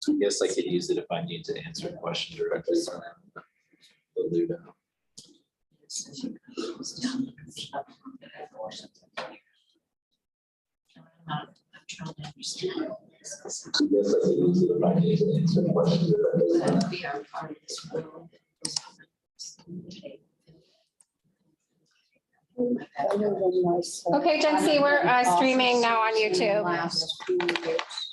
I guess I could use it if I need to answer a question directly from the Ludo. I'm trying to understand. I guess I could use it if I need to answer a question directly. That would be our part of this world. Okay, Gen C, we're streaming now on YouTube. Last 2 years.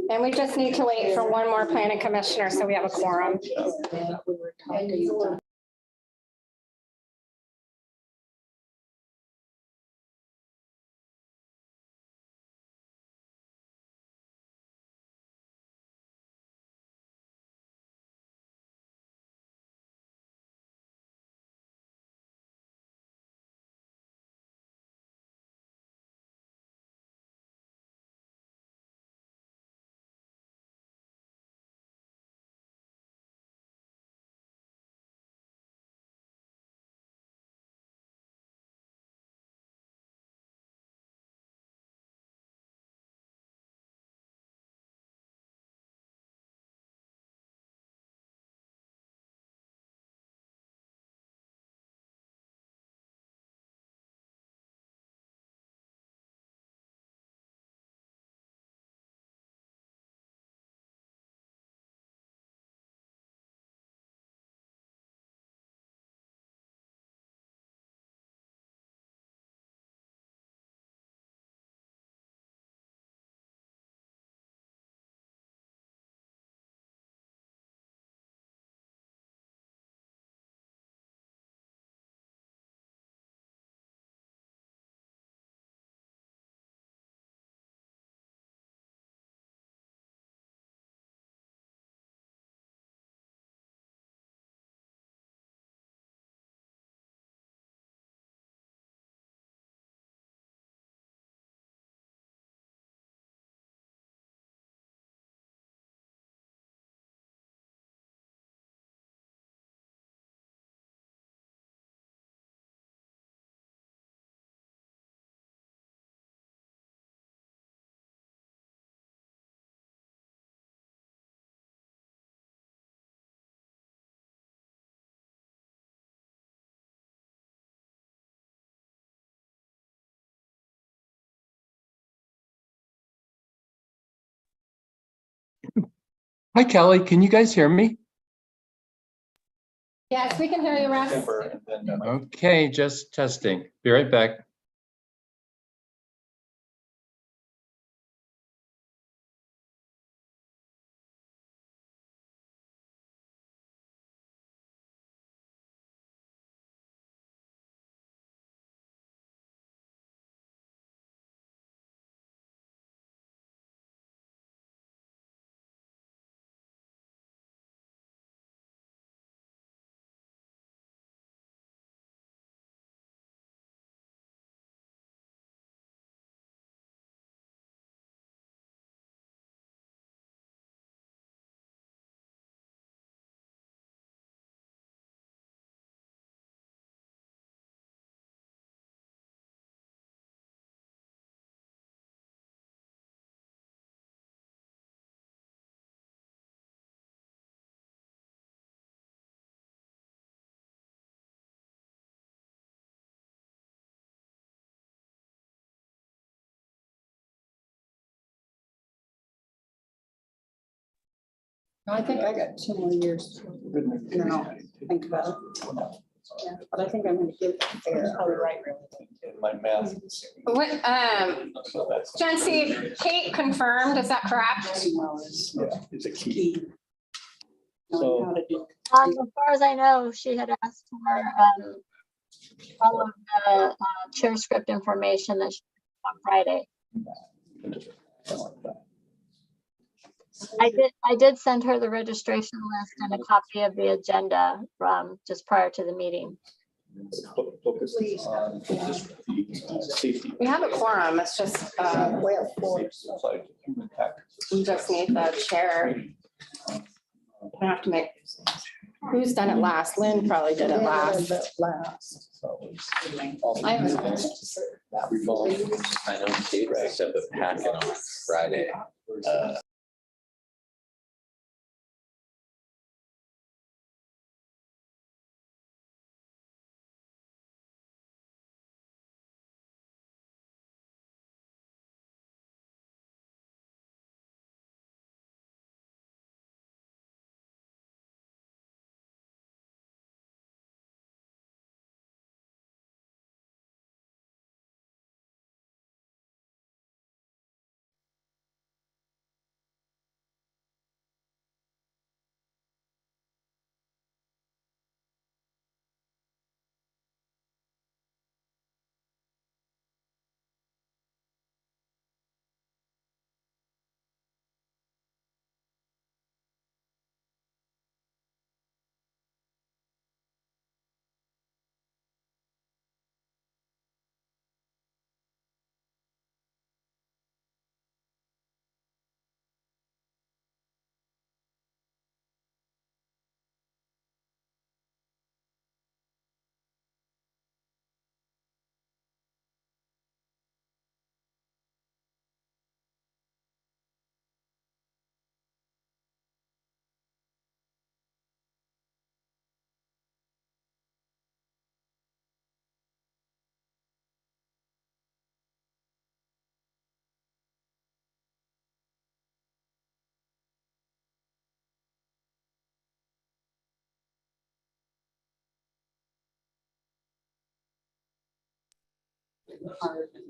And we just need to wait for one more planning commissioner, so we have a quorum. We were talking about. Hi, Kelly. Can you guys hear me? Yes, we can hear you, Russ. Okay, just testing. Be right back. I think I got 2 more years. No, think about it. Yeah, but I think I'm gonna give it fair. Probably right. My math. What, Gen C, Kate confirmed, is that correct? It's a key. So. As far as I know, she had asked for all of the chair script information that she on Friday. I did send her the registration list and a copy of the agenda from just prior to the meeting. We have a quorum, it's just, we just need the chair. We have to make. Who's done it last? Lynn probably did it last. Last. I I haven't done it. know Kate picked up a packet on Friday.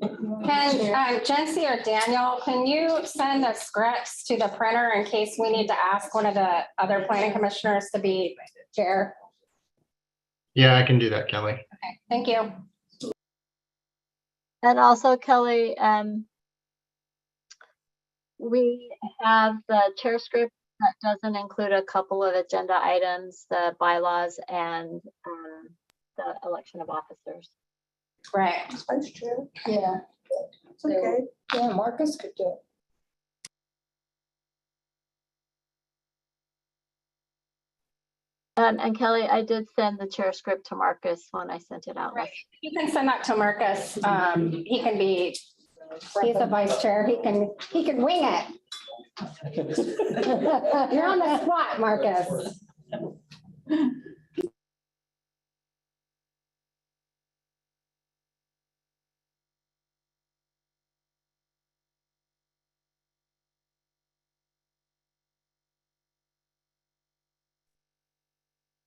Can Jency or Daniel, can you send the scripts to the printer in case we need to ask one of the other planning commissioners to be chair? Yeah, I can do that, Kelly. Okay, thank you. And also Kelly, we have the chair script that doesn't include a couple of agenda items, the bylaws and the election of officers. Right. Vice chair. Yeah. It's okay. Yeah, Marcus could do it. And Kelly, I did send the chair script to Marcus when I sent it out. Right. You can send that to Marcus. He can be, he's the vice chair. He can wing it. You're on the spot, Marcus.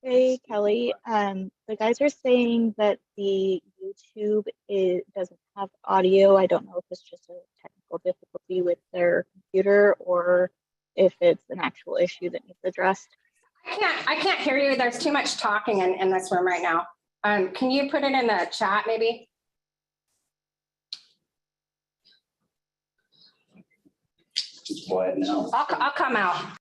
Hey, Kelly, the guys are saying that the YouTube doesn't have audio. I don't know if it's just a technical difficulty with their computer or if it's an actual issue that needs addressed. I can't hear you. There's too much talking in this room right now. Can you put it in the chat maybe? Quiet now. I'll come out.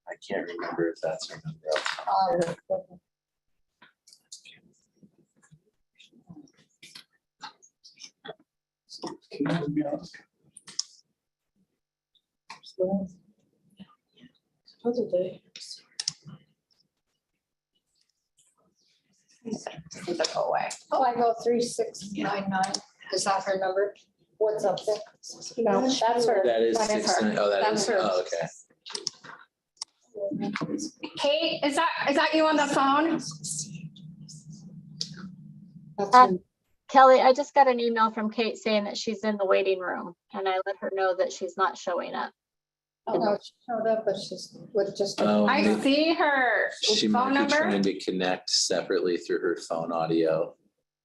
I can't remember if that's her number. Supposedly. Doesn't go away. 503699. Is that her number? What's up there? No, that's her. That is That is her. 69. Oh, that That's is, her. oh, okay. Kate, is that you on the phone? That's her. Kelly, I just got an email from Kate saying that she's in the waiting room and I let her know that she's not showing up. Oh, she showed up, but she's with just. Oh, I maybe see her she phone might be number. trying to connect separately through her phone audio.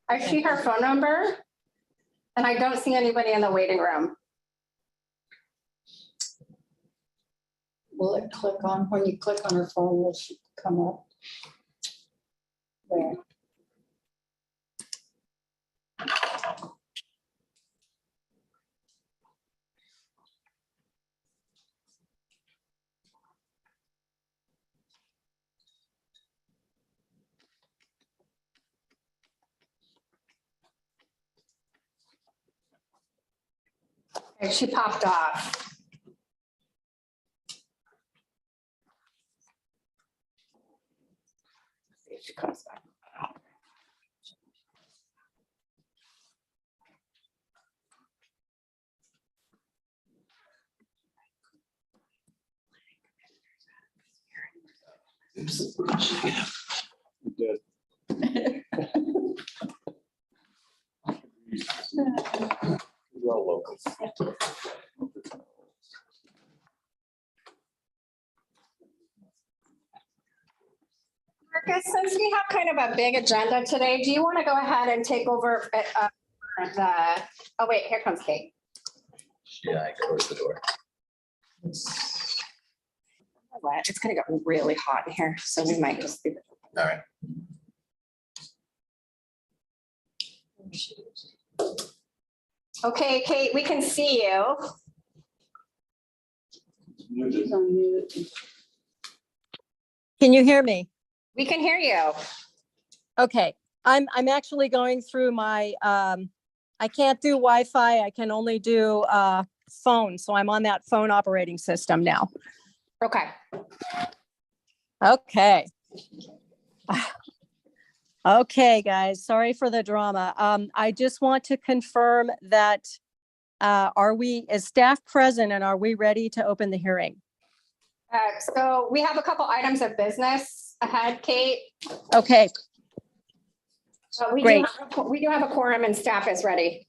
I see her phone number. And I don't see anybody in the waiting room. Will it click on, when you click on her phone, will she come up? There. Okay, she popped off. See if she comes back. We're all locals. Marcus, since we have kind of a big agenda today, do you want to go ahead and take over the, oh wait, here comes Kate. Yeah, I closed the door. What? It's gonna get really hot in here, so we might just leave it. All right. Okay, Kate, we can see you. She's on mute. Can you hear me? We can hear you. Okay, I'm actually going through my, I can't do Wi-Fi. I can only do phone. So I'm on that phone operating system now. Okay. Okay. Okay, guys, sorry for the drama. I just want to confirm that is staff present and are we ready to open the hearing? So we have a couple items of business ahead, Kate. Okay, But we Great. we do have a quorum and staff is ready.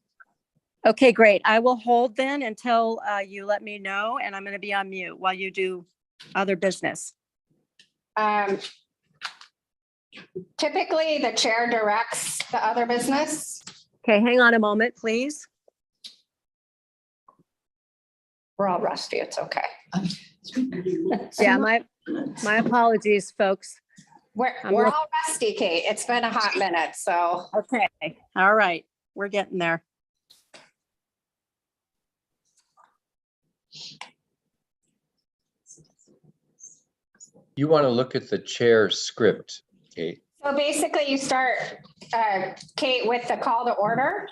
okay, great. I will hold then until you let me know, and I'm going to be on mute while you do other business. Typically, the chair directs the other business. Okay, hang on a moment, please. We're all rusty. It's okay. Yeah, my apologies, folks. We're I'm we're look- all rusty, Kate. It's been a hot minute, so. Okay, all right, we're getting there. You want to look at the chair script, Kate? So basically you start, Kate, with the call to order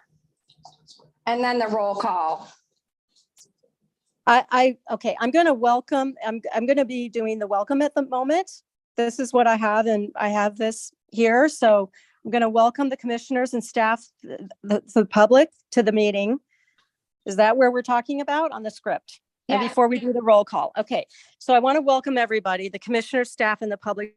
and then the roll call. Okay, I'm going to welcome, I'm going to be doing the welcome at the moment. This is what I have, and I have this here. So I'm going to welcome the commissioners and staff, the public to the meeting. Is that where we're talking about on the script? And Yeah. before we do the roll call. Okay, so I want to welcome everybody, the commissioners, staff, and the public.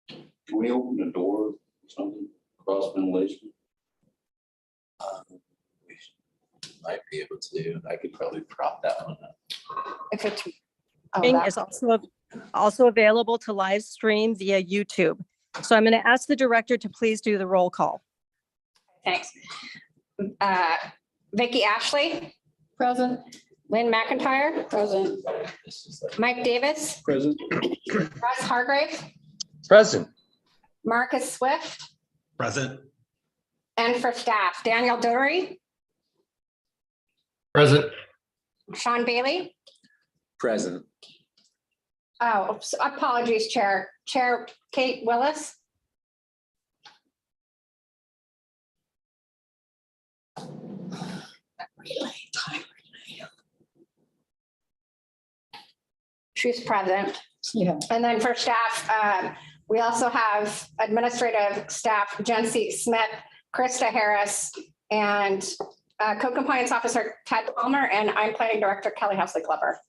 Can we open the door or something, cross ventilation? We might be able to, I could probably prop that one up. If it's. Is also available to live stream via YouTube. So I'm going to ask the director to please do the roll call. Thanks. Vicky Ashley, Present. Lynn McIntyre, Present. This is like, Mike Davis, Present. Russ Hargrave, Present. Marcus Swift, Present. and for staff, Daniel Dory, Present. Sean Bailey. present. Oh, apologies, Chair. Chair Kate Willis. She's present. Yeah. And then for staff, we also have administrative staff, Jency Smith, Krista Harris, and Code Compliance Officer Ted Palmer, and I'm Planning Director Kelly Housley Glover.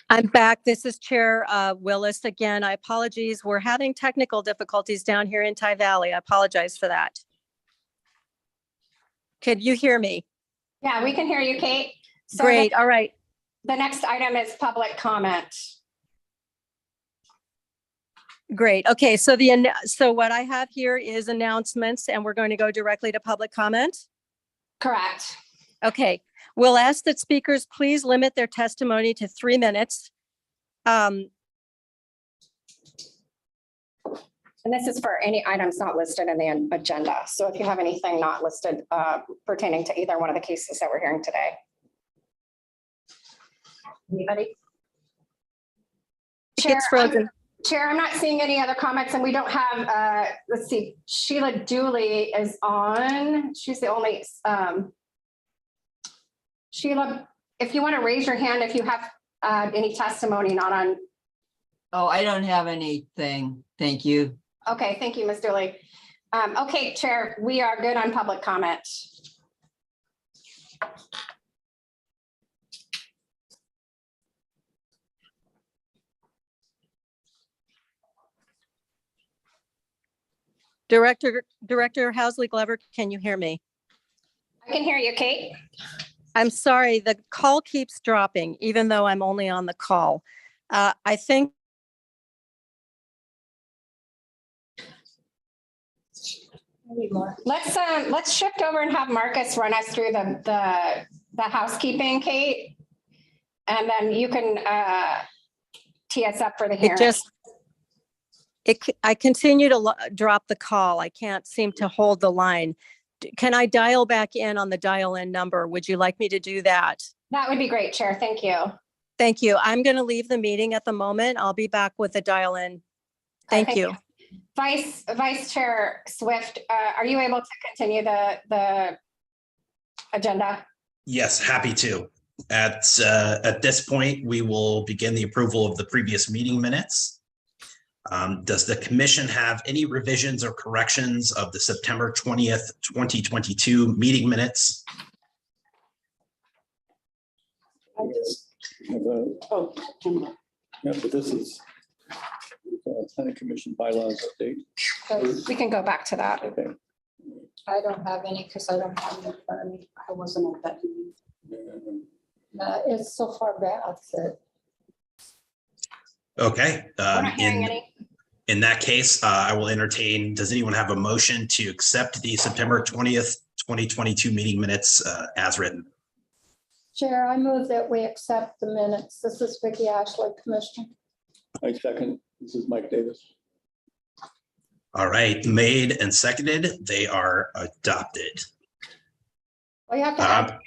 I'm back. This is Chair Willis again. I apologize. We're having technical difficulties down here in Ty Valley. I apologize for that. Could you hear me? Yeah, we can hear you, Kate. So Great. All right. The next item is public comment. Great. Okay, so so what I have here is announcements, and we're going to go directly to public comment. Correct. Okay, we'll ask that speakers please limit their testimony to 3 minutes. And this is for any items not listed in the agenda. So if you have anything not listed pertaining to either one of the cases that we're hearing today. Anybody? Chair, It's frozen. Chair, I'm not seeing any other comments, and we don't have, let's see, Sheila Dooley is on. She's the only, Sheila, if you want to raise your hand, if you have any testimony not on. Oh, I don't have anything. Thank you. Okay, thank you, Ms. Dooley. Okay, Chair, we are good on public comment. Director Housley Glover, can you hear me? I can hear you, Kate. I'm sorry, the call keeps dropping, even though I'm only on the call. I think Let's shift over and have Marcus run us through the housekeeping, Kate. And then you can tee us up for the hearing. I continue to drop the call. I can't seem to hold the line. Can I dial back in on the dial-in number? Would you like me to do that? That would be great, Chair. Thank you. Thank you. I'm going to leave the meeting at the moment. I'll be back with the dial-in. Thank you. Vice Chair Swift, are you able to continue the agenda? Yes, happy to. At this point, we will begin the approval of the previous meeting minutes. Does the commission have any revisions or corrections of the September 20th, 2022 meeting minutes? I just have yeah, but this is planning commission bylaws update. We can go back to that. Okay. I don't have any because I don't have it in front of me. I wasn't at that meeting. It's so far back that. Okay. We're not hearing any. In that case, I will entertain, does anyone have a motion to accept the September 20th, 2022 meeting minutes as written? Chair, I move that we accept the minutes. This is Vicki Ashley, Commissioner. I second. This is Mike Davis. All right, made and seconded. They are adopted. Well, you have to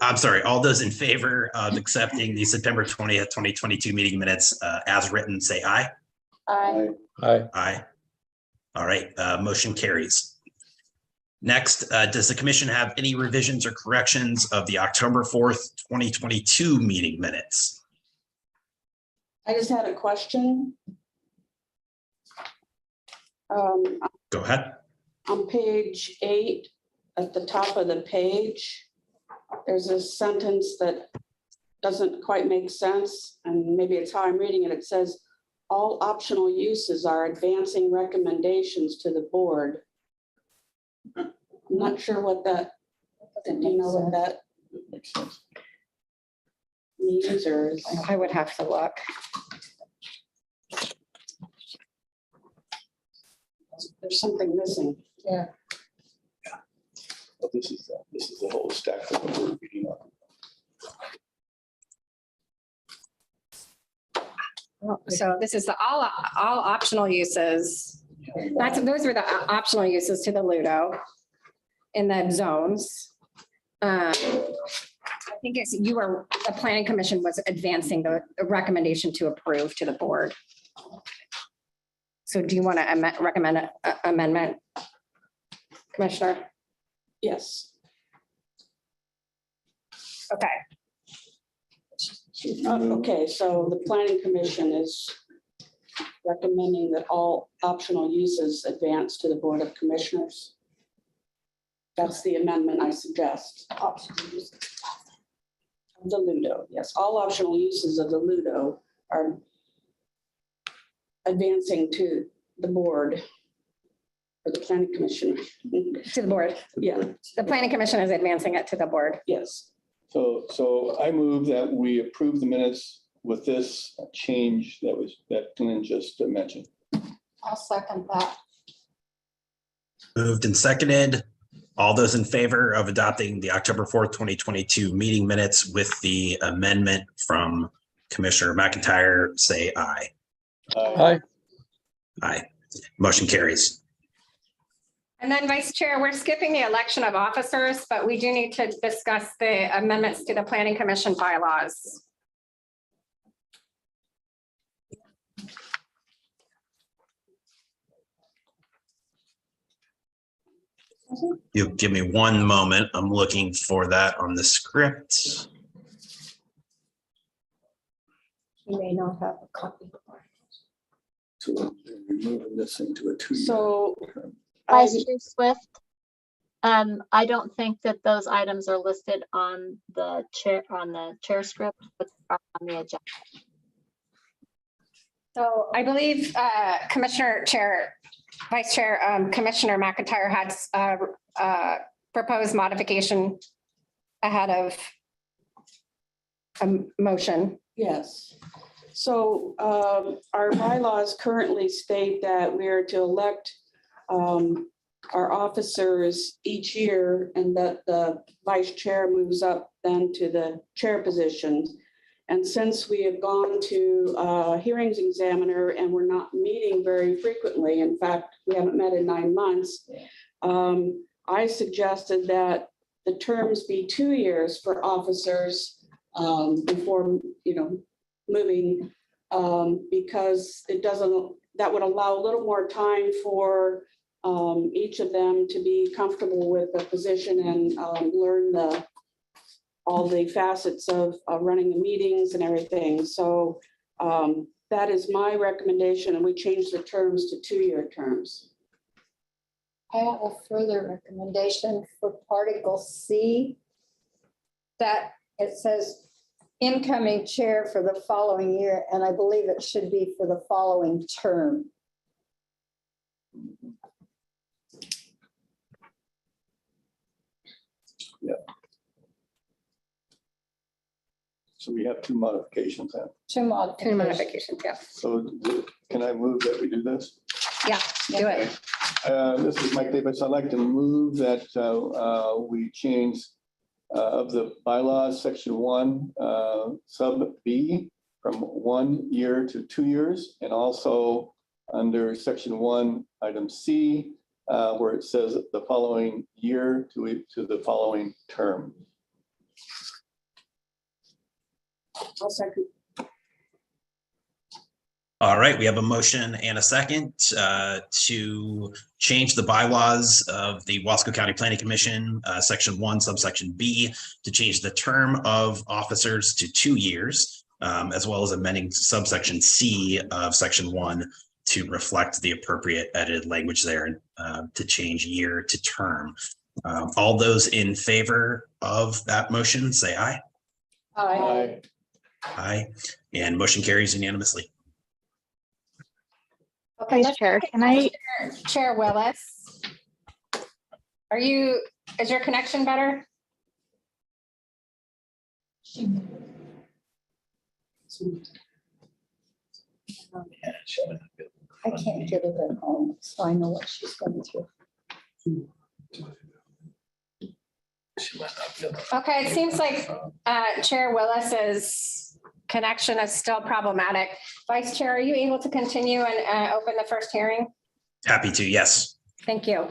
I'm sorry. All those in favor of accepting the September 20th, 2022 meeting minutes as written, say aye. Aye. Aye. Aye. All right, motion carries. Next, does the commission have any revisions or corrections of the October 4th, 2022 meeting minutes? I just had a question. Go ahead. On page 8, at the top of the page, there's a sentence that doesn't quite make sense, and maybe it's how I'm reading it. It says, all optional uses are advancing recommendations to the board. I'm not sure what that, do you know what that Makes sense. means, or is? I would have to look. There's something missing. Yeah. But this is the whole stack that we're reading on. So this is the all optional uses. Those were the optional uses to the Ludo in the zones. I think the planning commission was advancing the recommendation to approve to the board. So do you want to recommend an amendment, Commissioner? Yes. Okay. Okay, so the planning commission is recommending that all optional uses advance to the Board of Commissioners. That's the amendment I suggest. Optional uses of the Ludo, yes, all optional uses of the Ludo are advancing to the board or the planning commission. To the board. Yeah, The planning commission is advancing it to the board. yes. So I move that we approve the minutes with this change that Glenn just mentioned. I'll second that. Moved and seconded. All those in favor of adopting the October 4th, 2022 meeting minutes with the amendment from Commissioner McIntyre, say aye. Hi. Aye. Motion carries. And then Vice Chair, we're skipping the election of officers, but we do need to discuss the amendments to the Planning Commission bylaws. You give me one moment. I'm looking for that on the script. You may not have a copy. So we're removing this into a 2-year. So Vice Chair Swift, I don't think that those items are listed on the chair script, but are on the agenda. So I believe Vice Chair Commissioner McIntyre had proposed modification ahead of a motion. yes. So our bylaws currently state that we are to elect our officers each year, and that the vice chair moves up then to the chair position. And since we have gone to hearings examiner and we're not meeting very frequently, in fact, we haven't met in 9 months, I suggested that the terms be 2 years for officers before, moving, because that would allow a little more time for each of them to be comfortable with the position and learn all the facets of running the meetings and everything. So that is my recommendation, and we changed the terms to 2-year terms. I have a further recommendation for Article C, that it says incoming chair for the following year, and I believe it should be for the following term. Yeah. So we have 2 modifications then. Two modifications. Yeah. So can I move that we do this? Yeah, do it. This is Mike Davis. I'd like to move that we change of the bylaws, section 1, sub B, from 1 year to 2 years, and also under section 1, item C, where it says the following year to the following term. I'll second. All right, we have a motion and a second to change the bylaws of the Wasco County Planning Commission, section 1, subsection B, to change the term of officers to 2 years, as well as amending subsection C of section 1 to reflect the appropriate edited language there, to change year to term. All those in favor of that motion, say aye. Aye. Aye, and motion carries unanimously. Okay, Vice Chair, can I? Chair Willis. Is your connection better? I can't get it at home, so I know what she's going through. Okay, it seems like Chair Willis's connection is still problematic. Vice Chair, are you able to continue and open the first hearing? Happy to, yes. Thank you.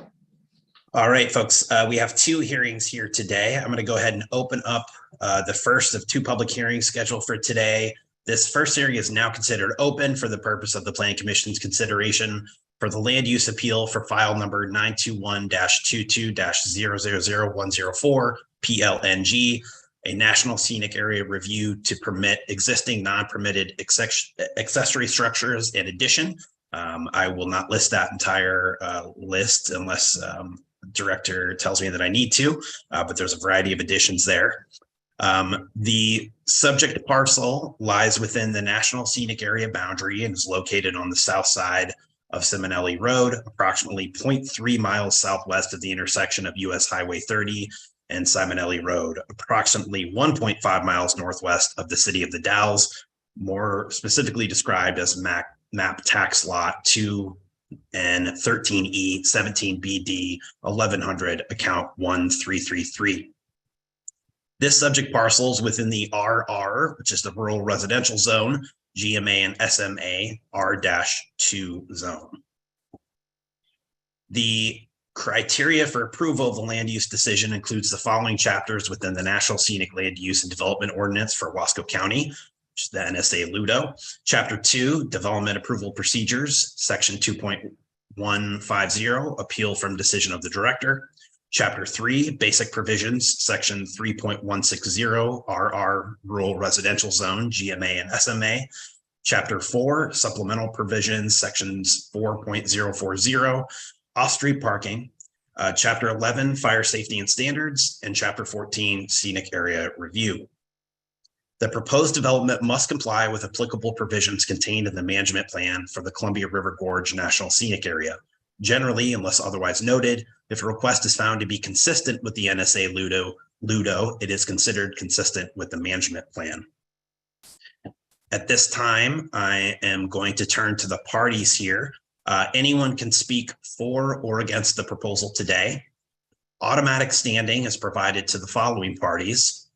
All right, folks, we have 2 hearings here today. I'm going to go ahead and open up the first of 2 public hearings scheduled for today. This first hearing is now considered open for the purpose of the Planning Commission's consideration for the land use appeal for file number 921-22-000104 PLNG, a national scenic area review to permit existing non-permitted accessory structures in addition. I will not list that entire list unless director tells me that I need to, but there's a variety of additions there. The subject parcel lies within the National Scenic Area boundary and is located on the south side of Simonelli Road, approximately 0.3 miles southwest of the intersection of US Highway 30 and Simonelli Road, approximately 1.5 miles northwest of the city of the Dalles, more specifically described as map tax lot 2 and 13E 17BD 1100 account 1333. This subject parcel is within the RR, which is the rural residential zone, GMA and SMA R-2 zone. The criteria for approval of the land use decision includes the following chapters within the National Scenic Land Use and Development Ordinance for Wasco County, which is the NSA Ludo. Chapter 2, Development Approval Procedures, Section 2.150, Appeal from Decision of the Director. Chapter 3, Basic Provisions, Section 3.160, RR Rural Residential Zone, GMA and SMA. Chapter 4, Supplemental Provisions, Sections 4.040, Off-Street Parking. Chapter 11, Fire Safety and Standards, and Chapter 14, Scenic Area Review. The proposed development must comply with applicable provisions contained in the management plan for the Columbia River Gorge National Scenic Area. Generally, unless otherwise noted, if a request is found to be consistent with the NSA Ludo, it is considered consistent with the management plan. At this time, I am going to turn to the parties here. Anyone can speak for or against the proposal today. Automatic standing is provided to the following parties: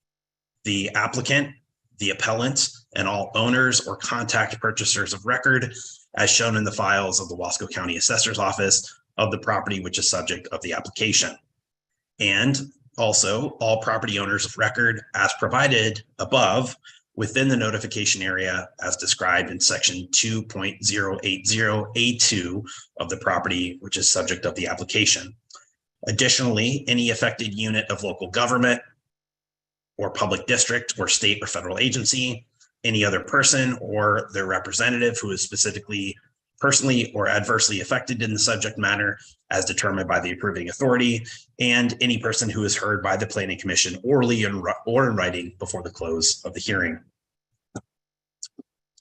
the applicant, the appellant, and all owners or contact purchasers of record, as shown in the files of the Wasco County Assessor's Office of the property which is subject of the application. And also all property owners of record as provided above within the notification area as described in section 2.080A2 of the property which is subject of the application. Additionally, any affected unit of local government or public district or state or federal agency, any other person or their representative who is specifically personally or adversely affected in the subject matter as determined by the approving authority, and any person who is heard by the Planning Commission orally or in writing before the close of the hearing.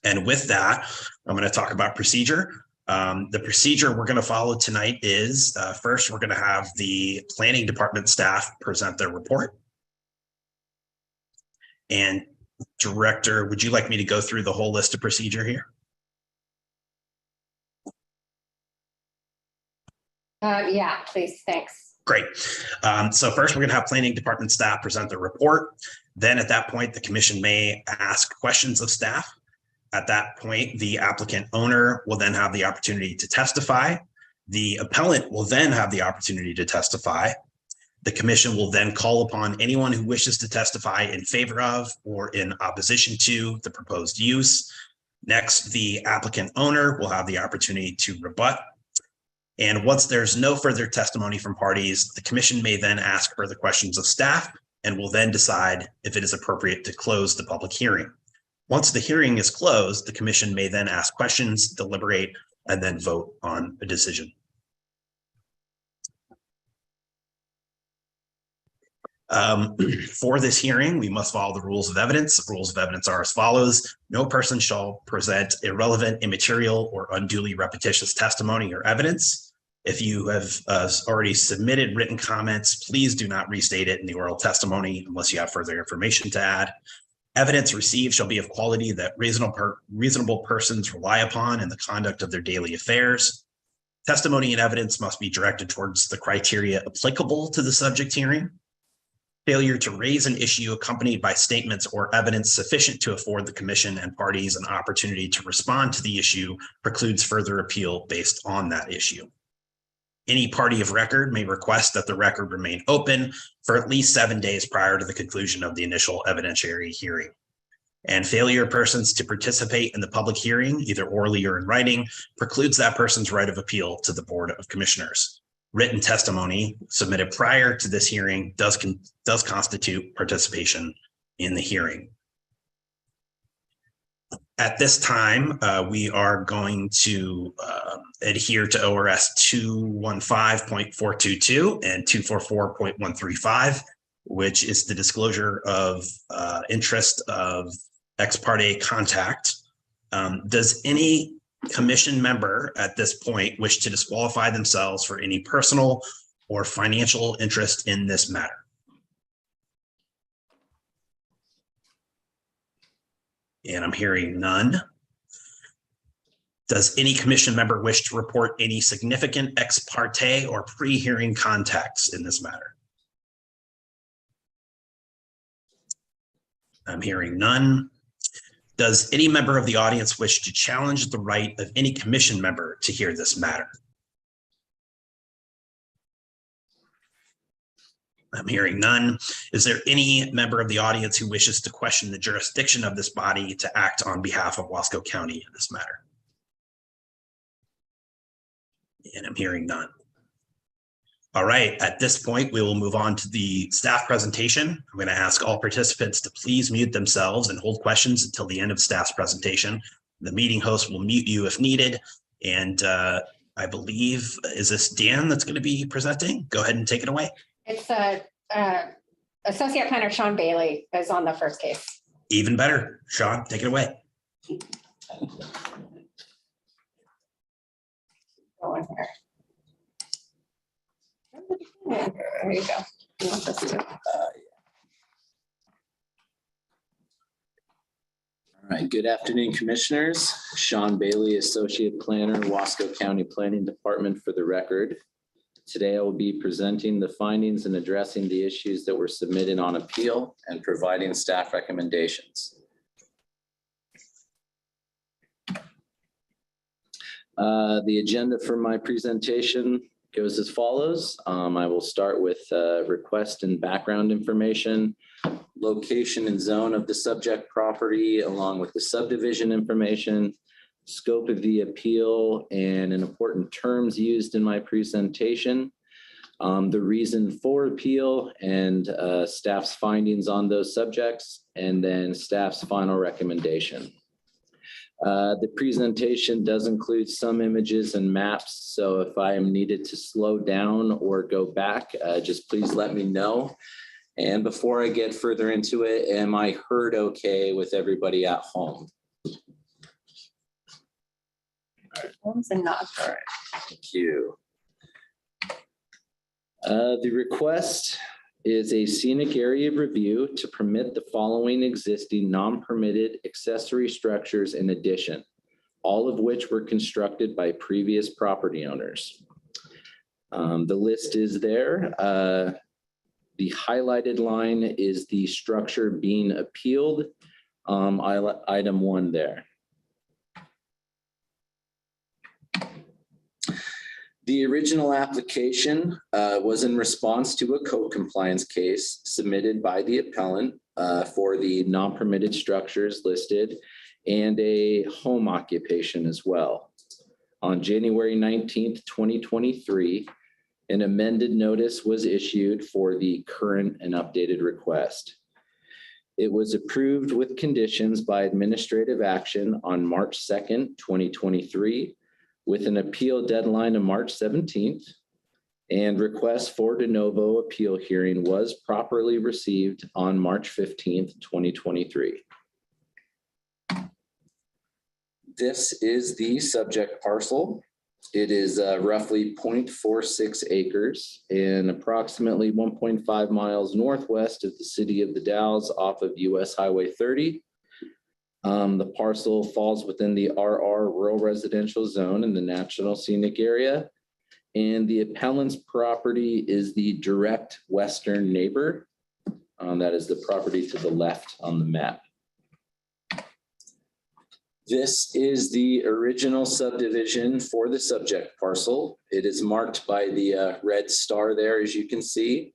And with that, I'm going to talk about procedure. The procedure we're going to follow tonight is first, we're going to have the Planning Department staff present their report. And Director, would you like me to go through the whole list of procedure here? Yeah, please, thanks. Great. So first, we're going to have Planning Department staff present their report. Then at that point, the commission may ask questions of staff. At that point, the applicant owner will then have the opportunity to testify. The appellant will then have the opportunity to testify. The commission will then call upon anyone who wishes to testify in favor of or in opposition to the proposed use. Next, the applicant owner will have the opportunity to rebut. And once there's no further testimony from parties, the commission may then ask further questions of staff and will then decide if it is appropriate to close the public hearing. Once the hearing is closed, the commission may then ask questions, deliberate, and then vote on a decision. For this hearing, we must follow the rules of evidence. The rules of evidence are as follows. No person shall present irrelevant, immaterial, or unduly repetitious testimony or evidence. If you have already submitted written comments, please do not restate it in the oral testimony unless you have further information to add. Evidence received shall be of quality that reasonable persons rely upon in the conduct of their daily affairs. Testimony and evidence must be directed towards the criteria applicable to the subject hearing. Failure to raise an issue accompanied by statements or evidence sufficient to afford the commission and parties an opportunity to respond to the issue precludes further appeal based on that issue. Any party of record may request that the record remain open for at least 7 days prior to the conclusion of the initial evidentiary hearing. And failure of persons to participate in the public hearing, either orally or in writing, precludes that person's right of appeal to the Board of Commissioners. Written testimony submitted prior to this hearing does constitute participation in the hearing. At this time, we are going to adhere to ORS 215.422 and 244.135, which is the disclosure of interest of ex parte contact. Does any commission member at this point wish to disqualify themselves for any personal or financial interest in this matter? And I'm hearing none. Does any commission member wish to report any significant ex parte or pre-hearing contacts in this matter? I'm hearing none. Does any member of the audience wish to challenge the right of any commission member to hear this matter? I'm hearing none. Is there any member of the audience who wishes to question the jurisdiction of this body to act on behalf of Wasco County in this matter? And I'm hearing none. All right, at this point, we will move on to the staff presentation. I'm going to ask all participants to please mute themselves and hold questions until the end of staff's presentation. The meeting host will mute you if needed. And I believe, is this Dan that's going to be presenting? Go ahead and take it away. It's Associate Planner Sean Bailey is on the first case. Even better. Sean, take it away. Go in here. There you go. You want this too? All right, good afternoon, commissioners. Sean Bailey, Associate Planner, Wasco County Planning Department for the record. Today I will be presenting the findings and addressing the issues that were submitted on appeal and providing staff recommendations. The agenda for my presentation goes as follows. I will start with request and background information, location and zone of the subject property, along with the subdivision information, scope of the appeal, and an important terms used in my presentation, the reason for appeal, and staff's findings on those subjects, and then staff's final recommendation. The presentation does include some images and maps, so if I am needed to slow down or go back, just please let me know. And before I get further into it, am I heard okay with everybody at home? And not. All right, thank you. The request is a scenic area review to permit the following existing non-permitted accessory structures in addition, all of which were constructed by previous property owners. The list is there. The highlighted line is the structure being appealed, item 1 there. The original application was in response to a code compliance case submitted by the appellant for the non-permitted structures listed and a home occupation as well. On January 19th, 2023, an amended notice was issued for the current and updated request. It was approved with conditions by administrative action on March 2nd, 2023, with an appeal deadline of March 17th, and request for de novo appeal hearing was properly received on March 15th, 2023. This is the subject parcel. It is roughly 0.46 acres and approximately 1.5 miles northwest of the city of the Dalles off of US Highway 30. The parcel falls within the RR Rural Residential Zone in the National Scenic Area. And the appellant's property is the direct western neighbor. That is the property to the left on the map. This is the original subdivision for the subject parcel. It is marked by the red star there, as you can see.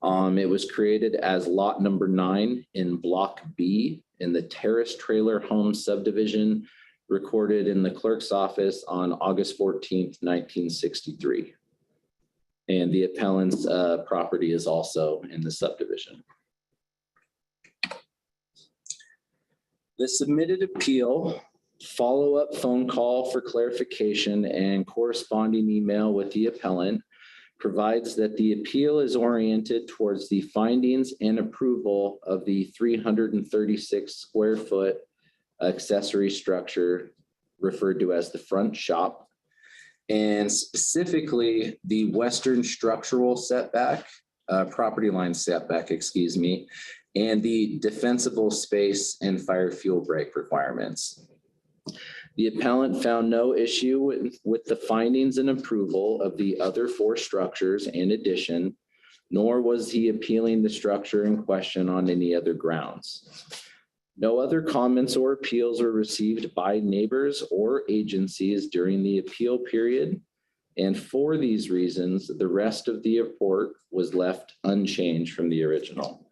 It was created as lot number 9 in block B in the Terrace Trailer Home subdivision, recorded in the clerk's office on August 14th, 1963. And the appellant's property is also in the subdivision. The submitted appeal, follow-up phone call for clarification, and corresponding email with the appellant provides that the appeal is oriented towards the findings and approval of the 336 square foot accessory structure referred to as the front shop, and specifically the western structural setback, property line setback, excuse me, and the defensible space and fire fuel break requirements. The appellant found no issue with the findings and approval of the other 4 structures in addition, nor was he appealing the structure in question on any other grounds. No other comments or appeals were received by neighbors or agencies during the appeal period. And for these reasons, the rest of the report was left unchanged from the original.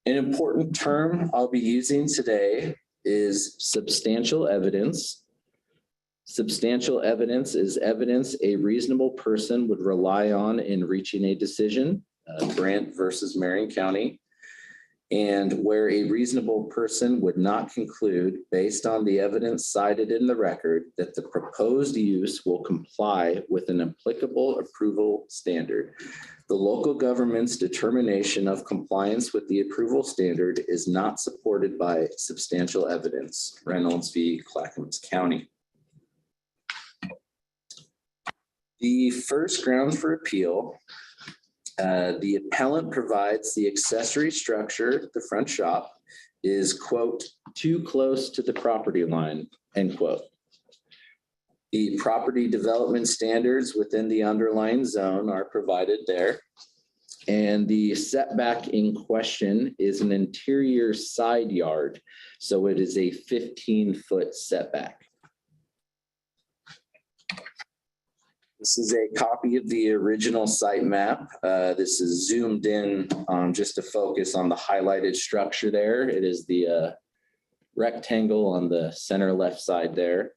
An important term I'll be using today is substantial evidence. Substantial evidence is evidence a reasonable person would rely on in reaching a decision, Grant versus Marion County, and where a reasonable person would not conclude, based on the evidence cited in the record, that the proposed use will comply with an applicable approval standard. The local government's determination of compliance with the approval standard is not supported by substantial evidence. Reynolds v. Clackamas County. The first ground for appeal, the appellant provides the accessory structure, the front shop, is, quote, too close to the property line, end quote. The property development standards within the underlying zone are provided there. And the setback in question is an interior side yard, so it is a 15-foot setback. This is a copy of the original site map. This is zoomed in just to focus on the highlighted structure there. It is the rectangle on the center left side there.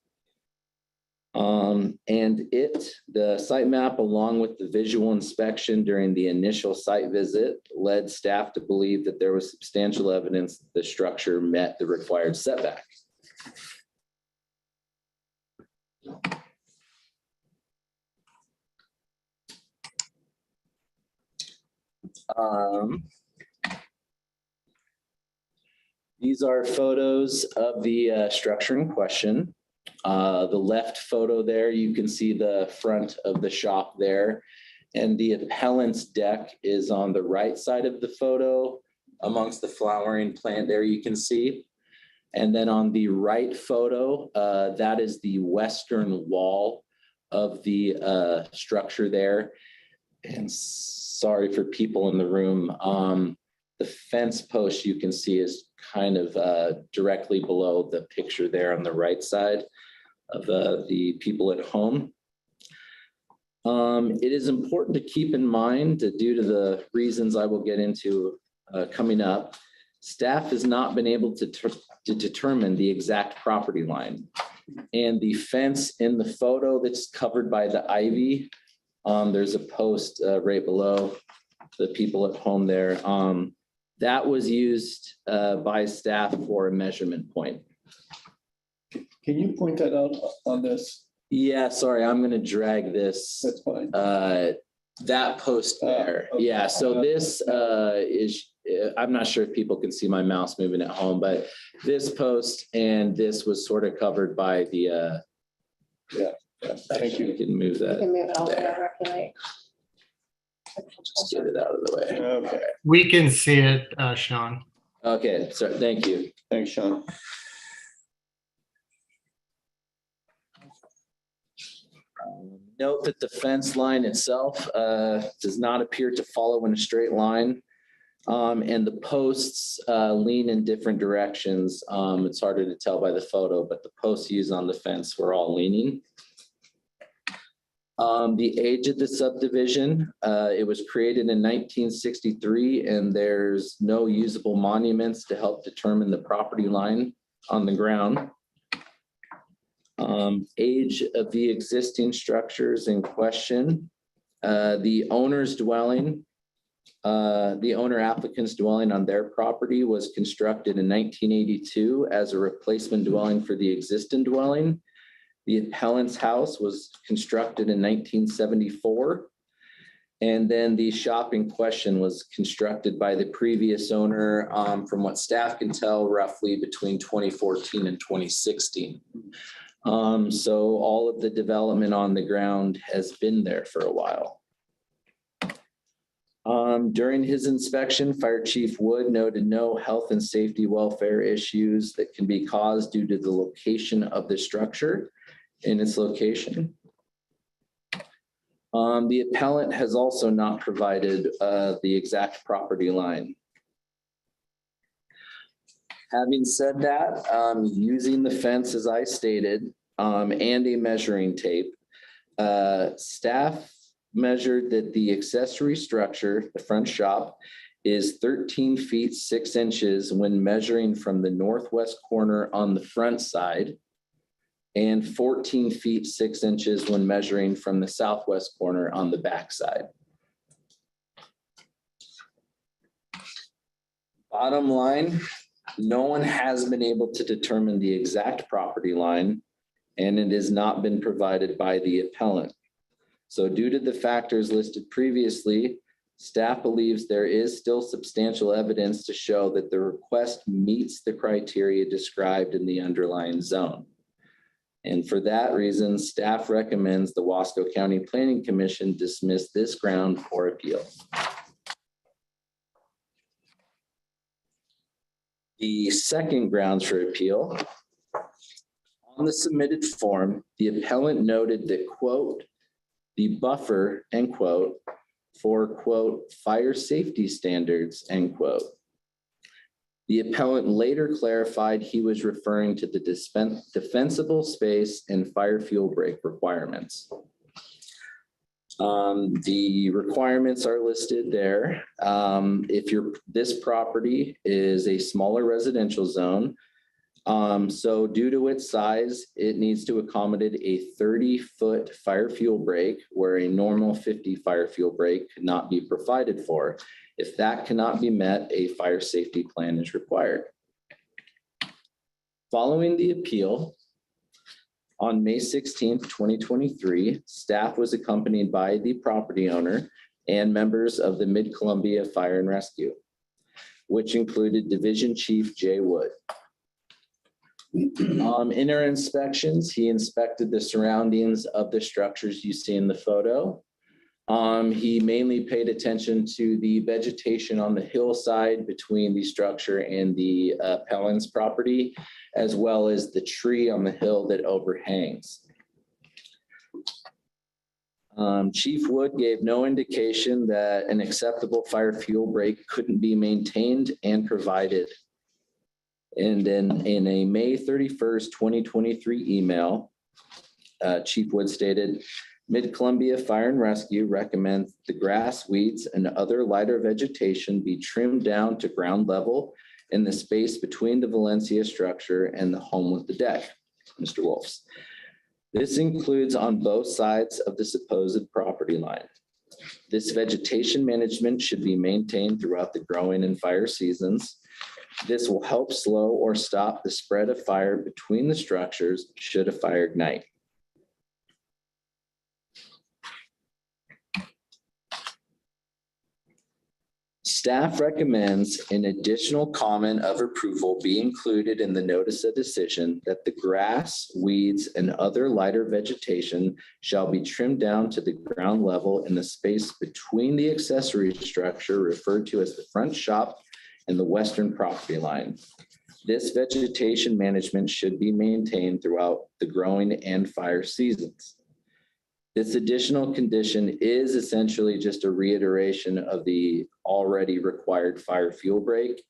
The site map, along with the visual inspection during the initial site visit, led staff to believe that there was substantial evidence that the structure met the required setback. These are photos of the structure in question. The left photo there, you can see the front of the shop there. And the appellant's deck is on the right side of the photo amongst the flowering plant there you can see. And then on the right photo, that is the western wall of the structure there. And sorry for people in the room. The fence post you can see is kind of directly below the picture there on the right side of the people at home. It is important to keep in mind that due to the reasons I will get into coming up, staff has not been able to determine the exact property line. And the fence in the photo that's covered by the ivy, there's a post right below the people at home there. That was used by staff for a measurement point. Can you point that out on this? Yeah, sorry, I'm gonna drag this. That's fine. That post there. Okay. Yeah, so this is, I'm not sure if people can see my mouse moving at home, but this post and this was sort of covered by the. Yeah, thank you. You can move You that. can move it all there. over, right? Just get it out of the way. Okay, We can see it, Sean. Okay, so thank you. thanks, Sean. Note that the fence line itself does not appear to follow in a straight line. And the posts lean in different directions. It's harder to tell by the photo, but the posts used on the fence were all leaning. The age of the subdivision, it was created in 1963, and there's no usable monuments to help determine the property line on the ground. Age of the existing structures in question. The owner's dwelling, the owner applicant's dwelling on their property was constructed in 1982 as a replacement dwelling for the existing dwelling. The appellant's house was constructed in 1974. And then the shop in question was constructed by the previous owner, from what staff can tell, roughly between 2014 and 2016. So all of the development on the ground has been there for a while. During his inspection, Fire Chief Wood noted no health and safety welfare issues that can be caused due to the location of the structure in its location. The appellant has also not provided the exact property line. Having said that, using the fence as I stated, and a measuring tape, staff measured that the accessory structure, the front shop, is 13 feet 6 inches when measuring from the northwest corner on the front side, and 14 feet 6 inches when measuring from the southwest corner on the back side. Bottom line, no one has been able to determine the exact property line, and it has not been provided by the appellant. So due to the factors listed previously, staff believes there is still substantial evidence to show that the request meets the criteria described in the underlying zone. And for that reason, staff recommends the Wasco County Planning Commission dismiss this ground for appeal. The second grounds for appeal, on the submitted form, the appellant noted that, quote, the buffer, end quote, for, quote, fire safety standards, end quote. The appellant later clarified he was referring to the defensible space and fire fuel break requirements. The requirements are listed there. This property is a smaller residential zone. So due to its size, it needs to accommodate a 30-foot fire fuel break where a normal 50 fire fuel break could not be provided for. If that cannot be met, a fire safety plan is required. Following the appeal, on May 16th, 2023, staff was accompanied by the property owner and members of the Mid-Columbia Fire and Rescue, which included Division Chief Jay Wood. In our inspections, he inspected the surroundings of the structures you see in the photo. He mainly paid attention to the vegetation on the hillside between the structure and the appellant's property, as well as the tree on the hill that overhangs. Chief Wood gave no indication that an acceptable fire fuel break couldn't be maintained and provided. And then in a May 31st, 2023 email, Chief Wood stated, Mid-Columbia Fire and Rescue recommends the grass, weeds, and other lighter vegetation be trimmed down to ground level in the space between the Valencia structure and the home with the deck, Mr. Wolfe's. This includes on both sides of the supposed property line. This vegetation management should be maintained throughout the growing and fire seasons. This will help slow or stop the spread of fire between the structures should a fire ignite. Staff recommends an additional comment of approval be included in the notice of decision that the grass, weeds, and other lighter vegetation shall be trimmed down to the ground level in the space between the accessory structure referred to as the front shop and the western property line. This vegetation management should be maintained throughout the growing and fire seasons. This additional condition is essentially just a reiteration of the already required fire fuel break.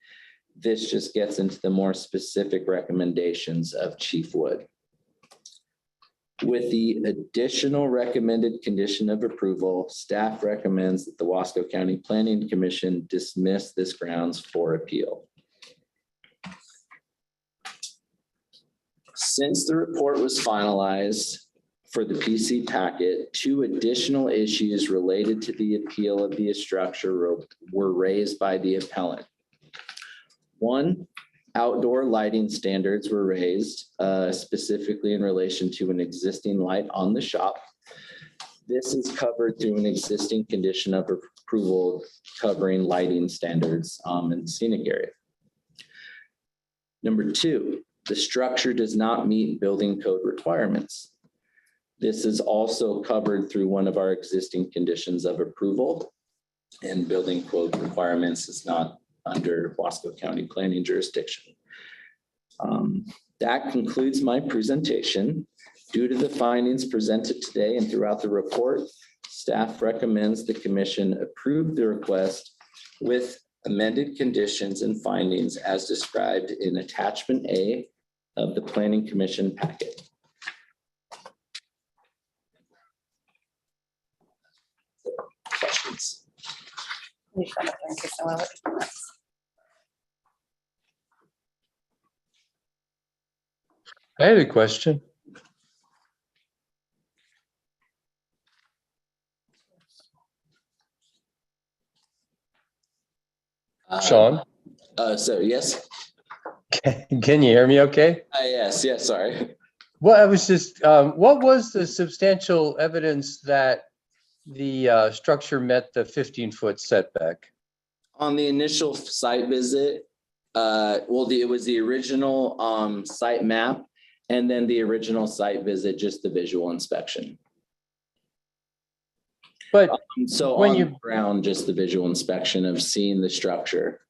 This just gets into the more specific recommendations of Chief Wood. With the additional recommended condition of approval, staff recommends that the Wasco County Planning Commission dismiss this grounds for appeal. Since the report was finalized for the PC packet, 2 additional issues related to the appeal of the structure were raised by the appellant. 1, outdoor lighting standards were raised, specifically in relation to an existing light on the shop. This is covered through an existing condition of approval covering lighting standards in the scenic area. Number 2, the structure does not meet building code requirements. This is also covered through one of our existing conditions of approval. and building code requirements is not under Wasco County planning jurisdiction. That concludes my presentation. Due to the findings presented today and throughout the report, staff recommends the commission approve the request with amended conditions and findings as described in attachment A of the planning commission packet. Questions? I had a question. Sean, So yes. can you hear me okay? Yes, sorry. Well, I was just, what was the substantial evidence that the structure met the 15-foot setback? On the initial site visit, it was the original site map and then the original site visit, just the visual inspection. But So when on you- the ground, just the visual inspection of seeing the structure.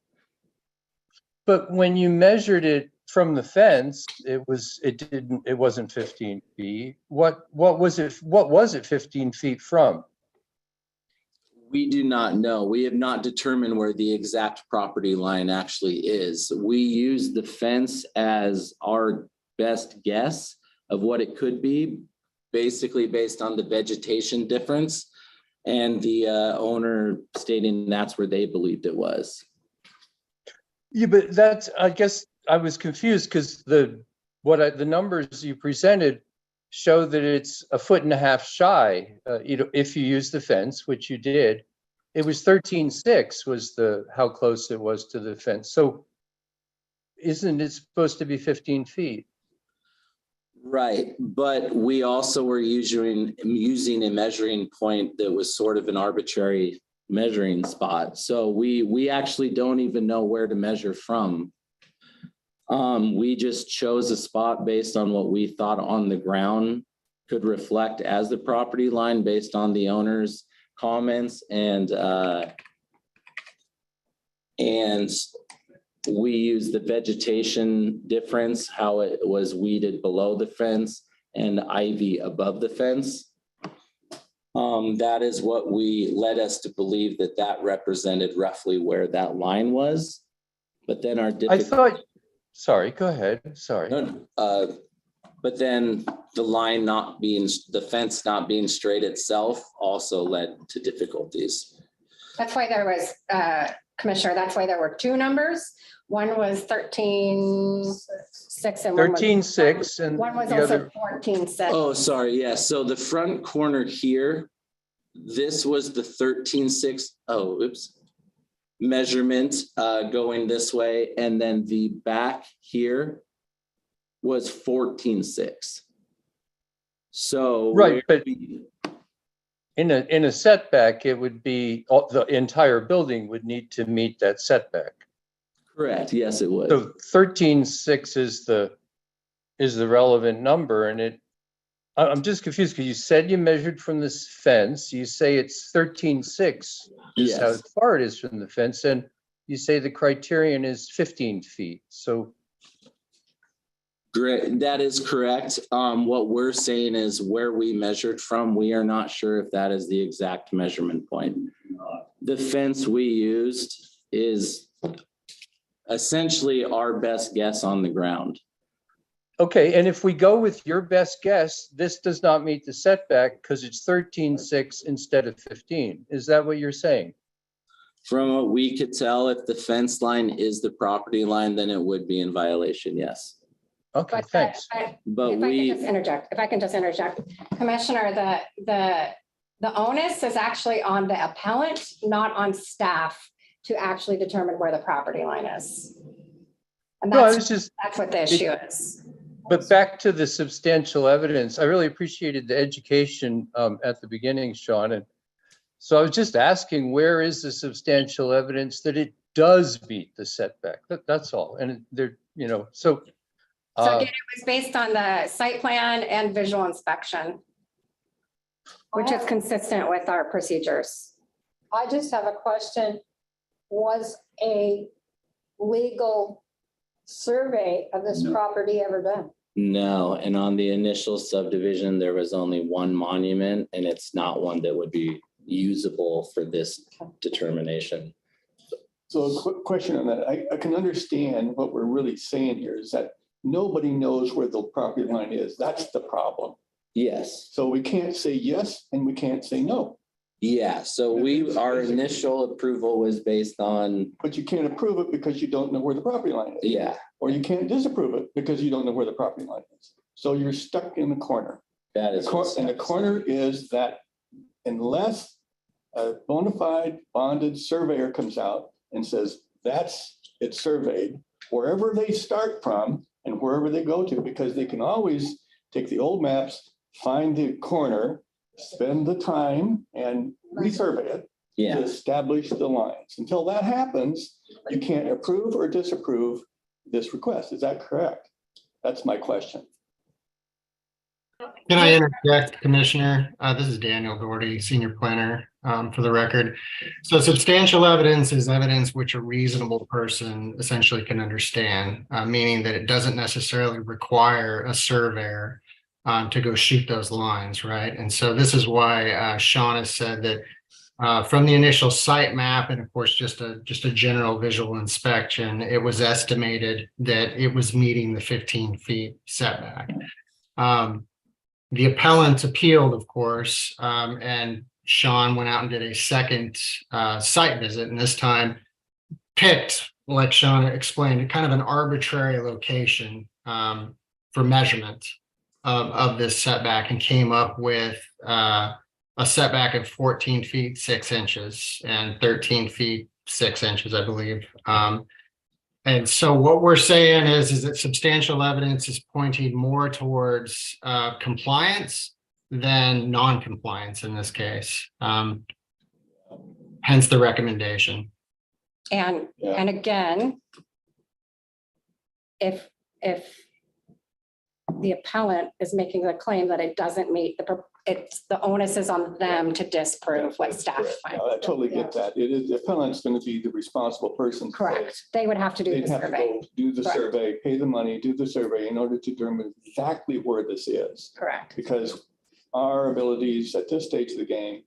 But when you measured it from the fence, it wasn't 15 feet. What was it 15 feet from? We do not know. We have not determined where the exact property line actually is. We use the fence as our best guess of what it could be, basically based on the vegetation difference and the owner stating that's where they believed it was. Yeah, but that's, I guess I was confused because the numbers you presented show that it's 1.5 feet shy. If you use the fence, which you did, it was 13.6 was how close it was to the fence. So isn't it supposed to be 15 feet? Right, but we also were using a measuring point that was sort of an arbitrary measuring spot. So we actually don't even know where to measure from. We just chose a spot based on what we thought on the ground could reflect as the property line based on the owner's comments and we used the vegetation difference, how it was weeded below the fence and ivy above the fence. That is what led us to believe that represented roughly where that line was. But then Sorry, go ahead. Sorry. But then the fence not being straight itself also led to difficulties. That's why there was, Commissioner, that's why there were two numbers. One was 13.6 and 13.6 and one was the also other 14.6. Oh, sorry. Yeah. So the front corner here, this was the 13.6 measurement going this way. And then the back here was 14.6. So right, but in a setback, it would be the entire building would need to meet that setback. Correct. Yes, it would. So 13.6 is the relevant number, and I'm just confused because you said you measured from this fence. You say it's 13.6 is how far it is from the fence, and you say the criterion is 15 feet. So great, that is correct. What we're saying is where we measured from, we are not sure if that is the exact measurement point. The fence we used is essentially our best guess on the ground. okay, and if we go with your best guess, this does not meet the setback because it's 13.6 instead of 15. Is that what you're saying? From what we could tell, if the fence line is the property line, then it would be in violation, yes. Okay, thanks. But if I can just interject, Commissioner, the onus is actually on the appellant, not on staff to actually determine where the property line is. And that's what the issue is. But back to the substantial evidence, I really appreciated the education at the beginning, Sean. And so I was just asking, where is the substantial evidence that it does meet the setback? That's all. And there, so again, it was based on the site plan and visual inspection, which is consistent with our procedures. I just have a question. Was a legal survey of this No. property ever done? No, and on the initial subdivision, there was only one monument, and it's not one that would be usable for this determination. So a quick question on that. I can understand what we're really saying here is that nobody knows where the property line is. That's the problem. Yes, So we can't say yes and we can't say no, yeah, so our initial approval was based on, but you can't approve it because you don't know where the property line is. yeah, Or you can't disapprove it because you don't know where the property line is. So you're stuck in the corner. that is. And the corner is that unless a bona fide bonded surveyor comes out and says, it's surveyed, wherever they start from and wherever they go to, because they can always take the old maps, find the corner, spend the time and resurvey it to Yeah, establish the lines. Until that happens, you can't approve or disapprove this request. Is that correct? That's my question. Can I interject, Commissioner? This is Daniel Doherty, Senior Planner, for the record. So substantial evidence is evidence which a reasonable person essentially can understand, meaning that it doesn't necessarily require a surveyor to go shoot those lines, right? And so this is why Sean has said that from the initial site map and of course just a general visual inspection, it was estimated that it was meeting the 15 feet setback. The appellant appealed, of course, and Sean went out and did a second site visit, and this time picked, like Sean explained, kind of an arbitrary location for measurement of this setback, and came up with a setback of 14 feet 6 inches and 13 feet 6 inches, I believe. And so what we're saying is that substantial evidence is pointing more towards compliance than non-compliance in this case. Hence the recommendation. And again, if the appellant is making the claim that it doesn't meet the onus is on them to disprove what staff Correct. find. No, I totally get that. It is, the appellant's going to be the responsible person. Correct. They would have to do the They'd have to survey. go do the Correct. survey, pay the money, do the survey in order to determine exactly where this is. Correct. Because our abilities at this stage of the game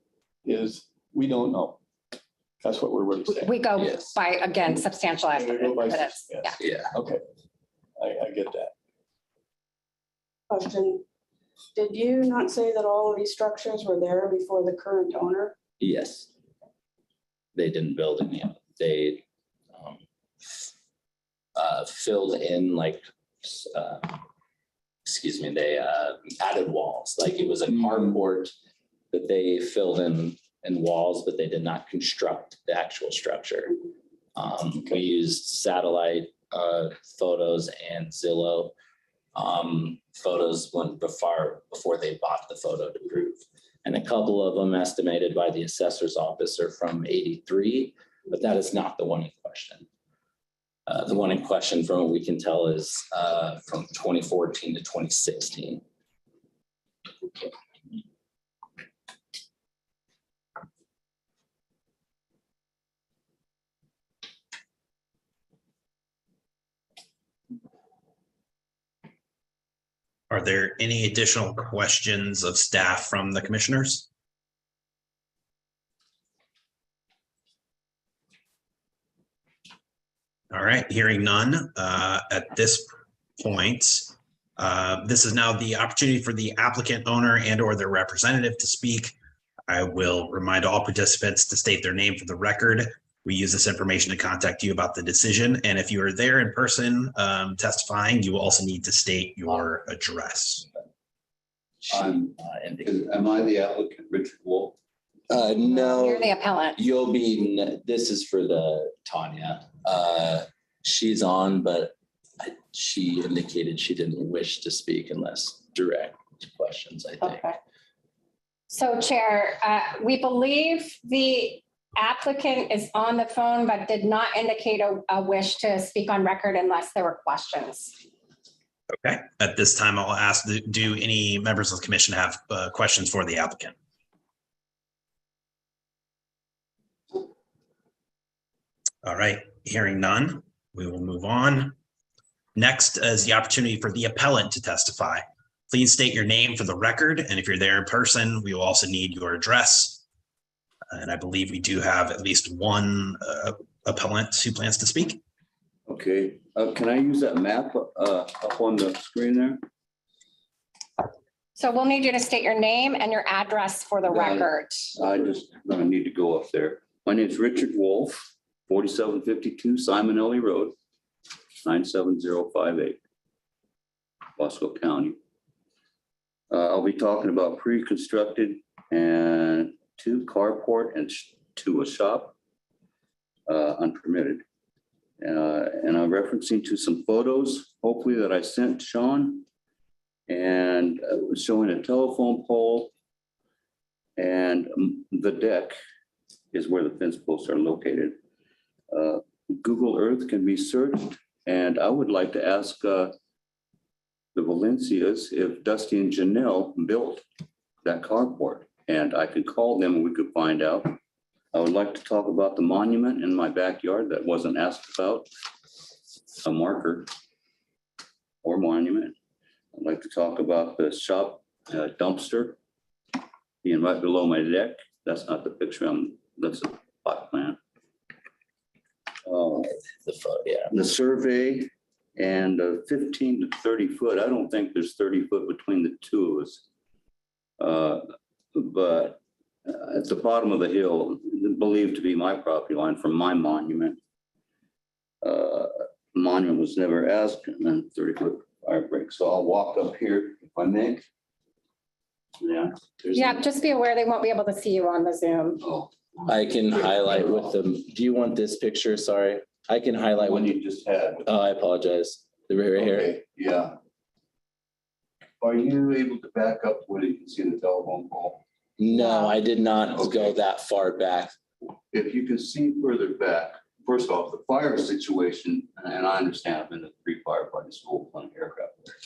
is we don't know. That's what we're really saying. We go Yes. by, again, substantial We go by evidence. yes. Yeah. yeah. Okay, I get that. Question. Did you not say that all of these structures were there before the current owner? Yes. They didn't build any of it. They filled in like, they added walls, like it was a carport that they filled in walls, but they did not construct the actual structure. We used satellite photos and Zillow photos before they bought the photo to prove. And a couple of them estimated by the assessor's office are from 83, but that is not the one in question. The one in question, from what we can tell, is from 2014 to 2016. Are there any additional questions of staff from the commissioners? All right, hearing none at this point. This is now the opportunity for the applicant, owner, and/or their representative to speak. I will remind all participants to state their name for the record. We use this information to contact you about the decision. And if you are there in person testifying, you will also need to state your address. Am I the applicant, Richard Wolfe? No. You're the appellant. You'll be, this is for the Tanya. She's on, but she indicated she didn't wish to speak unless direct questions, I think. Okay. So Chair, we believe the applicant is on the phone, but did not indicate a wish to speak on record unless there were questions. Okay, at this time, I'll ask, do any members of the commission have questions for the applicant? All right, hearing none, we will move on. Next is the opportunity for the appellant to testify. Please state your name for the record, and if you're there in person, we will also need your address. And I believe we do have at least one appellant who plans to speak. Okay, can I use that map up on the screen there? So we'll need you to state your name and your address for the Got it. record. I just gonna need to go up there. My name's Richard Wolfe, 4752 Smilekel Road, 97058, Bosco County. I'll be talking about pre-constructed and 2 carport and 2 a shop, unpermitted. And I'm referencing to some photos, hopefully that I sent Sean. And it was showing a telephone pole. And the deck is where the fence posts are located. Google Earth can be searched. And I would like to ask the Valencias if Dusty and Janelle built that carport. And I could call them and we could find out. I would like to talk about the monument in my backyard that wasn't asked about, a marker or monument. I'd like to talk about the shop dumpster being right below my deck. That's not the picture, that's a plot plan. The photo, yeah. The survey and 15 to 30 foot. I don't think there's 30 foot between the two of us. But at the bottom of the hill, believed to be my property line from my monument. Monument was never asked, and then 30-foot fire break. So I'll walk up here if I may. Yeah. Yeah, just be aware they won't be able to see you on the Zoom. Oh, I can highlight with them. Do you want this picture? Sorry. I can highlight one when you just had. Oh, I apologize. The right here. Okay, yeah. Are you able to back up where you can see the telephone pole? No, I did not go that far back. If you can see further back, first off, the fire situation, and I understand I've been to 3 firefighting school on aircraft there.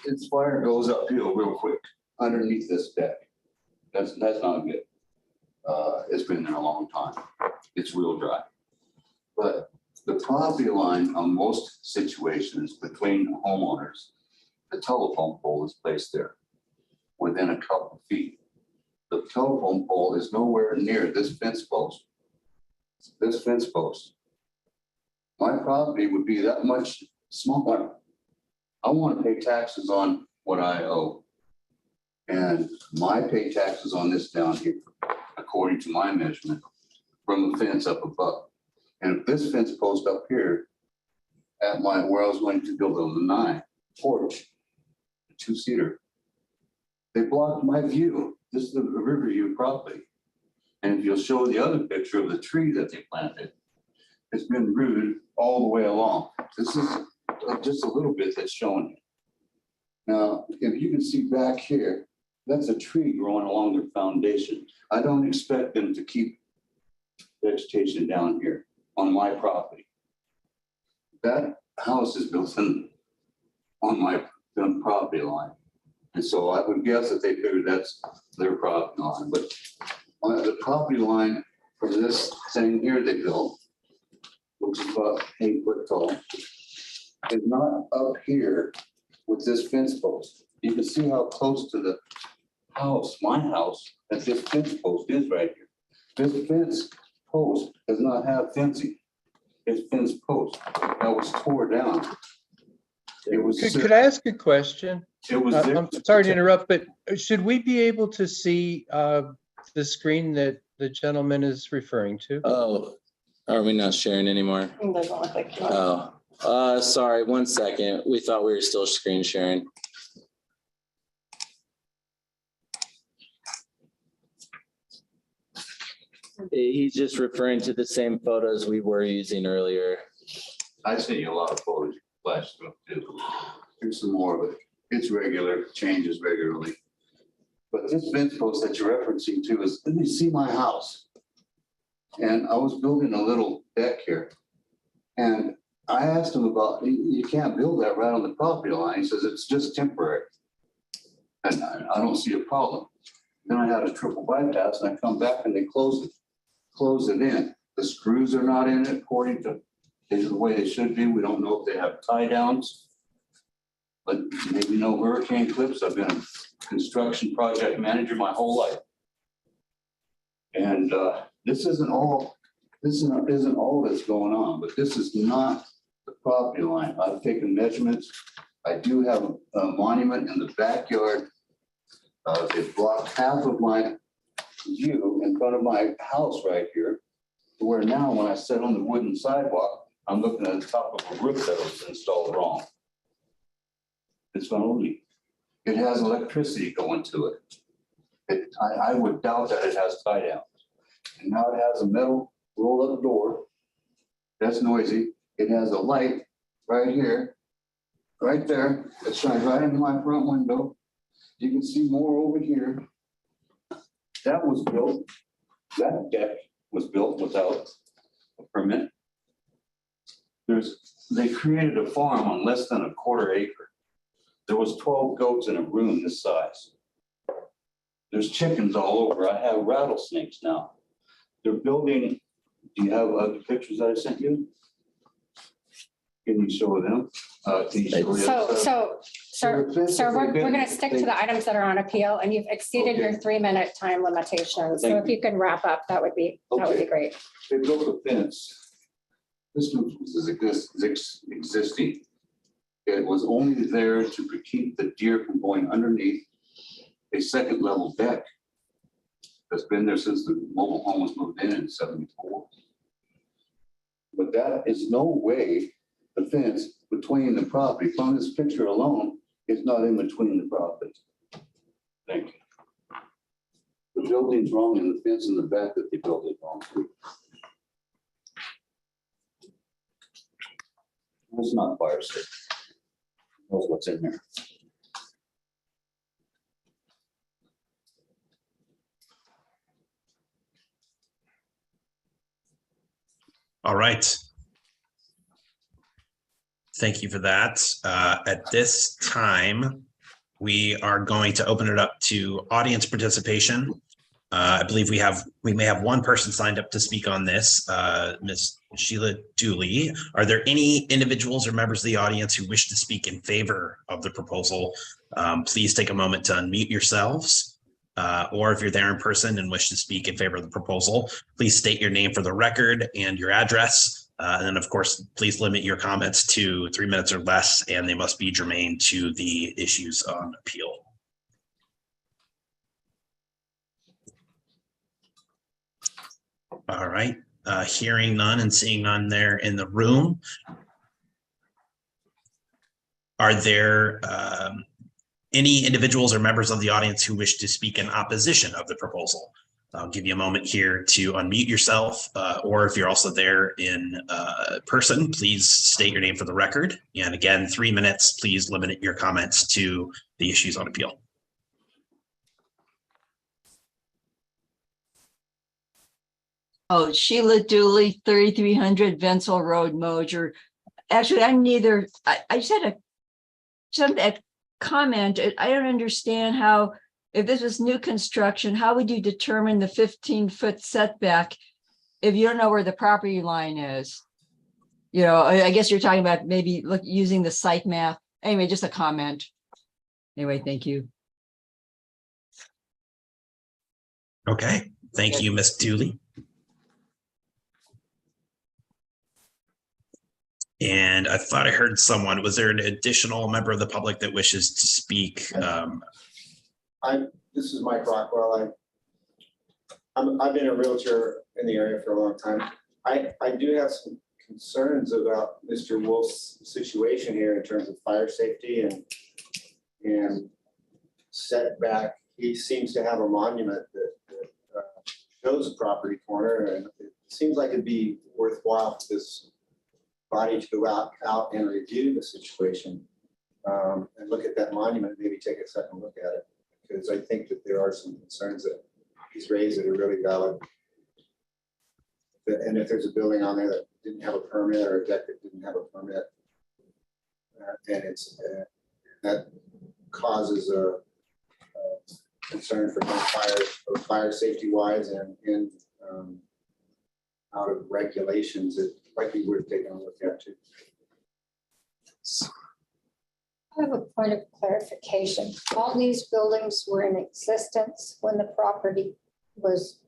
Its fire goes uphill real quick underneath this deck. That's not good. It's been there a long time. It's real dry. But the property line on most situations between homeowners, the telephone pole is placed there within a couple of feet. The telephone pole is nowhere near this fence post. This fence post. My property would be that much smaller. I want to pay taxes on what I owe. And my pay taxes on this down here, according to my measurement, from the fence up above. And if this fence post up here at where I was going to build a 9 porch, 2-seater, they blocked my view. This is the Riverview property. And if you'll show the other picture of the tree that they planted, it's been rooted all the way along. This is just a little bit that's showing you. Now, if you can see back here, that's a tree growing along their foundation. I don't expect them to keep vegetation down here on my property. That house is built on my property line. And so I would guess that they figured that's their property line. But on the property line from this thing here they built, which is about 8 foot tall, is not up here with this fence post. You can see how close to the house, my house, that this fence post is right here. This fence post does not have fencing. It's fence post that was tore down. It was. Could I ask a question? It was. I'm sorry to interrupt, but should we be able to see the screen that the gentleman is referring to? Oh, are we not sharing anymore? It doesn't look like you. Oh, sorry, 1 second. We thought we were still screen sharing. He's just referring to the same photos we were using earlier. I sent you a lot of photos last month too. Here's some more of it. It's regular, changes regularly. But this fence post that you're referencing to is, let me see my house. And I was building a little deck here. And I asked him about, you can't build that right on the property line. He says, it's just temporary. And I don't see a problem. Then I had a triple bypass and I come back and they close it in. The screws are not in it according to the way they should be. We don't know if they have tie downs. But maybe no hurricane clips. I've been a construction project manager my whole life. And this isn't all that's going on, but this is not the property line. I've taken measurements. I do have a monument in the backyard. It blocks half of my view in front of my house right here, to where now when I sit on the wooden sidewalk, I'm looking at the top of a roof that was installed wrong. It's going to leak. It has electricity going to it. I would doubt that it has tie downs. And now it has a metal roll-up door. That's noisy. It has a light right here, right there. It shines right into my front window. You can see more over here. That was built, that deck was built without a permit. They created a farm on less than a quarter acre. There was 12 goats in a room this size. There's chickens all over. I have rattlesnakes now. They're building, do you have other pictures that I sent you? Can you show them? Can you show the So we're going to stick to the items that are on appeal, and you've exceeded your 3-minute time limitation. So if you can wrap up, that would be great. They built a fence. This one was existing. It was only there to keep the deer from going underneath a second level deck that's been there since the mobile home was moved in 74. But that is no way the fence between the property, from this picture alone, is not in between the property. Thank you. The building's wrong and the fence in the back that they built it wrong too. It's not fire safe. Knows what's in there. All right. Thank you for that. At this time, we are going to open it up to audience participation. I believe we may have one person signed up to speak on this, Ms. Sheila Dooley. Are there any individuals or members of the audience who wish to speak in favor of the proposal? Please take a moment to unmute yourselves. Or if you're there in person and wish to speak in favor of the proposal, please state your name for the record and your address. And then, of course, please limit your comments to 3 minutes or less, and they must be germane to the issues on appeal. All right, hearing none and seeing none there in the room. Are there any individuals or members of the audience who wish to speak in opposition of the proposal? I'll give you a moment here to unmute yourself, or if you're also there in person, please state your name for the record. And again, 3 minutes, please limit your comments to the issues on appeal. Oh, Sheila Dooley, 3300 Vensel Road, Mosier. Actually, I'm neither. I just had a comment. I don't understand how, if this was new construction, how would you determine the 15-foot setback if you don't know where the property line is? You know, I guess you're talking about maybe using the site map. Anyway, just a comment. Anyway, thank you. Okay, thank you, Ms. Dooley. And I thought I heard someone. Was there an additional member of the public that wishes to speak? This is Mike Rockwell. I've been a realtor in the area for a long time. I do have some concerns about Mr. Wolfe's situation here in terms of fire safety and setback. He seems to have a monument that shows a property corner, and it seems like it'd be worthwhile for this body to go out and review the situation and look at that monument, maybe take a second look at it, because I think that there are some concerns that he's raised that are really valid. And if there's a building on there that didn't have a permit, or a deck that didn't have a permit, and it's that causes a concern for fire safety wise and out of regulations that might be worth taking a look at too. I have a point of clarification. All these buildings were in existence when the property was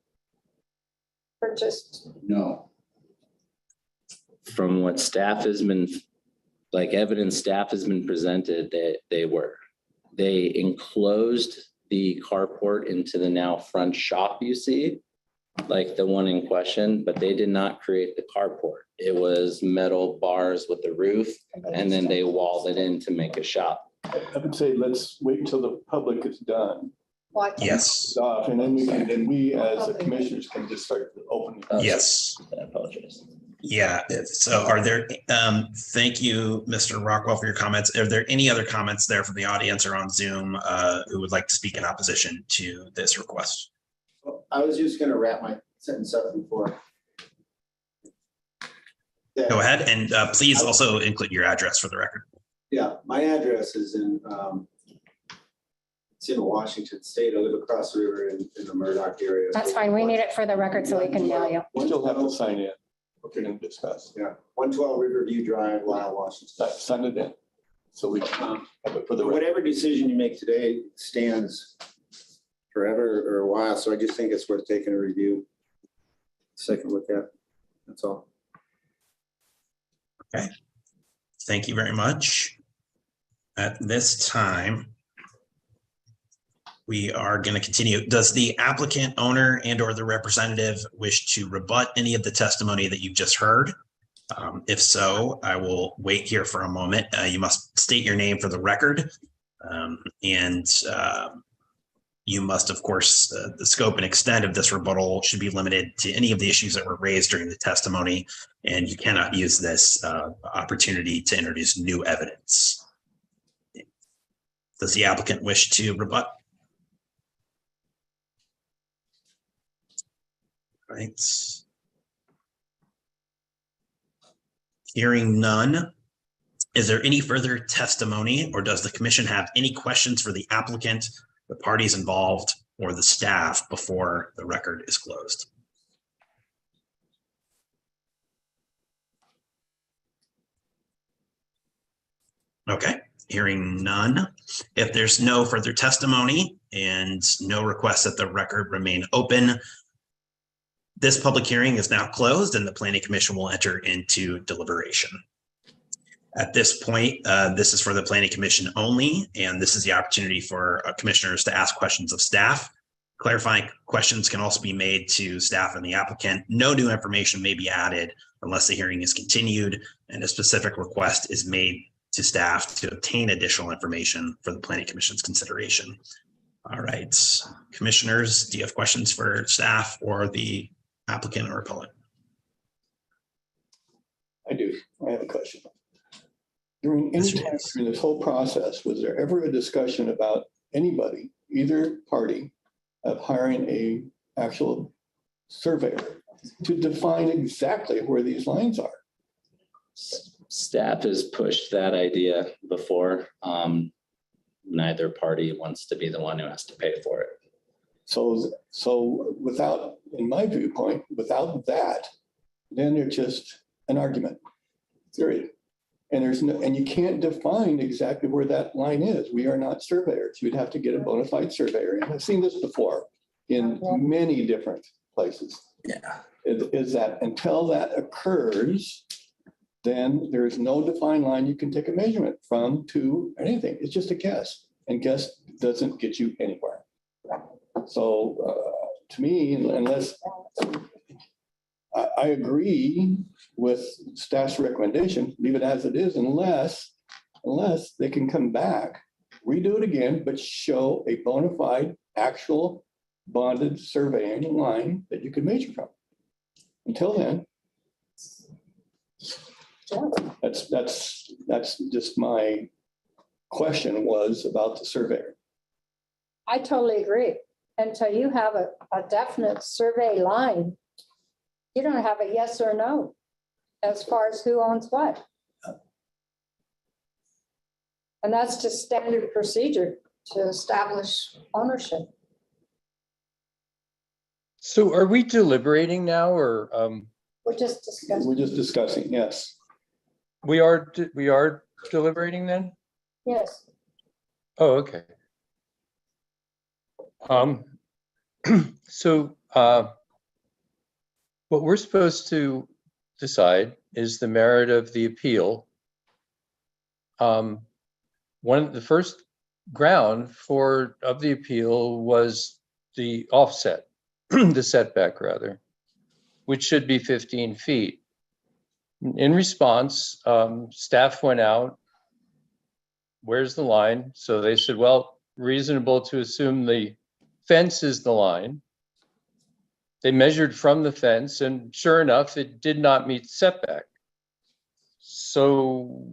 purchased. No, From what staff has been, like evidence staff has been presented, that they enclosed the carport into the now front shop you see, like the one in question, but they did not create the carport. It was metal bars with the roof, and then they walled it in to make a shop. I would say let's wait until the public is done. Why can't- Yes, Off, and then we as the commissioners can just start opening. yes. I apologize. Yeah, so are there, thank you, Mr. Rockwell, for your comments. Are there any other comments there from the audience or on Zoom who would like to speak in opposition to this request? I was just gonna wrap my sentence up before. Go ahead, and please also include your address for the record. Yeah, my address is it's in Washington State. I live across the river in the Murdoch area. That's fine. We need it for the record so we can mail you. We still have to sign in. We're going to discuss. Yeah, 112 Riverview Drive, Lyle, Washington. Sign it in. So we can have it for the record. Whatever decision you make today stands forever or a while. So I just think it's worth taking a review. Second look at. That's all. Okay, thank you very much. At this time, we are going to continue. Does the applicant, owner, and or the representative wish to rebut any of the testimony that you've just heard? If so, I will wait here for a moment. You must state your name for the record. And you must, of course, the scope and extent of this rebuttal should be limited to any of the issues that were raised during the testimony, and you cannot use this opportunity to introduce new evidence. Does the applicant wish to rebut? Right. Hearing none. Is there any further testimony, or does the commission have any questions for the applicant, the parties involved, or the staff before the record is closed? Okay, hearing none. If there's no further testimony and no request that the record remain open, this public hearing is now closed and the Planning Commission will enter into deliberation. At this point, this is for the Planning Commission only, and this is the opportunity for commissioners to ask questions of staff. Clarifying questions can also be made to staff and the applicant. No new information may be added unless the hearing is continued and a specific request is made to staff to obtain additional information for the Planning Commission's consideration. All right, commissioners, do you have questions for staff or the applicant or appellant? I do. I have a question. During any time during this whole process, was there ever a discussion about anybody, either party, of hiring a actual surveyor to define exactly where these lines are? Staff has pushed that idea before. Neither party wants to be the one who has to pay for it. So without, in my viewpoint, without that, then they're just an argument, period. And there's no, and you can't define exactly where that line is. We are not surveyors. You'd have to get a bona fide surveyor. And I've seen this before in many different places. Yeah. Is that until that occurs, then there is no defined line you can take a measurement from to anything. It's just a guess, and guess doesn't get you anywhere. So to me, unless I agree with staff's recommendation, leave it as it is, unless they can come back, redo it again, but show a bona fide, actual bonded surveying line that you can measure from. Until then, that's just my question was about the surveyor. I totally agree. Until you have a definite survey line, you don't have a yes or no as far as who owns what. And that's just standard procedure to establish ownership. So are we deliberating now, or We're just discussing. We're just discussing, yes. We are deliberating then? Yes. Oh, okay. So what we're supposed to decide is the merit of the appeal. The first ground of the appeal was the offset, the setback rather, which should be 15 feet. In response, staff went out, where's the line? So they said, well, reasonable to assume the fence is the line. They measured from the fence and sure enough, it did not meet setback. So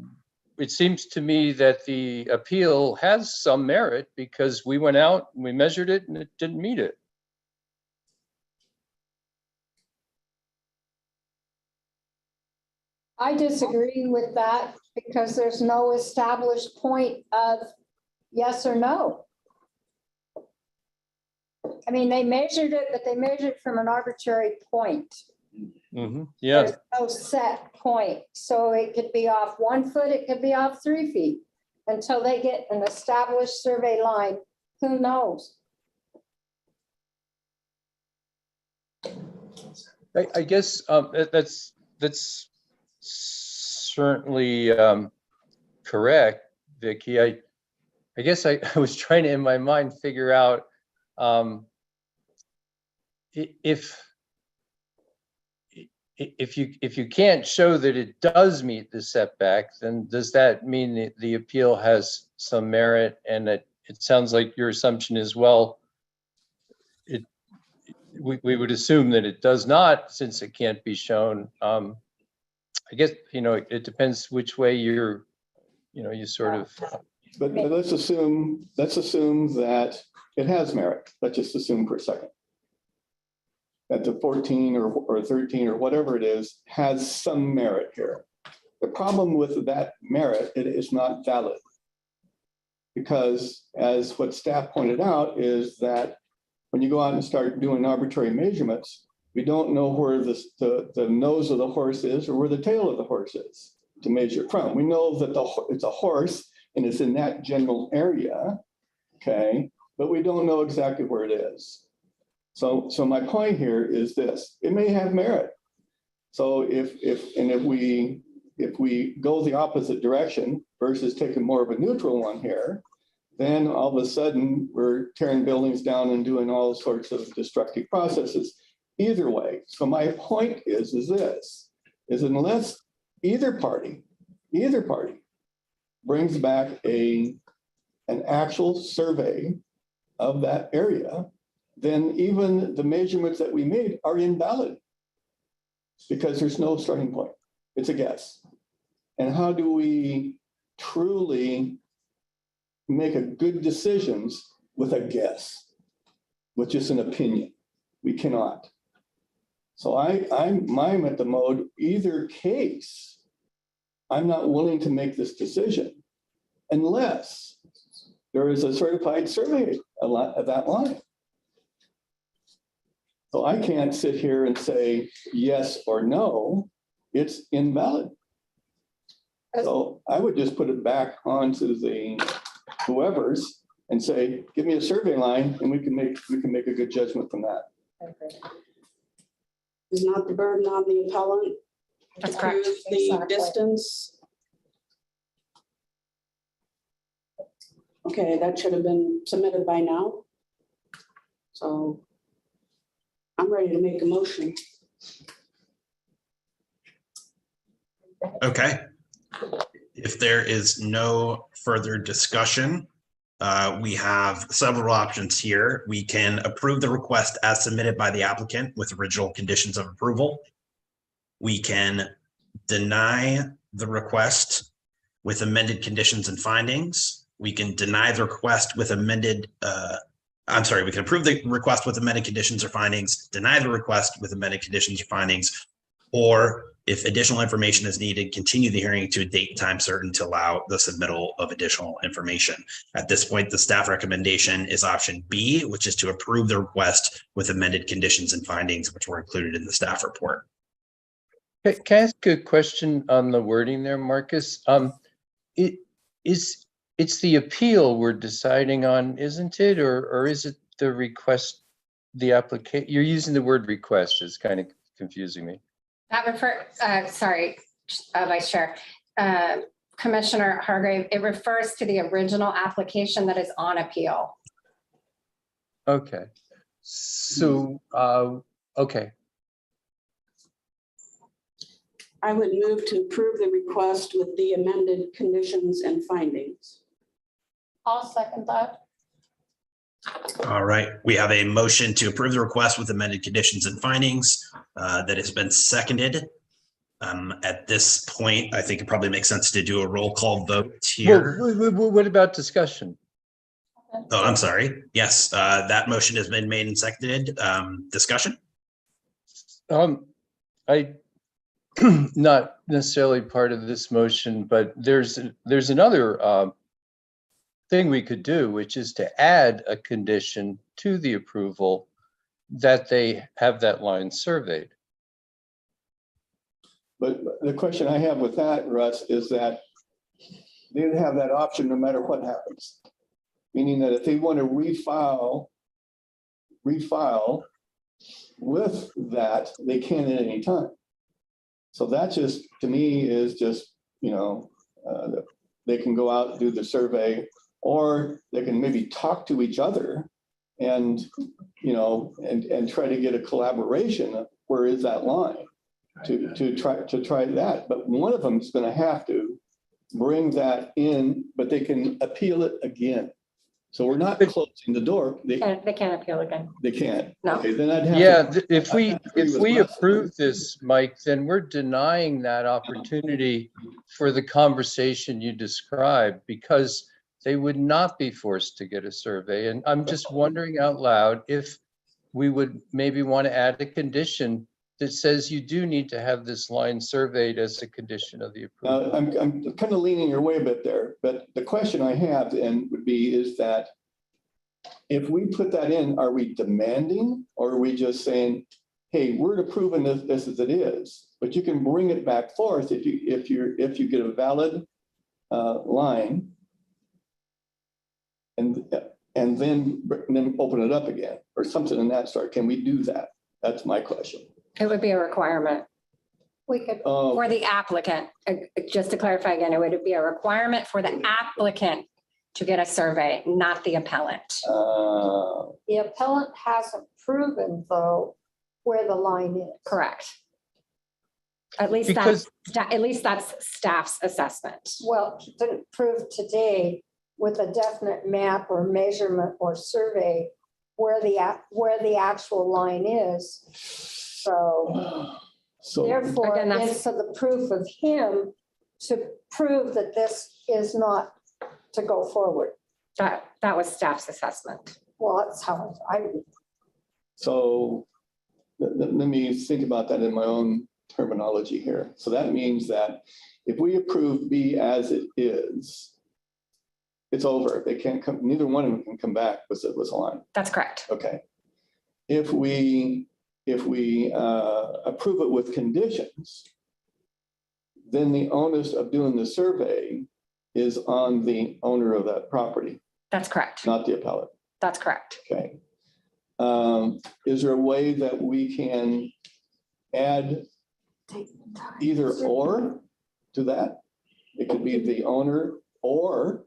it seems to me that the appeal has some merit because we went out and we measured it and it didn't meet it. I disagree with that because there's no established point of yes or no. I mean, they measured it, but they measured from an arbitrary point. Yeah. There's no set point. So it could be off 1 foot, it could be off 3 feet. Until they get an established survey line, who knows? I guess that's certainly correct, Vicky. I guess I was trying to, in my mind, figure out if you can't show that it does meet the setback, then does that mean that the appeal has some merit? And it sounds like your assumption is, well, we would assume that it does not, since it can't be shown. I guess, it depends which way you sort of. But let's assume that it has merit. Let's just assume for a second that the 14 or 13 or whatever it is has some merit here. The problem with that merit, it is not valid. Because as what staff pointed out is that when you go out and start doing arbitrary measurements, we don't know where the nose of the horse is or where the tail of the horse is to measure from. We know that it's a horse and it's in that general area, okay? But we don't know exactly where it is. So my point here is this: it may have merit. So if we go the opposite direction versus taking more of a neutral one here, then all of a sudden we're tearing buildings down and doing all sorts of destructive processes. Either way. So my point is this: unless either party brings back an actual survey of that area, then even the measurements that we made are invalid because there's no starting point. It's a guess. And how do we truly make a good decisions with a guess, with just an opinion? We cannot. So I'm at the mode, either case, I'm not willing to make this decision unless there is a certified survey of that line. So I can't sit here and say yes or no, it's invalid. So I would just put it back onto the whoever's and say, give me a survey line and we can make a good judgment from that. Is not the burden on the appellant to That's correct. prove the Exactly. distance? Okay, that should have been submitted by now. So I'm ready to make a motion. Okay. If there is no further discussion, we have several options here. We can approve the request as submitted by the applicant with original conditions of approval. We can deny the request with amended conditions and findings. We can deny the request with amended, we can approve the request with amended conditions or findings, deny the request with amended conditions or findings, or if additional information is needed, continue the hearing to a date and time certain to allow the submittal of additional information. At this point, the staff recommendation is option B, which is to approve the request with amended conditions and findings, which were included in the staff report. Can I ask a question on the wording there, Marcus? It's the appeal we're deciding on, isn't it? Or is it the request, the application? You're using the word request, is kind of confusing me. Sorry, Vice Chair. Commissioner Hargrave, it refers to the original application that is on appeal. Okay. So, okay. I would move to approve the request with the amended conditions and findings. I'll second that. All right, we have a motion to approve the request with amended conditions and findings that has been seconded. At this point, I think it probably makes sense to do a roll call vote here. Well, what about discussion? Oh, I'm sorry. Yes, that motion has been made and seconded. Discussion? I not necessarily part of this motion, but there's another thing we could do, which is to add a condition to the approval that they have that line surveyed. But the question I have with that, Russ, is that they have that option no matter what happens. Meaning that if they want to refile with that, they can at any time. So that just, to me, is just, they can go out and do the survey, or they can maybe talk to each other and, and try to get a collaboration of where is that line to try that. But one of them is going to have to bring that in, but they can appeal it again. So we're not closing the door. They can't appeal again. They can't. No. Okay, then I'd have Yeah, to, if we Russ. approve this, Mike, then we're denying that opportunity for the conversation you described, because they would not be forced to get a survey. And I'm just wondering out loud if we would maybe want to add a condition that says you do need to have this line surveyed as a condition of the approval. I'm kind of leaning your way a bit there, but the question I have then would be is that if we put that in, are we demanding, or are we just saying, hey, we're approving this as it is, but you can bring it back forth if you get a valid line and then open it up again or something in that sort. Can we do that? That's my question. It would be a requirement We could, for the applicant. Just to clarify again, it would be a requirement for the applicant to get a survey, not the appellant. the appellant hasn't proven though where the line is. Correct. At least that's staff's assessment. Well, he didn't prove today with a definite map or measurement or survey where the actual line is. So therefore, Again, that's- it's the proof of him to prove that this is not to go forward. That was staff's assessment. Well, that's how I, So let me think about that in my own terminology here. So that means that if we approve B as it is, it's over. They can't come, neither one of them can come back with a line. That's correct. Okay. If we approve it with conditions, then the onus of doing the survey is on the owner of that property, That's correct. not the appellate. That's correct. Okay. Is there a way that we can add either or to that? It could be the owner or.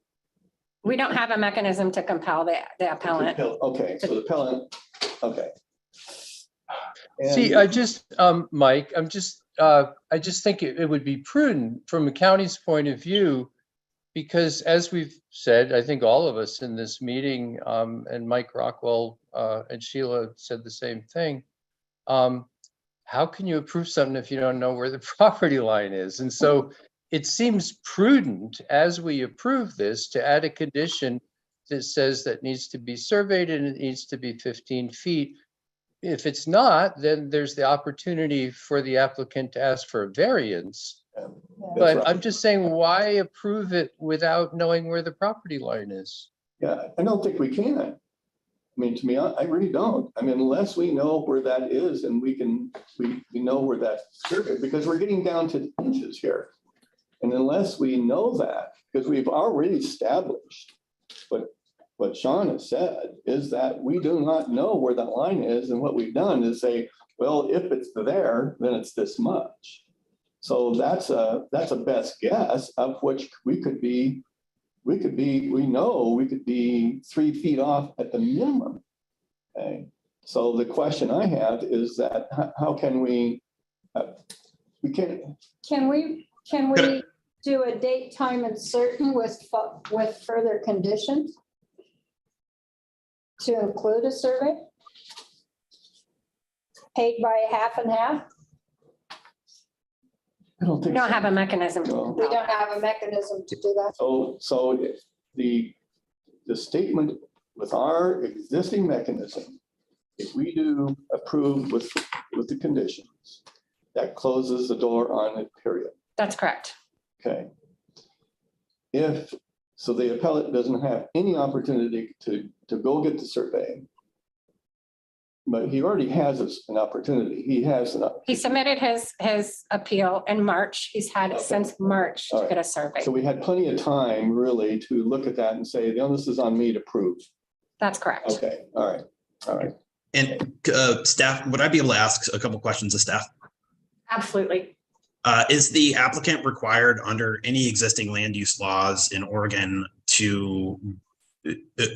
We don't have a mechanism to compel the appellant. Okay, so the appellant, okay. See, I just, Mike, I just think it would be prudent from a county's point of view, because as we've said, I think all of us in this meeting, and Mike Rockwell and Sheila said the same thing. How can you approve something if you don't know where the property line is? And so it seems prudent as we approve this to add a condition that says that needs to be surveyed and it needs to be 15 feet. If it's not, then there's the opportunity for the applicant to ask for a variance. But right. I'm just saying, why approve it without knowing where the property line is? Yeah, I don't think we can. mean, to me, I really don't. I mean, unless we know where that is and we know where that survey, because we're getting down to the inches here. And unless we know that, because we've already established what Sean has said is that we do not know where that line is. And what we've done is say, well, if it's there, then it's this much. So that's a best guess of which we could be 3 feet off at the minimum. Okay. So the question I have is that how can we Can we do a date, time, and certain with further conditions to include a survey? Paid by half and half? I don't think We don't so. have a mechanism. No. We don't have a mechanism to do that. So the statement with our existing mechanism, if we do approve with the conditions, that closes the door on it, period. That's correct. Okay. So the appellate doesn't have any opportunity to go get the survey. But he already has an opportunity. He submitted his appeal in March. He's had since March to get a survey. So we had plenty of time really to look at that and say, the onus is on me to prove. That's correct. Okay, all right. And staff, would I be able to ask a couple questions of staff? Absolutely. Is the applicant required under any existing land use laws in Oregon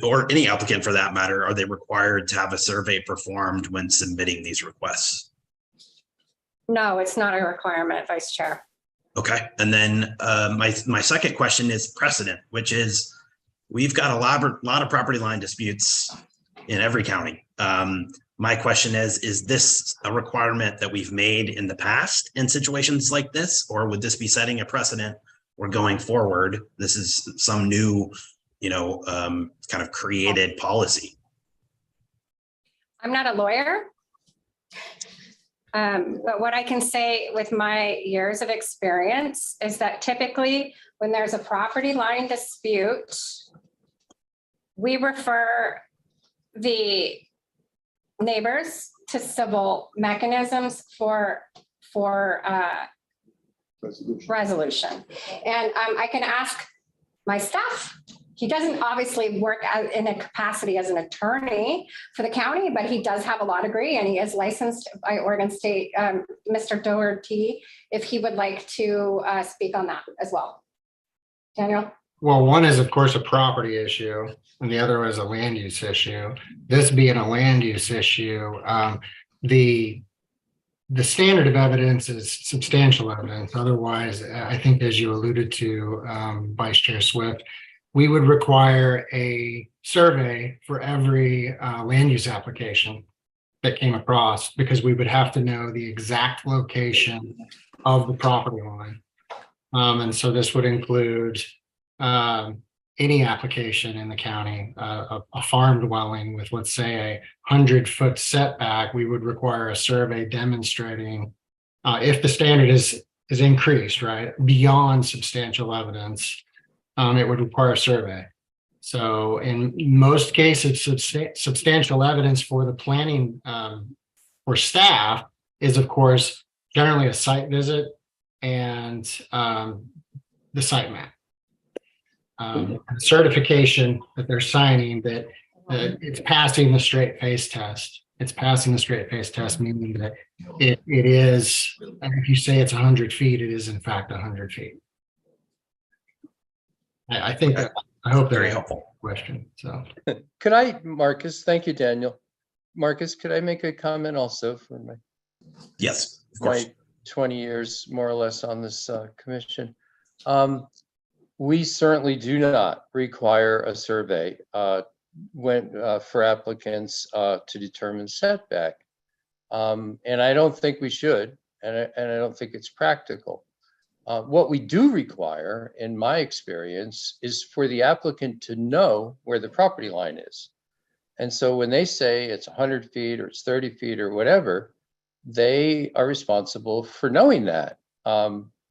or any applicant for that matter, are they required to have a survey performed when submitting these requests? No, it's not a requirement, Vice Chair. Okay, and then my second question is precedent, which is we've got a lot of property line disputes in every county. My question is this a requirement that we've made in the past in situations like this, or would this be setting a precedent or going forward? This is some new, kind of created policy. I'm not a lawyer. But what I can say with my years of experience is that typically when there's a property line dispute, we refer the neighbors to civil mechanisms for resolution. And I can ask my staff. He doesn't obviously work in a capacity as an attorney for the county, but he does have a law degree and he is licensed by Oregon State. Mr. Doherty, if he would like to speak on that as well. Daniel? Well, one is, of course, a property issue, and the other is a land use issue. This being a land use issue, the standard of evidence is substantial evidence. Otherwise, I think, as you alluded to, Vice Chair Swift, we would require a survey for every land use application that came across, because we would have to know the exact location of the property line. And so this would include any application in the county, a farm dwelling with, let's say, 100-foot setback. We would require a survey demonstrating if the standard is increased, right, beyond substantial evidence. It would require a survey. So in most cases, substantial evidence for the planning for staff is, of course, generally a site visit and the site map. Certification that they're signing that it's passing the straight face test. It's passing the straight face test, meaning that it is, if you say it's 100 feet, it is in fact 100 feet. I think that, I hope Very that's helpful question. So Could I, Marcus, thank you, Daniel. Marcus, could I make a comment also for Yes, of course. my 20 years more or less on this commission? We certainly do not require a survey for applicants to determine setback. And I don't think we should, and I don't think it's practical. What we do require, in my experience, is for the applicant to know where the property line is. And so when they say it's 100 feet or it's 30 feet or whatever, they are responsible for knowing that.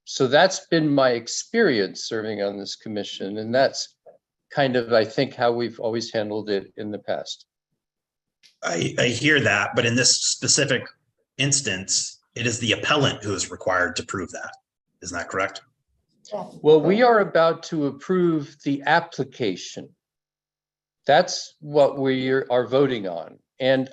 So that's been my experience serving on this commission. And that's kind of, I think, how we've always handled it in the past. I hear that, but in this specific instance, it is the appellant who is required to prove that. Isn't that correct? Well, we are about to approve the application. That's what we are voting on. And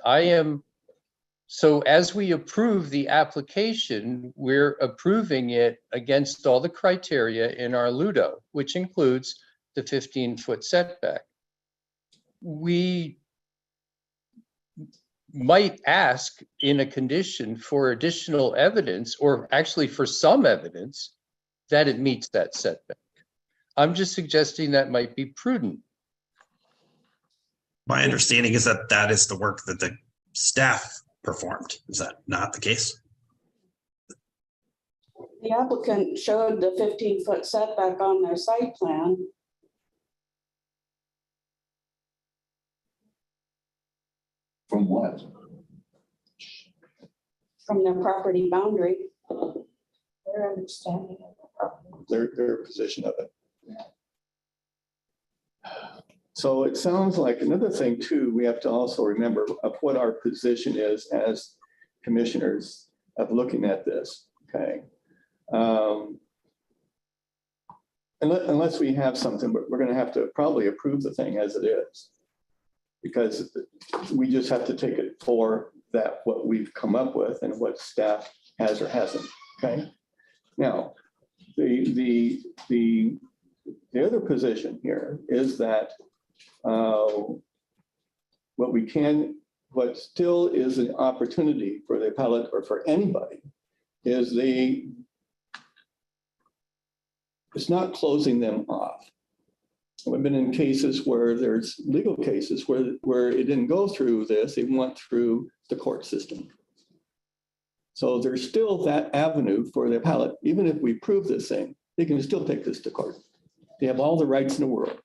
so as we approve the application, we're approving it against all the criteria in our LUDO, which includes the 15-foot setback. We might ask in a condition for additional evidence, or actually for some evidence, that it meets that setback. I'm just suggesting that might be prudent. My understanding is that that is the work that the staff performed. Is that not the case? The applicant showed the 15-foot setback on their site plan. From what? From their property boundary. Their understanding of the property. Their position of it. So it sounds like another thing too, we have to also remember of what our position is as commissioners of looking at this, okay? Unless we have something, but we're gonna have to probably approve the thing as it is. Because we just have to take it for that, what we've come up with and what staff has or hasn't, okay? Now, the other position here is that what still is an opportunity for the appellate or for anybody is it's not closing them off. We've been in cases where there's legal cases where it didn't go through this, it went through the court system. So there's still that avenue for the appellate. Even if we prove this thing, they can still take this to court. They have all the rights in the world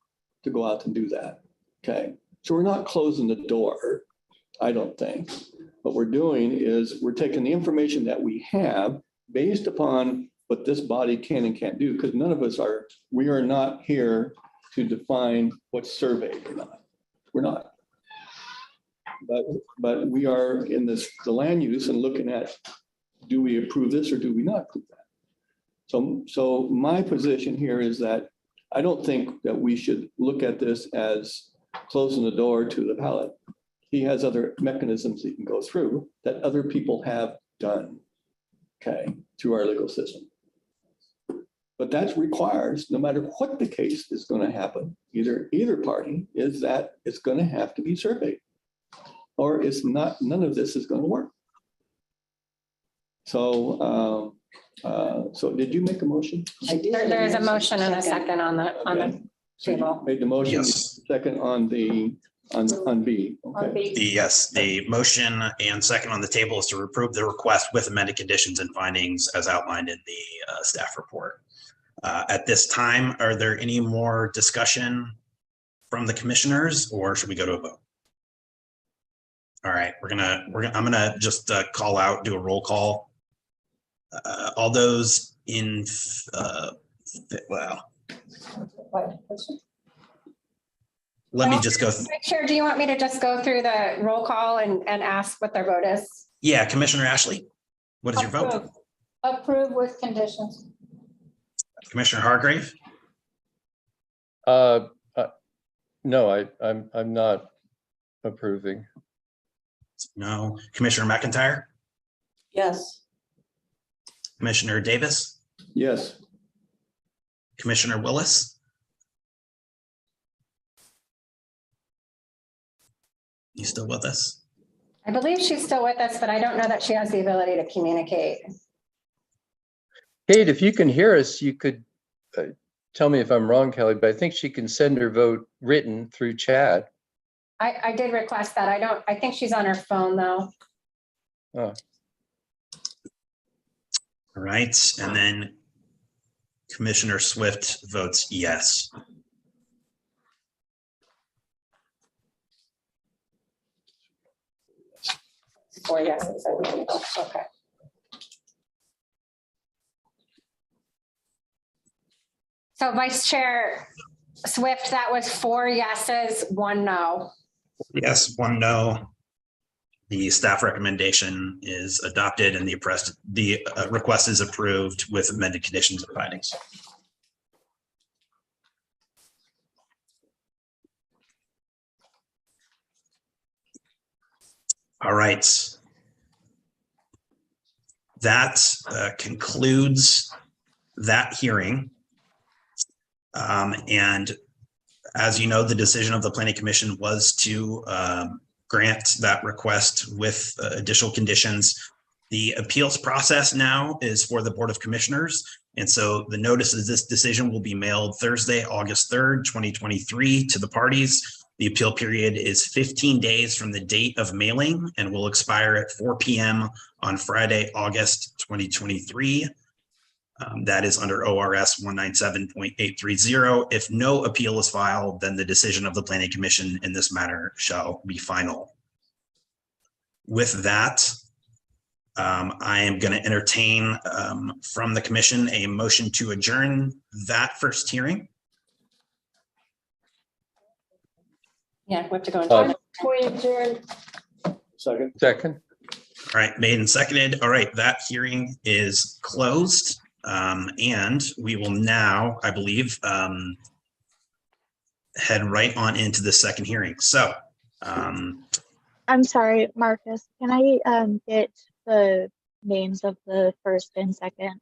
to go out and do that, okay? So we're not closing the door, I don't think. What we're doing is we're taking the information that we have based upon what this body can and can't do, because none of us we are not here to define what's surveyed or not. We're not. But we are in the land use and looking at, do we approve this or do we not approve that? So my position here is that I don't think that we should look at this as closing the door to the appellate. He has other mechanisms he can go through that other people have done, okay, through our legal system. But that requires, no matter what the case is going to happen, either party, is that it's going to have to be surveyed, or it's not. None of this is going to work. So, so did you make a motion? I did. There is a motion and a second on the table. Made the motion. Yes. Second on B. Okay. Yes, the motion and second on the table is to approve the request with amended conditions and findings as outlined in the staff report. At this time, are there any more discussion from the commissioners, or should we go to a vote? All right, I'm gonna just call out, do a roll call. All those in, well. Let me just go. Chair, do you want me to just go through the roll call and ask what their vote is? Yeah, Commissioner Ashley, what is your vote? Approve with conditions. Commissioner Hargrave? No, I'm not approving. No. Commissioner McIntyre? Yes. Commissioner Davis? Yes. Commissioner Willis? You still with us? I believe she's still with us, but I don't know that she has the ability to communicate. Kate, if you can hear us, you could tell me if I'm wrong, Kelly, but I think she can send her vote written through chat. I did request that. I think she's on her phone though. Oh. All right, and then Commissioner Swift votes yes. Four yeses. Okay. So Vice Chair Swift, that was 4 yeses, 1 no. Yes, 1 no. The staff recommendation is adopted and the request is approved with amended conditions and findings. All right. That concludes that hearing. And as you know, the decision of the Planning Commission was to grant that request with additional conditions. The appeals process now is for the Board of Commissioners. And so the notice of this decision will be mailed Thursday, August 3rd, 2023 to the parties. The appeal period is 15 days from the date of mailing and will expire at 4 p.m. on Friday, August 2023. That is under ORS 197.830. If no appeal is filed, then the decision of the Planning Commission in this matter shall be final. With that, I am going to entertain from the commission a motion to adjourn that first hearing. Yeah, we have to go into. Second. All right, made and seconded. All right, that hearing is closed. And we will now, I believe, head right on into the second hearing. So, I'm sorry, Marcus, can I get the names of the first and second?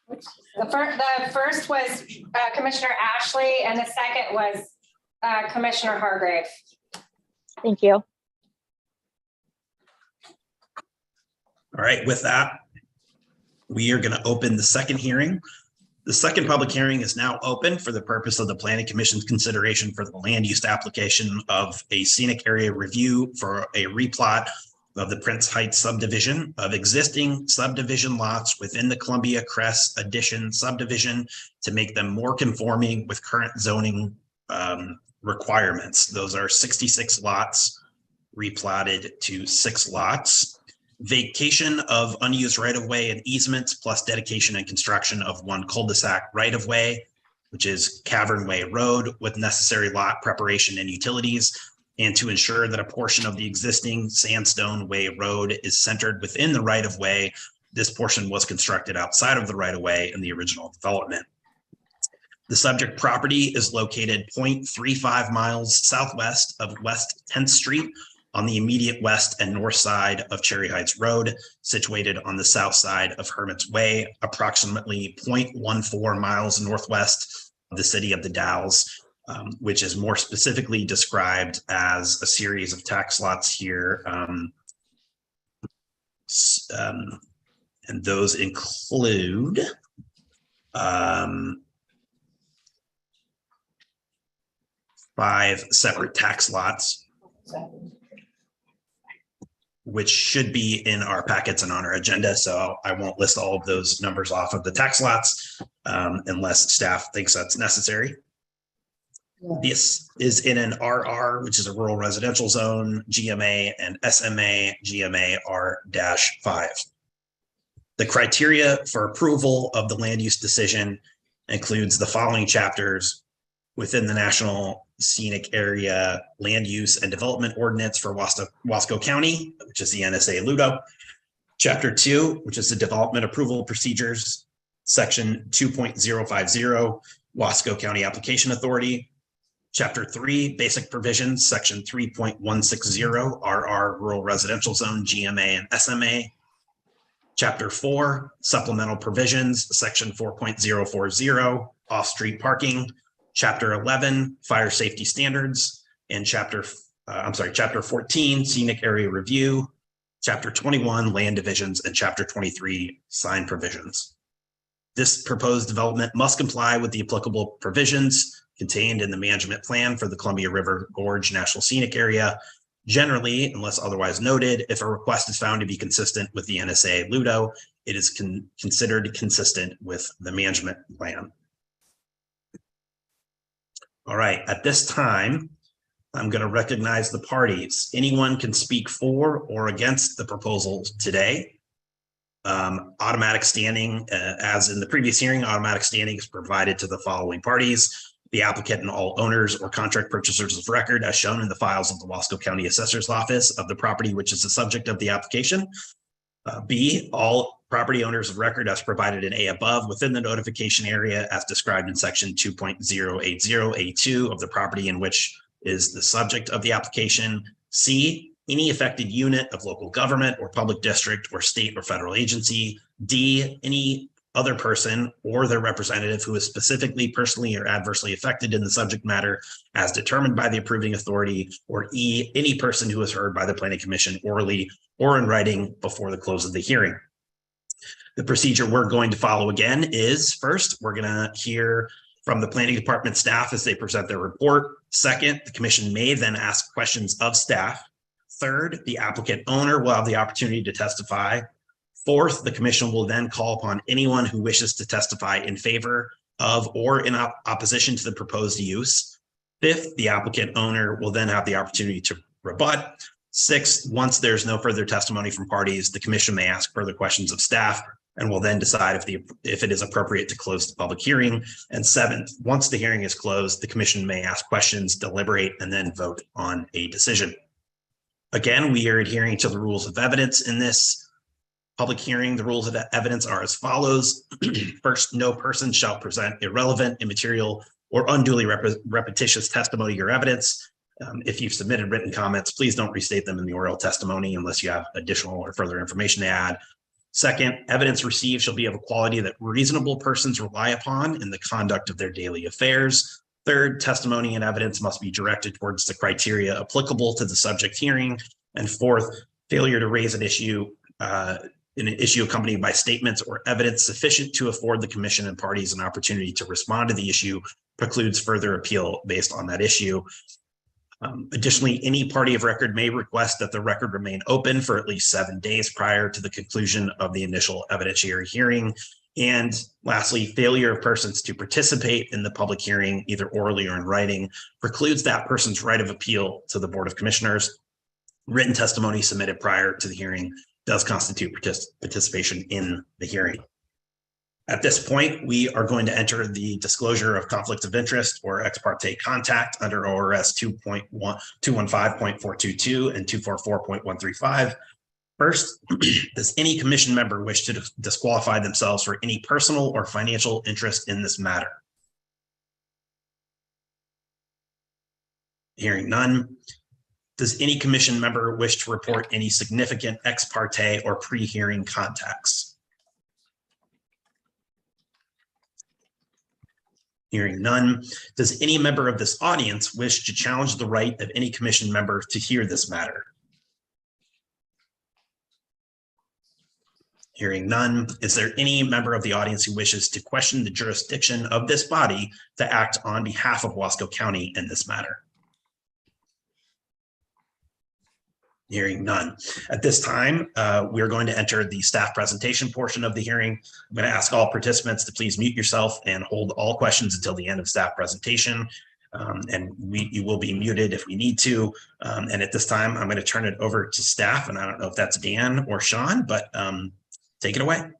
The first was Commissioner Ashley and the second was Commissioner Hargrave. Thank you. all right, with that, we are going to open the second hearing. The second public hearing is now open for the purpose of the Planning Commission's consideration for the land use application of a scenic area review for a replot of the Prince Heights subdivision of existing subdivision lots within the Columbia Crest Addition subdivision to make them more conforming with current zoning requirements. Those are 66 lots replotted to 6 lots. Vacation of unused right-of-way and easements plus dedication and construction of 1 cul-de-sac right-of-way, which is Cavern Way Road, with necessary lot preparation and utilities, and to ensure that a portion of the existing Sandstone Way Road is centered within the right-of-way. This portion was constructed outside of the right-of-way in the original development. The subject property is located 0.35 miles southwest of West 10th Street on the immediate west and north side of Cherry Heights Road, situated on the south side of Hermit's Way, approximately 0.14 miles northwest of the city of the Dalles, which is more specifically described as a series of tax lots here. And those include 5 separate tax lots, which should be in our packets and on our agenda. So I won't list all of those numbers off of the tax lots unless staff thinks that's necessary. This is in an RR, which is a rural residential zone, GMA and SMA, GMA R-5. The criteria for approval of the land use decision includes the following chapters within the National Scenic Area Land Use and Development Ordinance for Wasco County, which is the NSA Ludo. Chapter 2, which is the Development Approval Procedures, Section 2.050, Wasco County Application Authority. Chapter 3, Basic Provisions, Section 3.160, RR Rural Residential Zone, GMA and SMA. Chapter 4, Supplemental Provisions, Section 4.040, Off-Street Parking. Chapter 11, Fire Safety Standards, and Chapter 14, Scenic Area Review, Chapter 21, Land Divisions, and Chapter 23, Sign Provisions. This proposed development must comply with the applicable provisions contained in the management plan for the Columbia River Gorge National Scenic Area. Generally, unless otherwise noted, if a request is found to be consistent with the NSA Ludo, it is considered consistent with the management plan. All right, at this time, I'm going to recognize the parties. Anyone can speak for or against the proposal today. Automatic standing, as in the previous hearing, automatic standing is provided to the following parties: the applicant and all owners or contract purchasers of record as shown in the files of the Wasco County Assessor's Office of the property which is the subject of the application. B, all property owners of record as provided in A above within the notification area as described in section 2.080A2 of the property in which is the subject of the application. C, any affected unit of local government or public district or state or federal agency. D, any other person or their representative who is specifically, personally, or adversely affected in the subject matter as determined by the approving authority. Or E, any person who is heard by the Planning Commission orally or in writing before the close of the hearing. The procedure we're going to follow again is, first, we're going to hear from the planning department staff as they present their report. Second, the commission may then ask questions of staff. Third, the applicant owner will have the opportunity to testify. Fourth, the commission will then call upon anyone who wishes to testify in favor of or in opposition to the proposed use. Fifth, the applicant owner will then have the opportunity to rebut. Sixth, once there's no further testimony from parties, the commission may ask further questions of staff and will then decide if it is appropriate to close the public hearing. And seventh, once the hearing is closed, the commission may ask questions, deliberate, and then vote on a decision. Again, we are adhering to the rules of evidence in this public hearing. The rules of evidence are as follows. First, no person shall present irrelevant, immaterial, or unduly repetitious testimony or evidence. If you've submitted written comments, please don't restate them in the oral testimony unless you have additional or further information to add. Second, evidence received shall be of a quality that reasonable persons rely upon in the conduct of their daily affairs. Third, testimony and evidence must be directed towards the criteria applicable to the subject hearing. And fourth, failure to raise an issue accompanied by statements or evidence sufficient to afford the commission and parties an opportunity to respond to the issue precludes further appeal based on that issue. Additionally, any party of record may request that the record remain open for at least 7 days prior to the conclusion of the initial evidentiary hearing. And lastly, failure of persons to participate in the public hearing, either orally or in writing, precludes that person's right of appeal to the Board of Commissioners. Written testimony submitted prior to the hearing does constitute participation in the hearing. At this point, we are going to enter the disclosure of conflict of interest or ex parte contact under ORS 215.422 and 244.135. First, does any commission member wish to disqualify themselves for any personal or financial interest in this matter? Hearing none. Does any commission member wish to report any significant ex parte or pre-hearing contacts? Hearing none. Does any member of this audience wish to challenge the right of any commission member to hear this matter? Hearing none. Is there any member of the audience who wishes to question the jurisdiction of this body to act on behalf of Wasco County in this matter? Hearing none. At this time, we are going to enter the staff presentation portion of the hearing. I'm going to ask all participants to please mute yourself and hold all questions until the end of staff presentation. You will be muted if we need to. And at this time, I'm going to turn it over to staff. And I don't know if that's Dan or Sean, but take it away.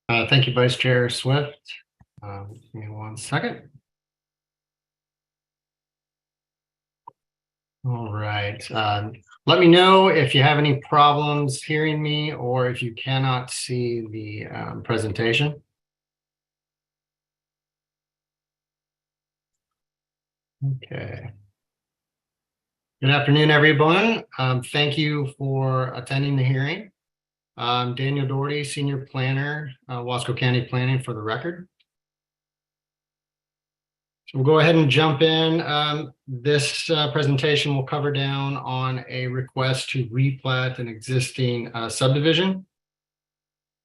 Thank you, Vice Chair Swift. Give me 1 second. All right. Let me know if you have any problems hearing me or if you cannot see the presentation. Okay. Good afternoon, everyone. Thank you for attending the hearing. I'm Daniel Doherty, Senior Planner, Wasco County Planning for the record. So we'll go ahead and jump in. This presentation will cover down on a request to replat an existing subdivision.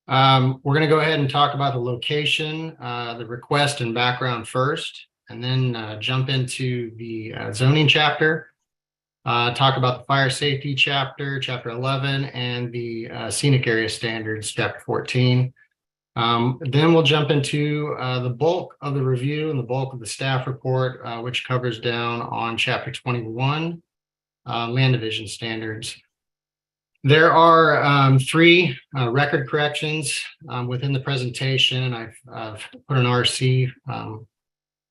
We're going to go ahead and talk about the location, the request and background first, and then jump into the zoning chapter, talk about the fire safety chapter, chapter 11, and the scenic area standards, chapter 14. Then we'll jump into the bulk of the review and the bulk of the staff report, which covers down on chapter 21, land division standards. There are 3 record corrections within the presentation. I've put an RC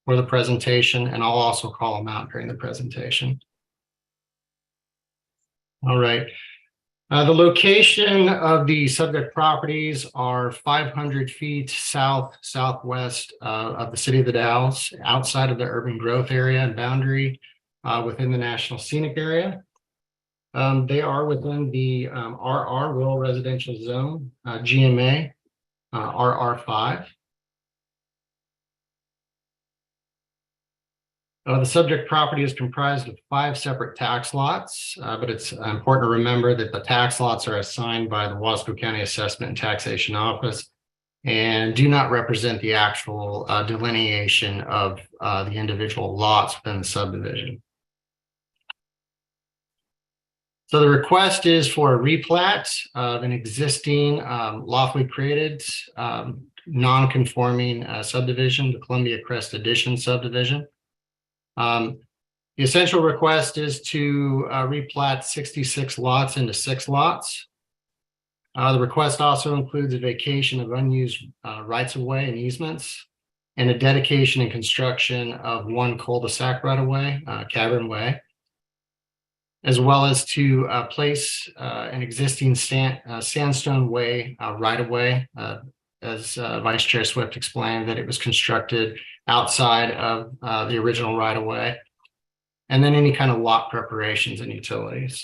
for the presentation, and I'll also call them out during the presentation. All right. The location of the subject properties are 500 feet southwest of the city of the Dalles, outside of the urban growth area and boundary within the National Scenic Area. They are within the RR, Rural Residential Zone, GMA, RR5. The subject property is comprised of 5 separate tax lots, but it's important to remember that the tax lots are assigned by the Wasco County Assessment and Taxation Office and do not represent the actual delineation of the individual lots within the subdivision. So the request is for a replat of an existing lawfully created non-conforming subdivision, the Columbia Crest Addition subdivision. The essential request is to replat 66 lots into 6 lots. The request also includes a vacation of unused rights-of-way and easements, and a dedication and construction of 1 cul-de-sac right-of-way, Cavern Way, as well as to place an existing sandstone way right-of-way, as Vice Chair Swift explained, that it was constructed outside of the original right-of-way, and then any kind of lot preparations and utilities.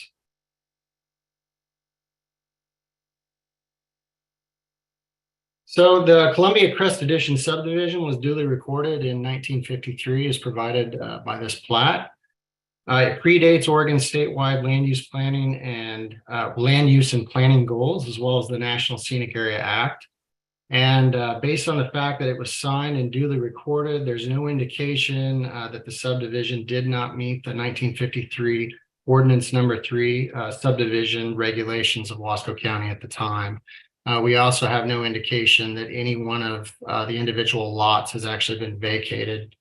So the Columbia Crest Addition subdivision was duly recorded in 1953 as provided by this plat. It predates Oregon statewide land use planning and land use and planning goals, as well as the National Scenic Area Act. And based on the fact that it was signed and duly recorded, there's no indication that the subdivision did not meet the 1953 Ordinance Number 3 subdivision regulations of Wasco County at the time. We also have no indication that any one of the individual lots has actually been vacated.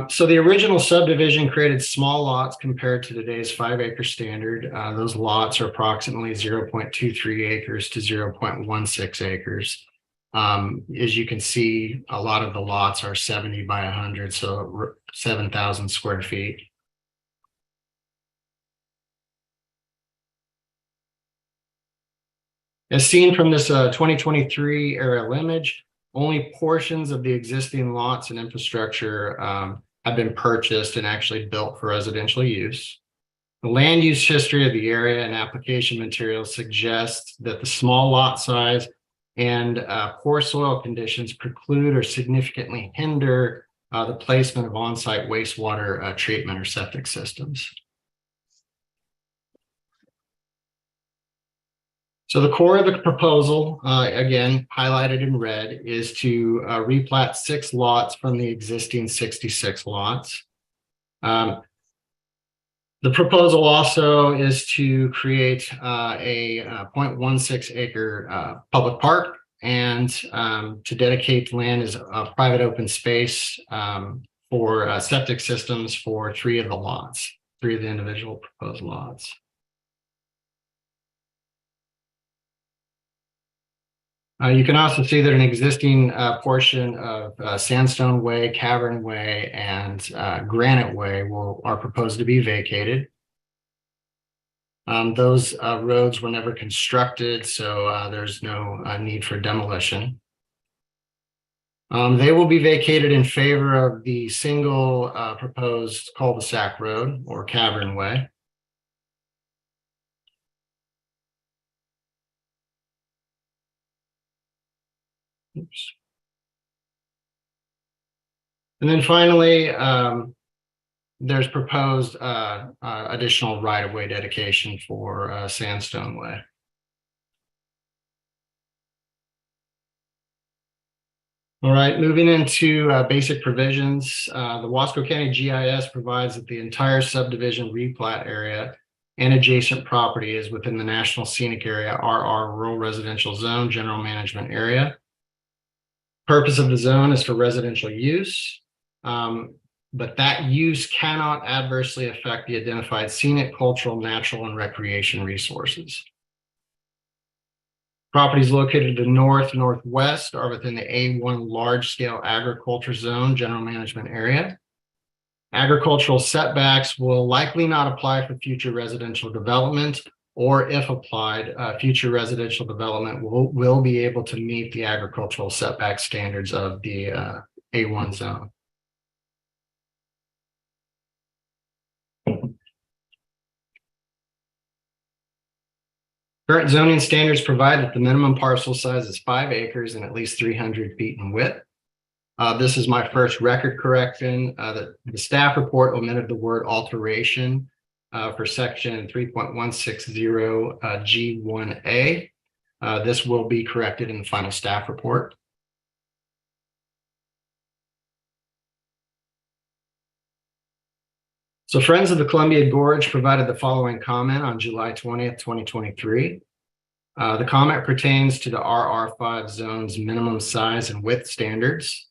So the original subdivision created small lots compared to today's 5-acre standard. Those lots are approximately 0.23 acres to 0.16 acres. As you can see, a lot of the lots are 70 by 100, so 7,000 square feet. As seen from this 2023 aerial image, only portions of the existing lots and infrastructure have been purchased and actually built for residential use. The land use history of the area and application materials suggests that the small lot size and poor soil conditions preclude or significantly hinder the placement of on-site wastewater treatment or septic systems. So the core of the proposal, again, highlighted in red, is to replat 6 lots from the existing 66 lots. The proposal also is to create a 0.16 acre public park and to dedicate land as a private open space for septic systems for 3 of the lots, 3 of the individual proposed lots. You can also see that an existing portion of Sandstone Way, Cavern Way, and Granite Way are proposed to be vacated. Those roads were never constructed, so there's no need for demolition. They will be vacated in favor of the single proposed cul-de-sac road or Cavern Way. Oops. And then finally, there's proposed additional right-of-way dedication for Sandstone Way. All right, moving into basic provisions. The Wasco County GIS provides that the entire subdivision replat area and adjacent property is within the National Scenic Area, RR, Rural Residential Zone, General Management Area. Purpose of the zone is for residential use, but that use cannot adversely affect the identified scenic, cultural, natural, and recreation resources. Properties located to the north, northwest are within the A1 large-scale agriculture zone general management area. Agricultural setbacks will likely not apply for future residential development, or if applied, future residential development will be able to meet the agricultural setback standards of the A1 zone. Current zoning standards provide that the minimum parcel size is 5 acres and at least 300 feet in width. This is my first record correction. The staff report omitted the word alteration for section 3.160 G1A. This will be corrected in the final staff report. So Friends of the Columbia Gorge provided the following comment on July 20th, 2023. The comment pertains to the RR5 zone's minimum size and width standards.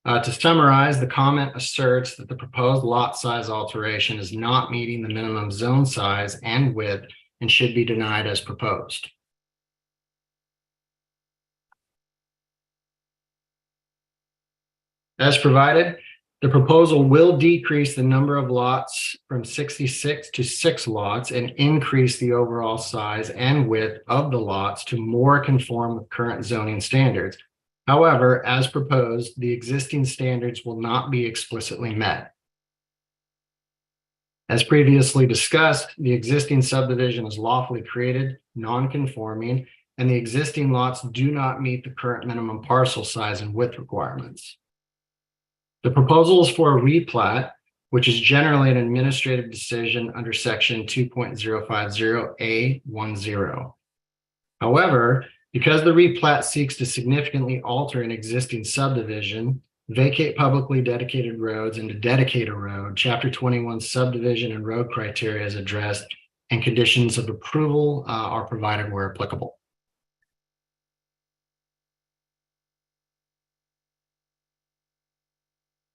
To summarize, the comment asserts that the proposed lot size alteration is not meeting the minimum zone size and width and should be denied as proposed. As provided, the proposal will decrease the number of lots from 66 to 6 lots and increase the overall size and width of the lots to more conform with current zoning standards. However, as proposed, the existing standards will not be explicitly met. As previously discussed, the existing subdivision is lawfully created, non-conforming, and the existing lots do not meet the current minimum parcel size and width requirements. The proposal is for a replat, which is generally an administrative decision under section 2.050A10. However, because the replat seeks to significantly alter an existing subdivision, vacate publicly dedicated roads, and to dedicate a road, Chapter 21 subdivision and road criteria is addressed, and conditions of approval are provided where applicable.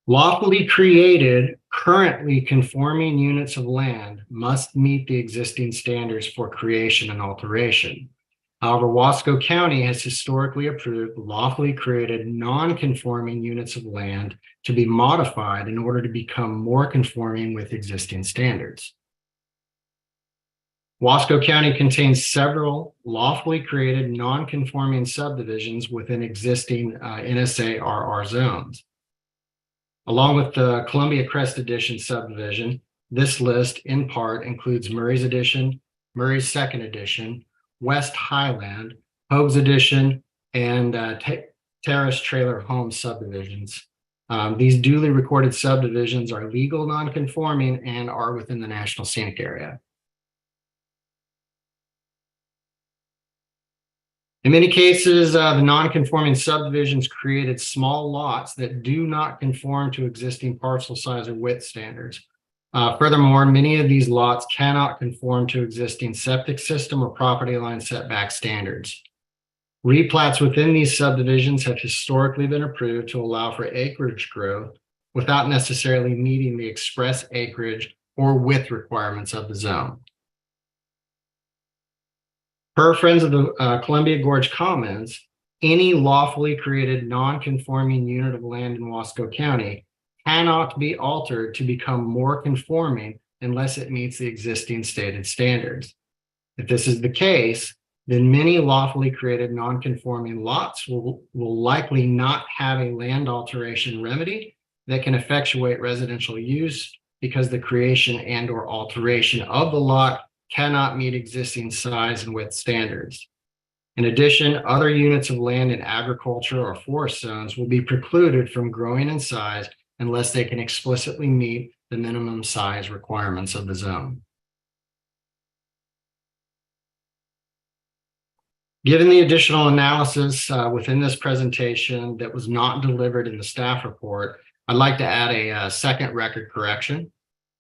Lawfully created, currently conforming units of land must meet the existing standards for creation and alteration. However, Wasco County has historically approved lawfully created non-conforming units of land to be modified in order to become more conforming with existing standards. Wasco County contains several lawfully created non-conforming subdivisions within existing NSA RR zones. Along with the Columbia Crest Edition subdivision, this list in part includes Murray's Edition, Murray's Second Edition, West Highland, Hogue's Edition, and Terrace Trailer Home subdivisions. These duly recorded subdivisions are legal non-conforming and are within the National Scenic Area. In many cases, the non-conforming subdivisions created small lots that do not conform to existing parcel size or width standards. Furthermore, many of these lots cannot conform to existing septic system or property line setback standards. Replats within these subdivisions have historically been approved to allow for acreage growth without necessarily meeting the express acreage or width requirements of the zone. Per Friends of the Columbia Gorge comments, any lawfully created non-conforming unit of land in Wasco County cannot be altered to become more conforming unless it meets the existing stated standards. If this is the case, then many lawfully created non-conforming lots will likely not have a land alteration remedy that can effectuate residential use because the creation and or alteration of the lot cannot meet existing size and width standards. In addition, other units of land in agriculture or forest zones will be precluded from growing in size unless they can explicitly meet the minimum size requirements of the zone. Given the additional analysis within this presentation that was not delivered in the staff report, I'd like to add a second record correction.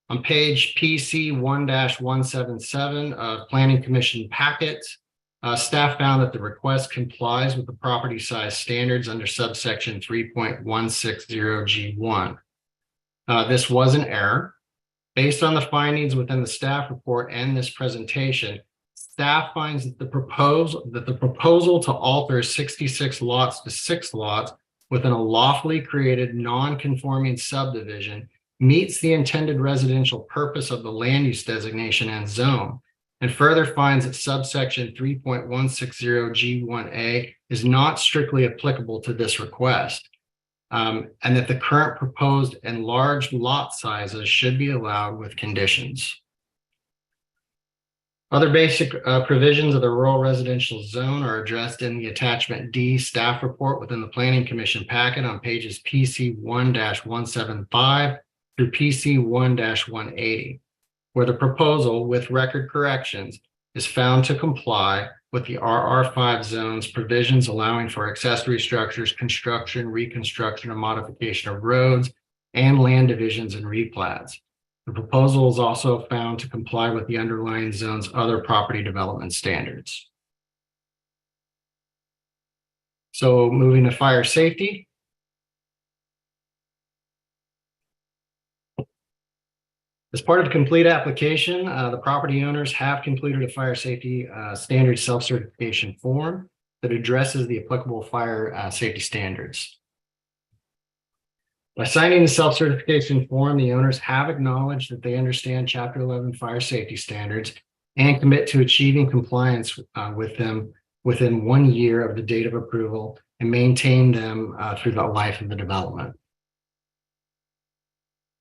On page PC 1-177 of Planning Commission packet, staff found that the request complies with the property size standards under subsection 3.160 G1. This was an error. Based on the findings within the staff report and this presentation, staff finds that the proposal to alter 66 lots to 6 lots within a lawfully created non-conforming subdivision meets the intended residential purpose of the land use designation and zone, and further finds that subsection 3.160G1A is not strictly applicable to this request, and that the current proposed enlarged lot sizes should be allowed with conditions. Other basic provisions of the rural residential zone are addressed in the attachment D staff report within the Planning Commission packet on pages PC 1-175 through PC 1-180, where the proposal with record corrections is found to comply with the RR5 zone's provisions allowing for accessory structures, construction, reconstruction, or modification of roads, and land divisions and replats. The proposal is also found to comply with the underlying zone's other property development standards. So moving to fire safety. As part of the complete application, the property owners have completed a fire safety standard self-certification form that addresses the applicable fire safety standards. By signing the self-certification form, the owners have acknowledged that they understand Chapter 11 fire safety standards and commit to achieving compliance with them within 1 year of the date of approval and maintain them through the life of the development.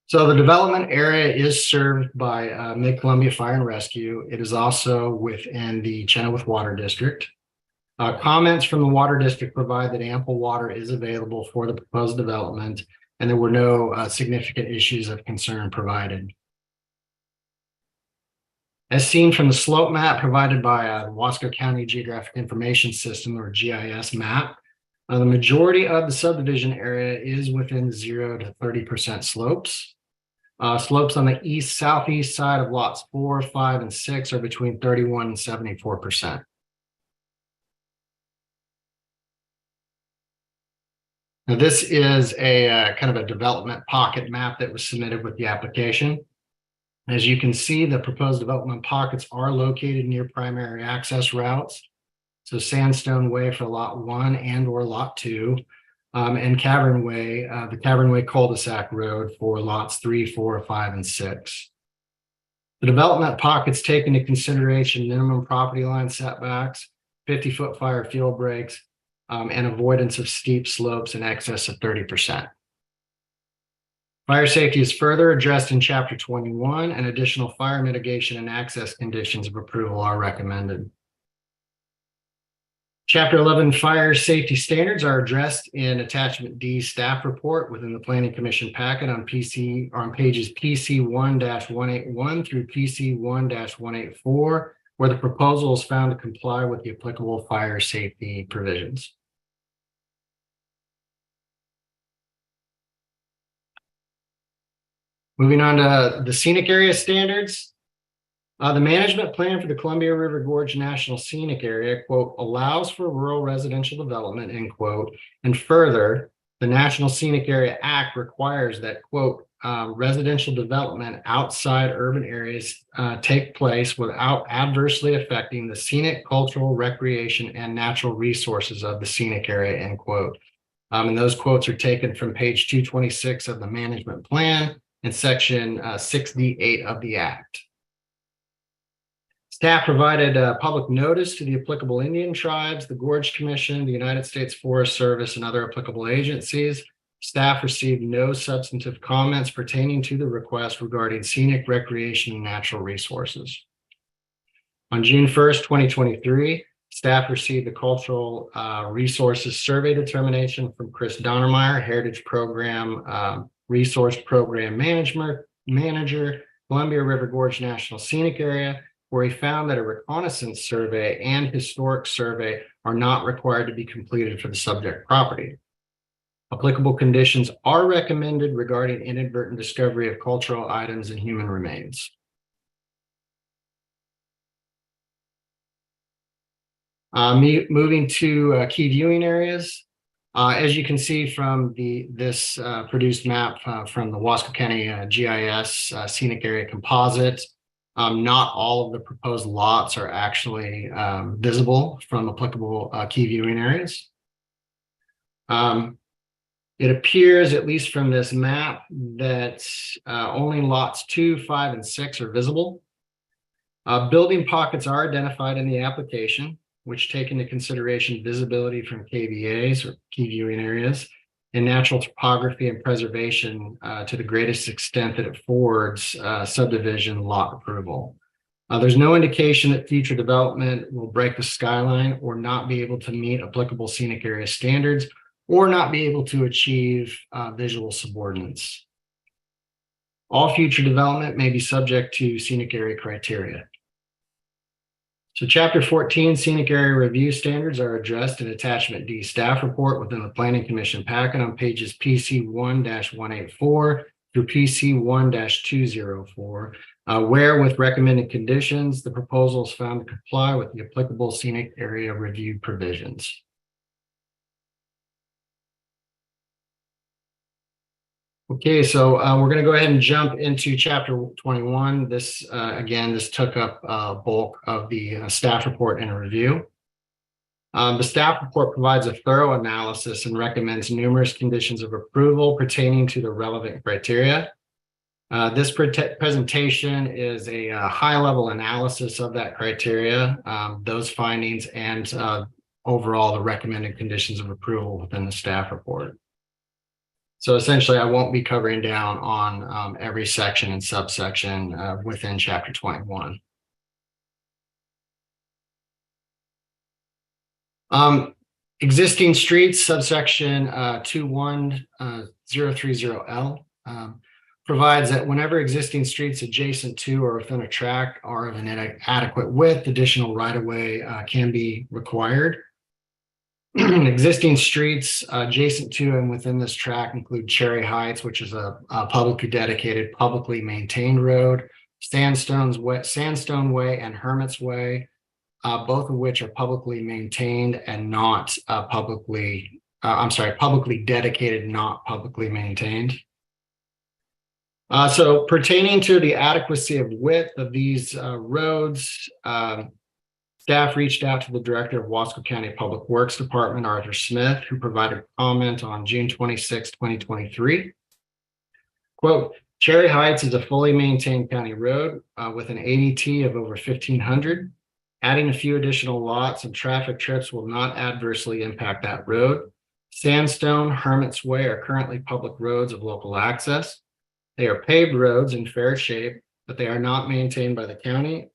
So the development area is served by Mid-Columbia Fire and Rescue. It is also within the Chenoweth Water District. Comments from the Water District provide that ample water is available for the proposed development, and there were no significant issues of concern provided. As seen from the slope map provided by Wasco County Geographic Information System, or GIS map, the majority of the subdivision area is within 0 to 30% slopes. Slopes on the east-southeast side of lots 4, 5, and 6 are between 31 and 74%. Now, this is a kind of a development pocket map that was submitted with the application. As you can see, the proposed development pockets are located near primary access routes. So Sandstone Way for Lot 1 and or Lot 2, and Cavern Way, the Cavern Way cul-de-sac road for lots 3, 4, 5, and 6. The development pockets take into consideration minimum property line setbacks, 50-foot fire field breaks, and avoidance of steep slopes in excess of 30%. Fire safety is further addressed in Chapter 21, and additional fire mitigation and access conditions of approval are recommended. Chapter 11 fire safety standards are addressed in Attachment D staff report within the Planning Commission packet on pages PC 1-181 through PC 1-184, where the proposal is found to comply with the applicable fire safety provisions. Moving on to the scenic area standards. The management plan for the Columbia River Gorge National Scenic Area, quote, allows for rural residential development, end quote, and further, the National Scenic Area Act requires that, quote, residential development outside urban areas take place without adversely affecting the scenic, cultural, recreation, and natural resources of the scenic area, end quote. And those quotes are taken from page 226 of the management plan and section 6D8 of the Act. Staff provided public notice to the applicable Indian tribes, the Gorge Commission, the United States Forest Service, and other applicable agencies. Staff received no substantive comments pertaining to the request regarding scenic, recreation, and natural resources. On June 1st, 2023, staff received the Cultural Resources Survey determination from Chris Donnermeyer, Heritage Program Resource Program Manager, Columbia River Gorge National Scenic Area, where he found that a reconnaissance survey and historic survey are not required to be completed for the subject property. Applicable conditions are recommended regarding inadvertent discovery of cultural items and human remains. Moving to key viewing areas. As you can see from this produced map from the Wasco County GIS Scenic Area Composite, Not all of the proposed lots are actually visible from applicable key viewing areas. It appears, at least from this map, that only lots 2, 5, and 6 are visible. Building pockets are identified in the application, which take into consideration visibility from KVAs, or key viewing areas, and natural topography and preservation to the greatest extent that it affords subdivision lot approval. There's no indication that future development will break the skyline or not be able to meet applicable scenic area standards or not be able to achieve visual subordinates. All future development may be subject to scenic area criteria. So Chapter 14 Scenic Area Review Standards are addressed in Attachment D staff report within the Planning Commission packet on pages PC 1-184 through PC 1-204, where with recommended conditions, the proposal is found to comply with the applicable scenic area review provisions. Okay, so we're going to go ahead and jump into Chapter 21. This, again, this took up bulk of the staff report and review. The staff report provides a thorough analysis and recommends numerous conditions of approval pertaining to the relevant criteria. This presentation is a high-level analysis of that criteria, those findings, and overall the recommended conditions of approval within the staff report. So essentially, I won't be covering down on every section and subsection within Chapter 21. Existing streets, subsection 21030L provides that whenever existing streets adjacent to or within a tract are of an adequate width, additional right-of-way can be required. Existing streets adjacent to and within this tract include Cherry Heights, which is a publicly dedicated, publicly maintained road, Sandstone Way and Hermit's Way, both of which are publicly maintained and not publicly dedicated, not publicly maintained. So pertaining to the adequacy of width of these roads, staff reached out to the director of Wasco County Public Works Department, Arthur Smith, who provided comment on June 26, 2023. Quote, Cherry Heights is a fully maintained county road with an ADT of over 1,500. Adding a few additional lots and traffic trips will not adversely impact that road. Sandstone, Hermit's Way are currently public roads of local access. They are paved roads in fair shape, but they are not maintained by the county.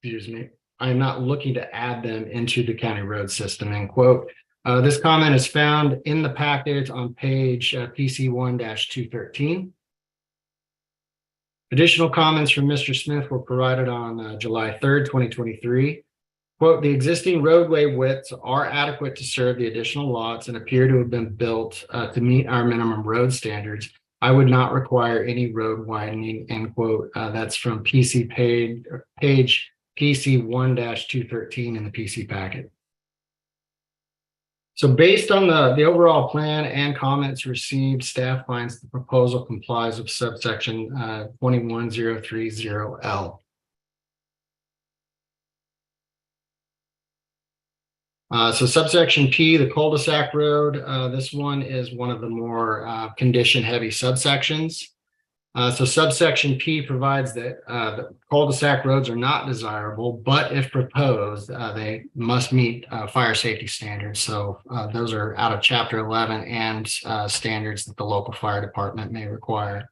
Excuse me. I am not looking to add them into the county road system, end quote. This comment is found in the package on page PC 1-213. Additional comments from Mr. Smith were provided on July 3rd, 2023. Quote, the existing roadway widths are adequate to serve the additional lots and appear to have been built to meet our minimum road standards. I would not require any road widening, end quote. That's from PC page PC 1-213 in the PC packet. So based on the overall plan and comments received, staff finds the proposal complies with subsection 21030L. So subsection P, the cul-de-sac road, this one is one of the more condition-heavy subsections. So subsection P provides that the cul-de-sac roads are not desirable, but if proposed, they must meet fire safety standards. So those are out of Chapter 11 and standards that the local fire department may require.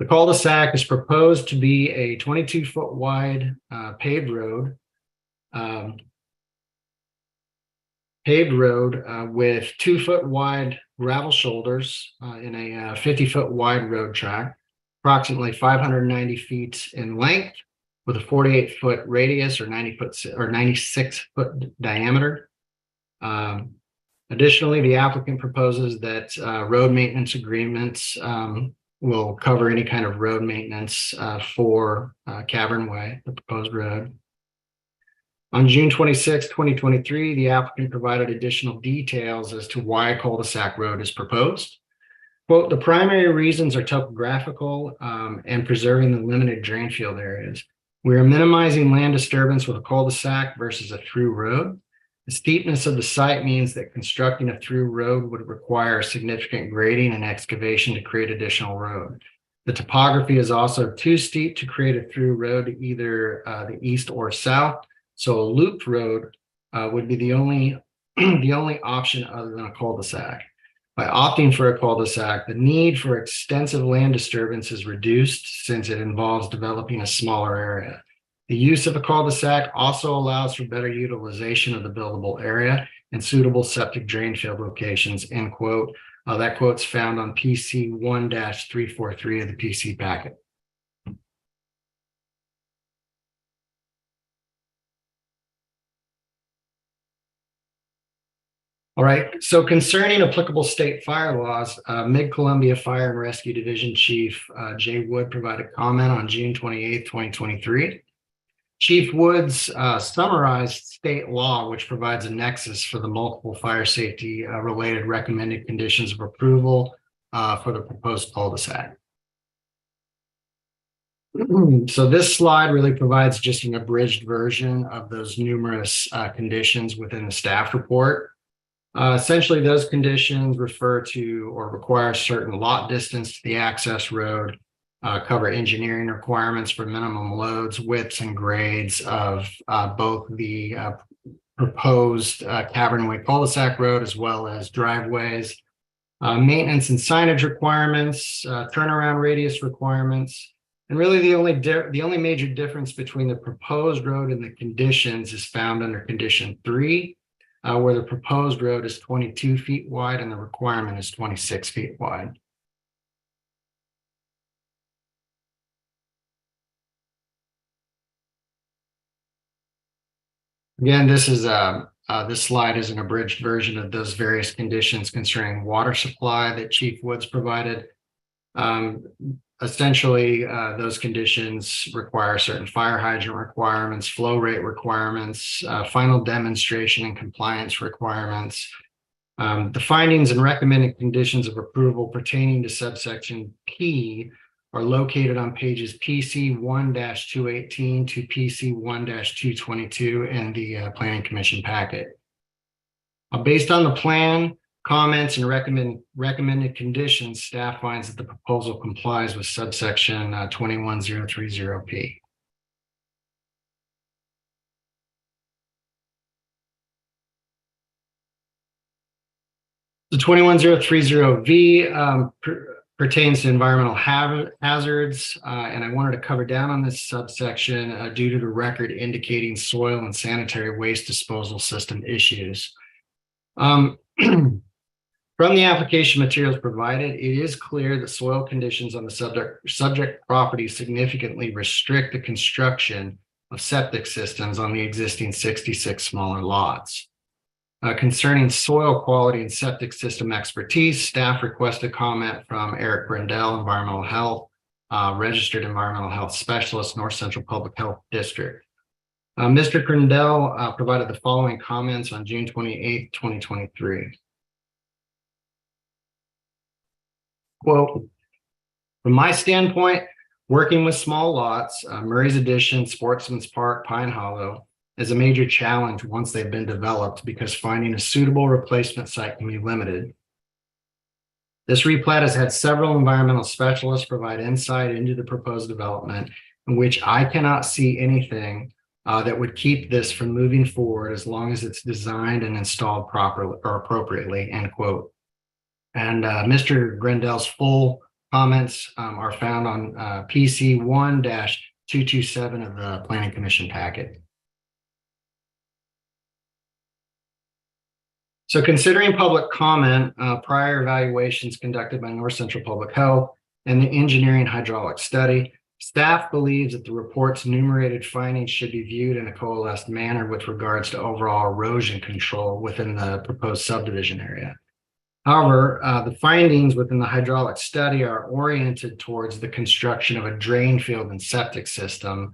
The cul-de-sac is proposed to be a 22-foot wide paved road. With 2-foot wide gravel shoulders in a 50-foot wide road track, approximately 590 feet in length, with a 48-foot radius or 96-foot diameter. Additionally, the applicant proposes that road maintenance agreements will cover any kind of road maintenance for Cavern Way, the proposed road. On June 26, 2023, the applicant provided additional details as to why a cul-de-sac road is proposed. Quote, the primary reasons are topographical and preserving the limited drain field areas. We are minimizing land disturbance with a cul-de-sac versus a through road. The steepness of the site means that constructing a through road would require significant grading and excavation to create additional road. The topography is also too steep to create a through road to either the east or south. So a looped road would be the only option other than a cul-de-sac. By opting for a cul-de-sac, the need for extensive land disturbance is reduced since it involves developing a smaller area. The use of a cul-de-sac also allows for better utilization of the buildable area and suitable septic drain field locations, end quote. That quote's found on PC 1-343 of the PC packet. All right, so concerning applicable state fire laws, Mid-Columbia Fire and Rescue Division Chief Jay Wood provided comment on June 28th, 2023. Chief Woods summarized state law, which provides a nexus for the multiple fire safety related recommended conditions of approval for the proposed cul-de-sac. So this slide really provides just an abridged version of those numerous conditions within the staff report. Essentially, those conditions refer to or require certain lot distance to the access road, cover engineering requirements for minimum loads, widths, and grades of both the proposed Cavernway cul-de-sac road as well as driveways, maintenance and signage requirements, turnaround radius requirements. And really the only major difference between the proposed road and the conditions is found under condition 3. Where the proposed road is 22 feet wide and the requirement is 26 feet wide. Again, this slide is an abridged version of those various conditions concerning water supply that Chief Woods provided. Essentially, those conditions require certain fire hydrant requirements, flow rate requirements, final demonstration and compliance requirements. The findings and recommended conditions of approval pertaining to subsection P are located on pages PC 1-218 to PC 1-222 in the Planning Commission packet. Based on the plan, comments, and recommended conditions, staff finds that the proposal complies with subsection 21030P. The 21030V pertains to environmental hazards, and I wanted to cover down on this subsection due to the record indicating soil and sanitary waste disposal system issues. From the application materials provided, it is clear that soil conditions on the subject property significantly restrict the construction of septic systems on the existing 66 smaller lots. Concerning soil quality and septic system expertise, staff requested comment from Eric Grindell, Environmental Health, Registered Environmental Health Specialist, North Central Public Health District. Mr. Grindell provided the following comments on June 28th, 2023. Quote, from my standpoint, working with small lots, Murray's Addition, Sportsman's Park, Pine Hollow, is a major challenge once they've been developed because finding a suitable replacement site can be limited. This replat has had several environmental specialists provide insight into the proposed development, in which I cannot see anything that would keep this from moving forward as long as it's designed and installed properly or appropriately, end quote. And Mr. Grindell's full comments are found on PC 1-227 of the Planning Commission packet. So considering public comment, prior evaluations conducted by North Central Public Health and the engineering hydraulic study, staff believes that the report's enumerated findings should be viewed in a coalesced manner with regards to overall erosion control within the proposed subdivision area. However, the findings within the hydraulic study are oriented towards the construction of a drain field and septic system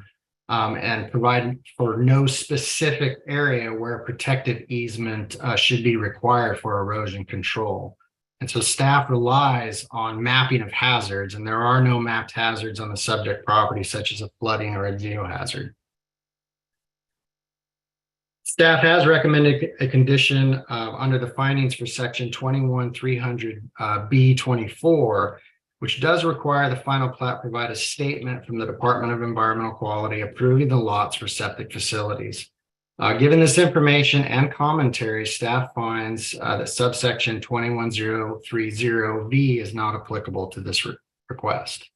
and provide for no specific area where a protective easement should be required for erosion control. And so staff relies on mapping of hazards, and there are no mapped hazards on the subject property, such as a flooding or a geohazard. Staff has recommended a condition under the findings for section 21-300 B24, which does require the final plat provide a statement from the Department of Environmental Quality approving the lots for septic facilities. Given this information and commentary, staff finds that subsection 21030V is not applicable to this request.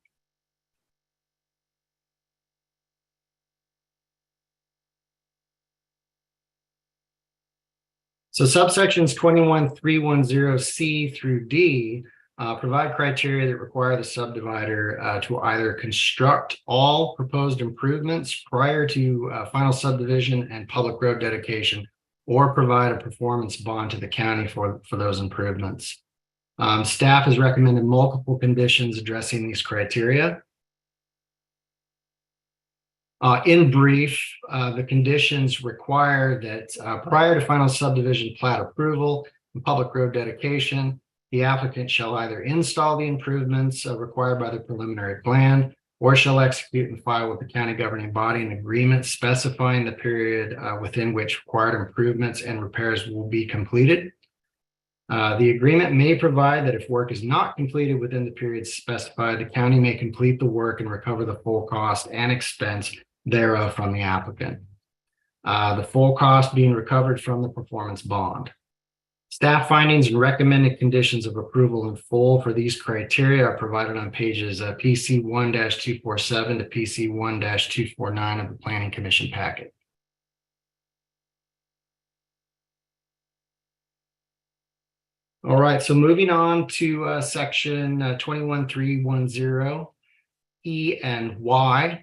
So subsections 21310C through D provide criteria that require the subdivider to either construct all proposed improvements prior to final subdivision and public road dedication, or provide a performance bond to the county for those improvements. Staff has recommended multiple conditions addressing these criteria. In brief, the conditions require that prior to final subdivision plat approval and public road dedication, the applicant shall either install the improvements required by the preliminary plan, or shall execute and file with the county governing body an agreement specifying the period within which required improvements and repairs will be completed. The agreement may provide that if work is not completed within the period specified, the county may complete the work and recover the full cost and expense thereof from the applicant. The full cost being recovered from the performance bond. Staff findings and recommended conditions of approval in full for these criteria are provided on pages PC 1-247 to PC 1-249 of the Planning Commission packet. All right, so moving on to section 21310 E and Y.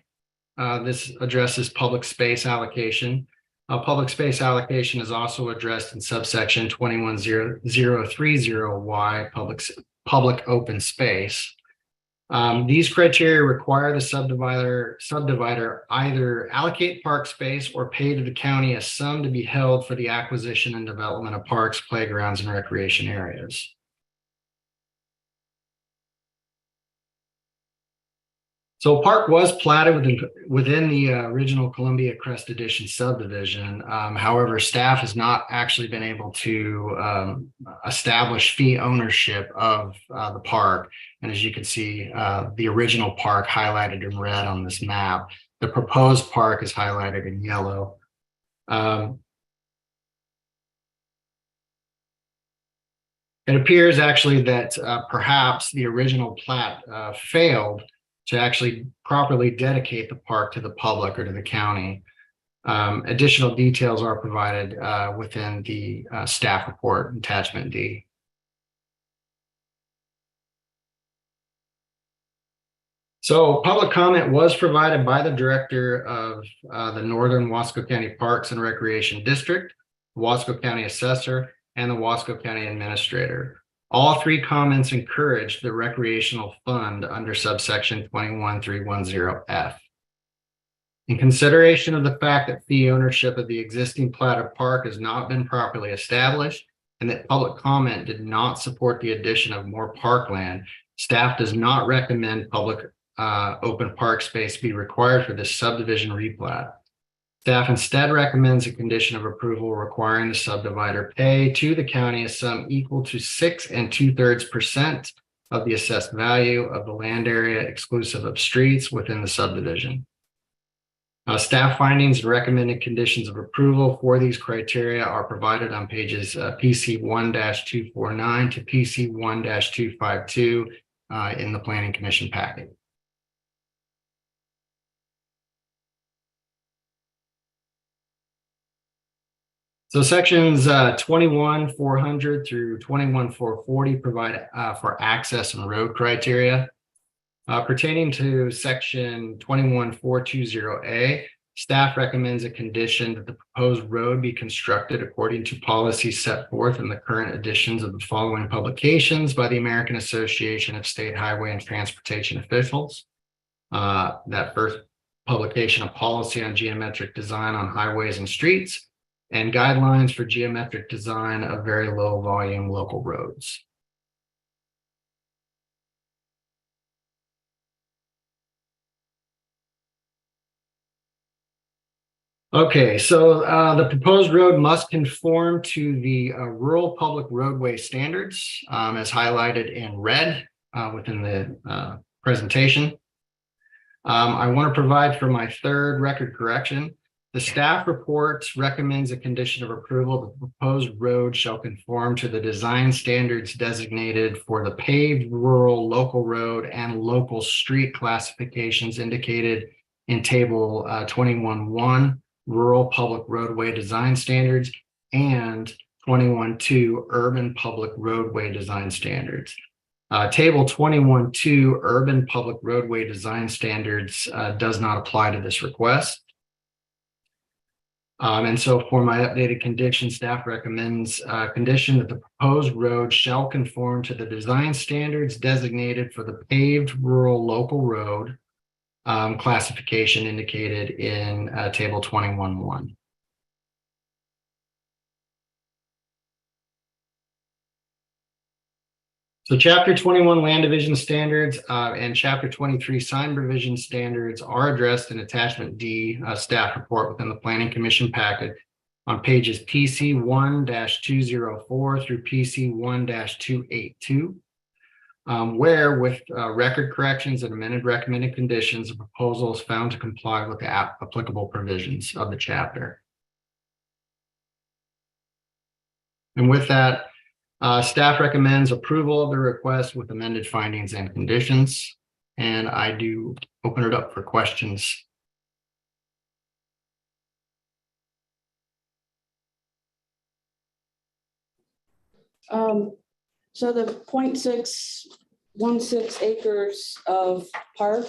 This addresses public space allocation. Public space allocation is also addressed in subsection 21030Y, public open space. These criteria require the subdivider either allocate park space or pay to the county a sum to be held for the acquisition and development of parks, playgrounds, and recreation areas. So park was platted within the original Columbia Crest Edition subdivision. However, staff has not actually been able to establish fee ownership of the park. And as you can see, the original park highlighted in red on this map. The proposed park is highlighted in yellow. It appears actually that perhaps the original plat failed to actually properly dedicate the park to the public or to the county. Additional details are provided within the staff report, attachment D. So public comment was provided by the director of the Northern Wasco County Parks and Recreation District, Wasco County Assessor, and the Wasco County Administrator. All three comments encouraged the recreational fund under subsection 21310F. In consideration of the fact that fee ownership of the existing platted park has not been properly established and that public comment did not support the addition of more parkland, staff does not recommend public open park space be required for this subdivision replat. Staff instead recommends a condition of approval requiring the subdivider pay to the county a sum equal to 6 2/3% of the assessed value of the land area exclusive of streets within the subdivision. Staff findings and recommended conditions of approval for these criteria are provided on pages PC 1-249 to PC 1-252 in the Planning Commission packet. So sections 21-400 through 21-440 provide for access and road criteria. Pertaining to section 21-420A, staff recommends a condition that the proposed road be constructed according to policies set forth in the current editions of the following publications by the American Association of State Highway and Transportation Officials. That first publication of policy on geometric design on highways and streets, and guidelines for geometric design of very low volume local roads. Okay, so the proposed road must conform to the rural public roadway standards as highlighted in red within the presentation. I want to provide for my third record correction. The staff report recommends a condition of approval. The proposed road shall conform to the design standards designated for the paved rural local road and local street classifications indicated in table 21.1 rural public roadway design standards and 21.2 urban public roadway design standards. Table 21.2 urban public roadway design standards does not apply to this request. And so for my updated condition, staff recommends condition that the proposed road shall conform to the design standards designated for the paved rural local road classification indicated in table 21.1. So chapter 21 land division standards and chapter 23 sign provision standards are addressed in attachment D staff report within the planning commission packet on pages PC 1-204 through PC 1-282. Where with record corrections and amended recommended conditions, the proposal is found to comply with the applicable provisions of the chapter. And with that, staff recommends approval of the request with amended findings and conditions. And I do open it up for questions. So the 0.616 acres of park.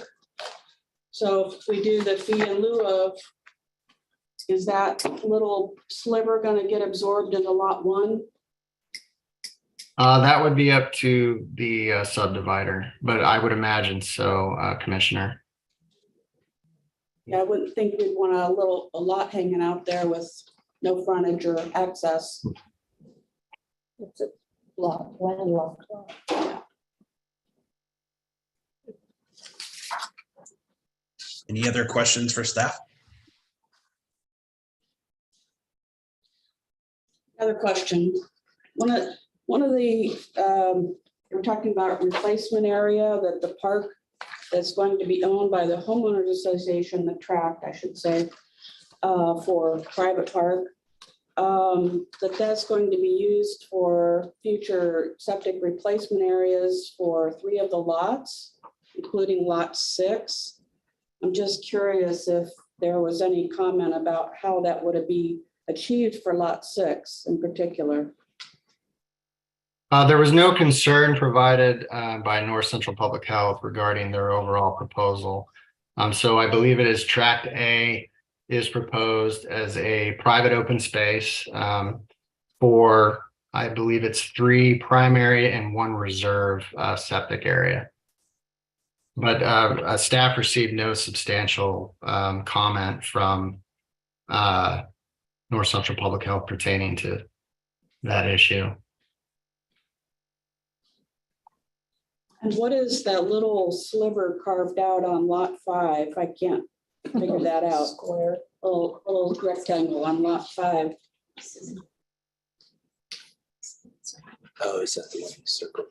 So if we do the fee in lieu of, is that little sliver going to get absorbed into lot 1? That would be up to the subdivider, but I would imagine so, Commissioner. Yeah, I wouldn't think we'd want a lot hanging out there with no frontage or access. It's a lot, landlocked lot. Any other questions for staff? Other question. One of the, we're talking about replacement area that the park that's going to be owned by the homeowners association, the tract, I should say, for private park. That's going to be used for future septic replacement areas for 3 of the lots, including lot 6. I'm just curious if there was any comment about how that would be achieved for lot 6 in particular. There was no concern provided by North Central Public Health regarding their overall proposal. So I believe it is tract A is proposed as a private open space for, I believe it's 3 primary and 1 reserve septic area. But staff received no substantial comment from North Central Public Health pertaining to that issue. And what is that little sliver carved out on lot 5? I can't figure that out. Square. Little rectangle on lot 5. Oh, is that the one you circled?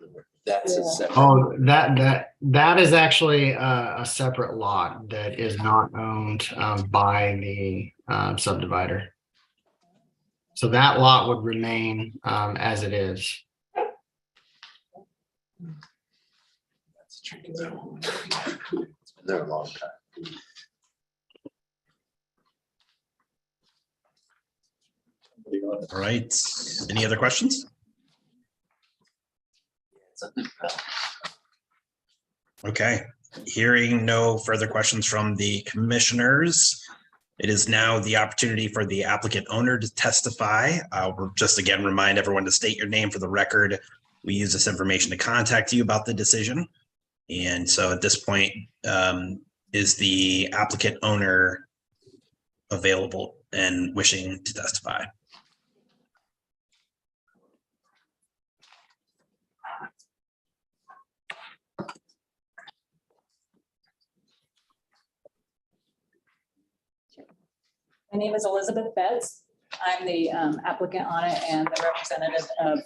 That's a separate. Oh, that is actually a separate lot that is not owned by the subdivider. So that lot would remain as it is. That's tricky. It's been there a long time. All right. Any other questions? Okay. Hearing no further questions from the commissioners, it is now the opportunity for the applicant owner to testify. We'll just again remind everyone to state your name for the record. We use this information to contact you about the decision. And so at this point, is the applicant owner available and wishing to testify? My name is Elizabeth Betts. I'm the applicant on it and the representative of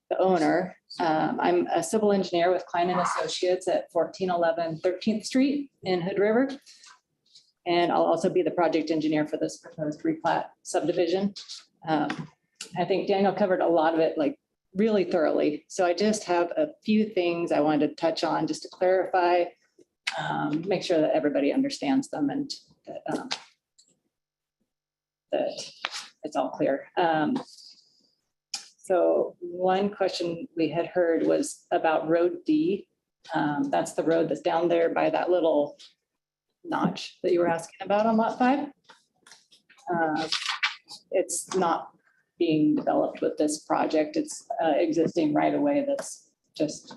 the owner. I'm a civil engineer with Klein and Associates at 1411 13th Street in Hood River. And I'll also be the project engineer for this proposed replat subdivision. I think Daniel covered a lot of it like really thoroughly. So I just have a few things I wanted to touch on just to clarify, make sure that everybody understands them and that it's all clear. So one question we had heard was about Road D. That's the road that's down there by that little notch that you were asking about on Lot 5. It's not being developed with this project. It's existing right away that's just,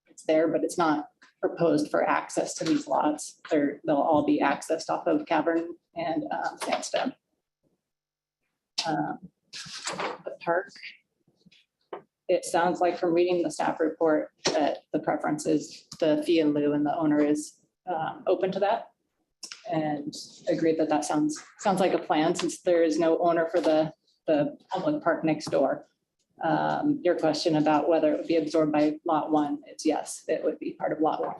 it's there, but it's not proposed for access to these lots. They'll all be accessed off of Cavern and Sandstone. The park, it sounds like from reading the staff report that the preference is the fee in lieu and the owner is open to that and agreed that that sounds like a plan since there is no owner for the public park next door. Your question about whether it would be absorbed by Lot 1, it's yes, it would be part of Lot 1.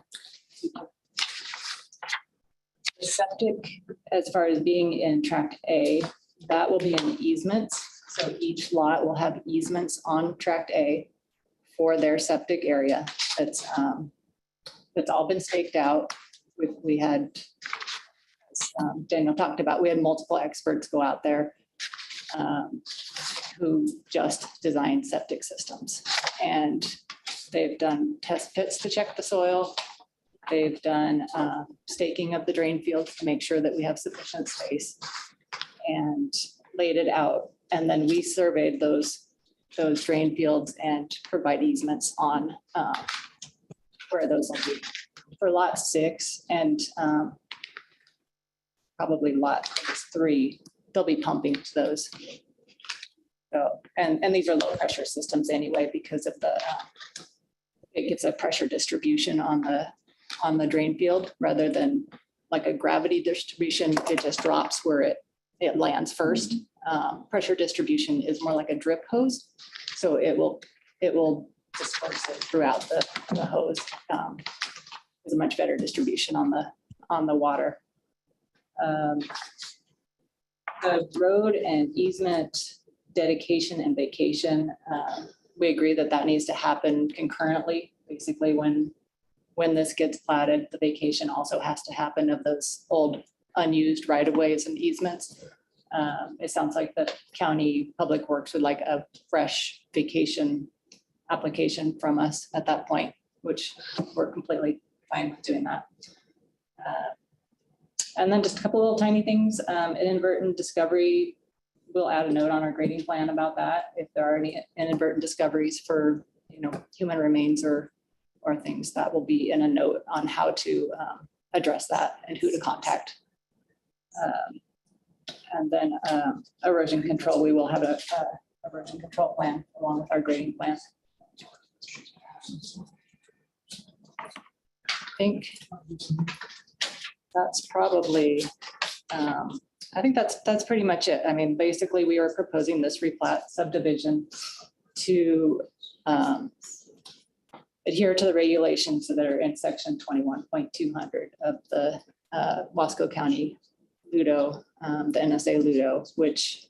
The septic, as far as being in Tract A, that will be in easements. So each lot will have easements on Tract A for their septic area. It's all been staked out. We had, as Daniel talked about, we had multiple experts go out there who just designed septic systems. And they've done test pits to check the soil. They've done staking of the drain fields to make sure that we have sufficient space and laid it out. And then we surveyed those drain fields and provide easements on where those will be. For Lot 6 and probably Lot 3, they'll be pumping to those. So, and these are low pressure systems anyway, because of the, it gets a pressure distribution on the drain field rather than like a gravity distribution. It just drops where it lands first. Pressure distribution is more like a drip hose. So it will disperse it throughout the hose. Is a much better distribution on the water. The road and easement dedication and vacation, we agree that needs to happen concurrently. Basically, when this gets platted, the vacation also has to happen of those old unused right-of-ways and easements. It sounds like the county public works would like a fresh vacation application from us at that point, which we're completely fine with doing that. And then just a couple little tiny things. Inadvertent discovery, we'll add a note on our grading plan about that. If there are any inadvertent discoveries for human remains or things, that will be in a note on how to address that and who to contact. And then erosion control, we will have a erosion control plan along with our grading plan. I think that's probably, I think that's pretty much it. I mean, basically we are proposing this replat subdivision to adhere to the regulations that are in section 21.200 of the Wasco County Ludo, the NSA Ludo, which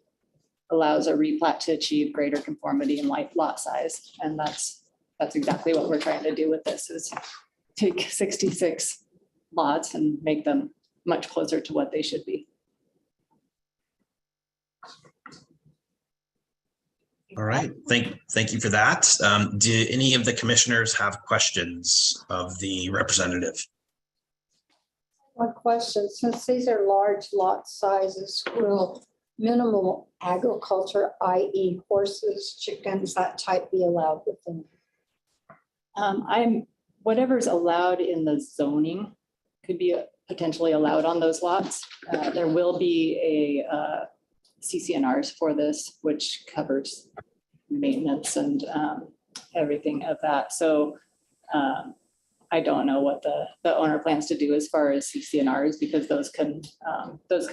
allows a replat to achieve greater conformity in lot size. And that's exactly what we're trying to do with this, is take 66 lots and make them much closer to what they should be. All right, thank you for that. Do any of the commissioners have questions of the representative? One question, since these are large lot sizes, will minimal agriculture, i.e. horses, chickens, that type be allowed within? Whatever's allowed in the zoning could be potentially allowed on those lots. There will be a CCNRs for this, which covers maintenance and everything of that. So I don't know what the owner plans to do as far as CCNRs, because those can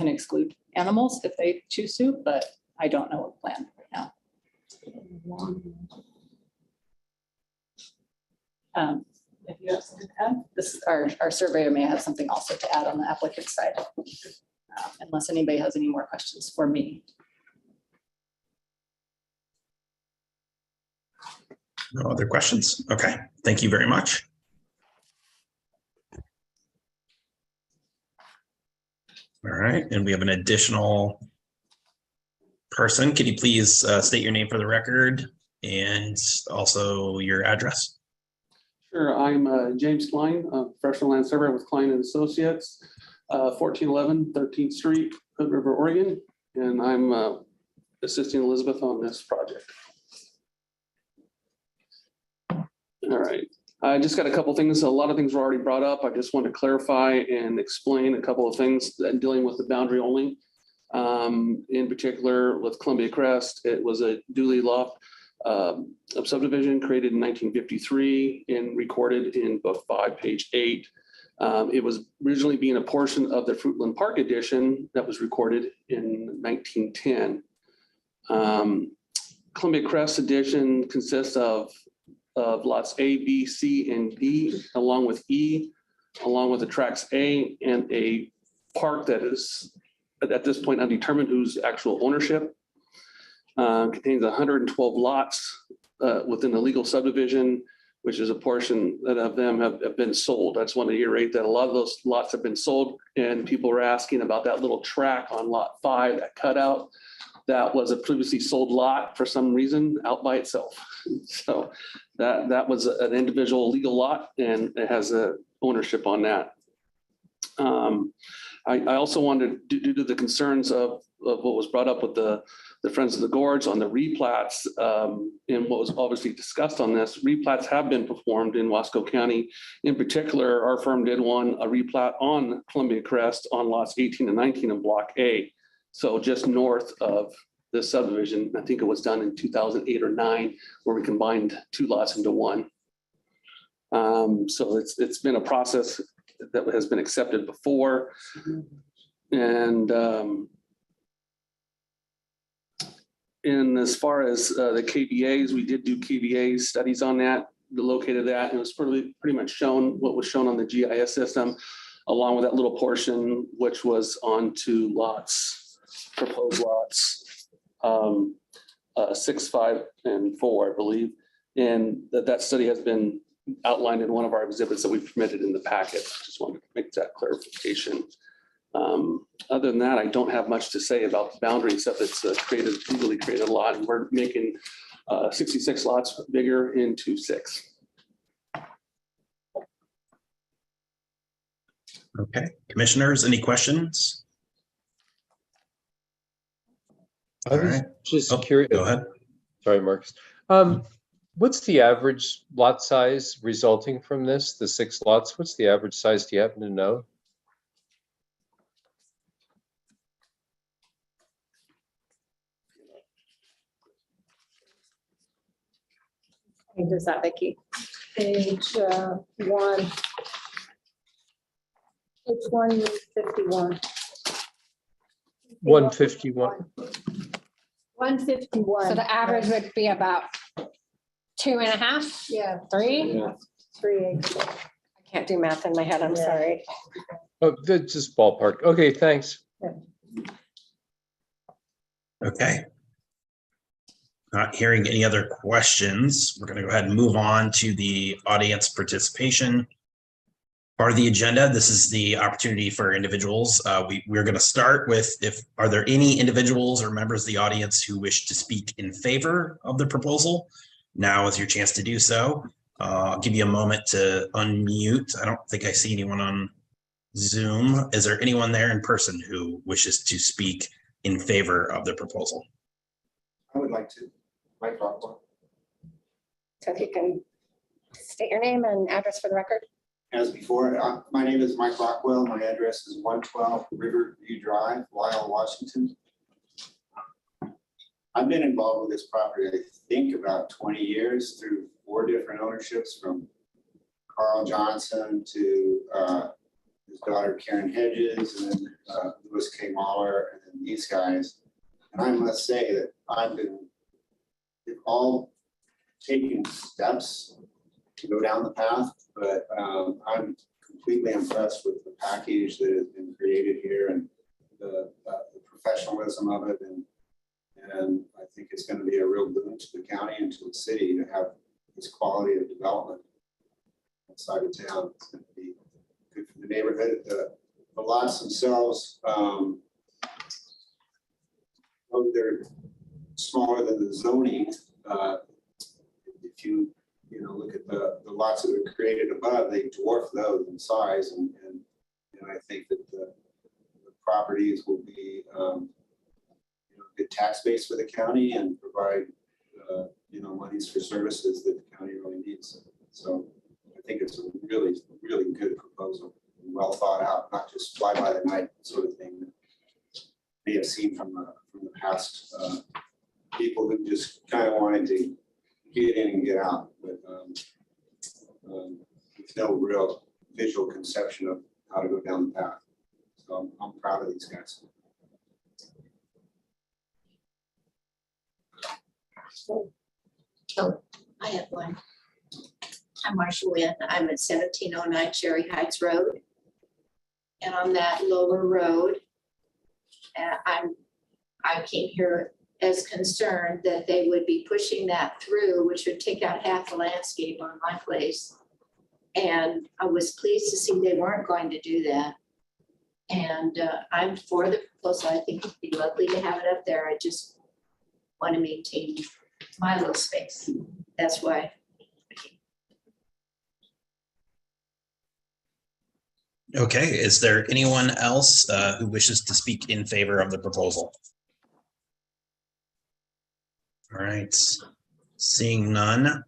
exclude animals if they choose to, but I don't know what plan right now. If you have something to add, this is our surveyor may have something also to add on the applicant side. Unless anybody has any more questions for me. No other questions? Okay, thank you very much. All right, and we have an additional person. Can you please state your name for the record and also your address? Sure, I'm James Klein, a professional land surveyor with Klein and Associates, 1411 13th Street, Hood River, Oregon, and I'm assisting Elizabeth on this project. All right, I just got a couple things. A lot of things were already brought up. I just want to clarify and explain a couple of things that dealing with the boundary only. In particular, with Columbia Crest, it was a duly law subdivision created in 1953 and recorded in book 5, page 8. It was originally being a portion of the Fruitland Park addition that was recorded in 1910. Columbia Crest addition consists of lots A, B, C, and D, along with E, along with the tracks A and a park that is at this point undetermined whose actual ownership. Contains 112 lots within the legal subdivision, which is a portion that of them have been sold. I just want to reiterate that a lot of those lots have been sold, and people were asking about that little track on lot 5, that cutout. That was a previously sold lot for some reason out by itself. So that was an individual legal lot, and it has a ownership on that. I also wanted, due to the concerns of what was brought up with the Friends of the Gorge on the replats, and what was obviously discussed on this, replats have been performed in Wasco County. In particular, our firm did a replat on Columbia Crest on lots 18 and 19 of Block A. So just north of this subdivision. I think it was done in 2008 or 9, where we combined 2 lots into 1. So it's been a process that has been accepted before. And as far as the KVAs, we did do KVA studies on that, located that, and it was pretty much shown what was shown on the GIS system, along with that little portion, which was onto lots, proposed lots 6, 5, and 4, I believe. And that study has been outlined in one of our exhibits that we've permitted in the packet. Just wanted to make that clarification. Other than that, I don't have much to say about the boundary, except it's legally created a lot, and we're making 66 lots bigger into 6. Okay, commissioners, any questions? I was just curious. Go ahead. Sorry, Marcus. What's the average lot size resulting from this, the 6 lots? What's the average size? Do you happen to know? Page is that, Vicki? Page 1. Page 151. 151. 151. So the average would be about 2.5, Yeah. 3. Yeah. 3 acres. I can't do math in my head, I'm Yeah. sorry. Oh, that's just ballpark. Okay, thanks. Okay. Not hearing any other questions, we're going to go ahead and move on to the audience participation part of the agenda. This is the opportunity for individuals. We're going to start with are there any individuals or members of the audience who wish to speak in favor of the proposal? Now is your chance to do so. I'll give you a moment to unmute. I don't think I see anyone on Zoom. Is there anyone there in person who wishes to speak in favor of the proposal? I would like to. Mike Rockwell. So if you can state your name and address for the record. As before, my name is Mike Rockwell. My address is 112 Riverview Drive, Lyle, Washington. I've been involved with this property, I think, about 20 years through 4 different ownerships, from Carl Johnson to his daughter Karen Hedges, and then Louis K. Mahler, and then these guys. And I must say that they've all taken steps to go down the path, but I'm completely impressed with the package that has been created here and the professionalism of it. And I think it's going to be a real boon to the county and to the city to have this quality of development outside of town. It's going to be good for the neighborhood. The lots themselves, they're smaller than the zoning. If you look at the lots that are created above, they dwarf those in size, and I think that the properties will be good tax base for the county and provide monies for services that the county really needs. So I think it's a really, really good proposal, well thought out, not just fly by the night sort of thing that may have seen from the past people who just kind of wanted to get in and get out, but with no real visual conception of how to go down the path. So I'm proud of these guys. Oh, I have one. I'm Marcia Wynn. I'm at 1709 Cherry Heights Road. And on that lower road, I came here as concerned that they would be pushing that through, which would take out half the landscape on my place. And I was pleased to see they weren't going to do that. And I'm for the proposal. I think it'd be lovely to have it up there. I just want to maintain my little space. That's why. Okay, is there anyone else who wishes to speak in favor of the proposal? All right, seeing none.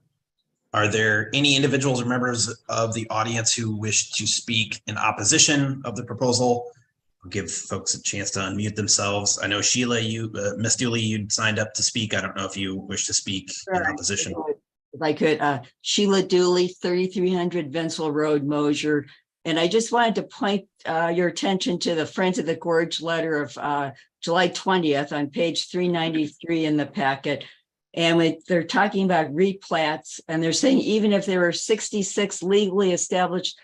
Are there any individuals or members of the audience who wish to speak in opposition of the proposal? I'll give folks a chance to unmute themselves. I know Sheila, Miss Dooley, you signed up to speak. I don't know if you wish to speak in opposition. If I could, Sheila Dooley, 3300 Vincel Road, Mosier. And I just wanted to point your attention to the Friends of the Gorge letter of July 20th on page 393 in the packet. And they're talking about replats, and they're saying even if there were 66 legally established,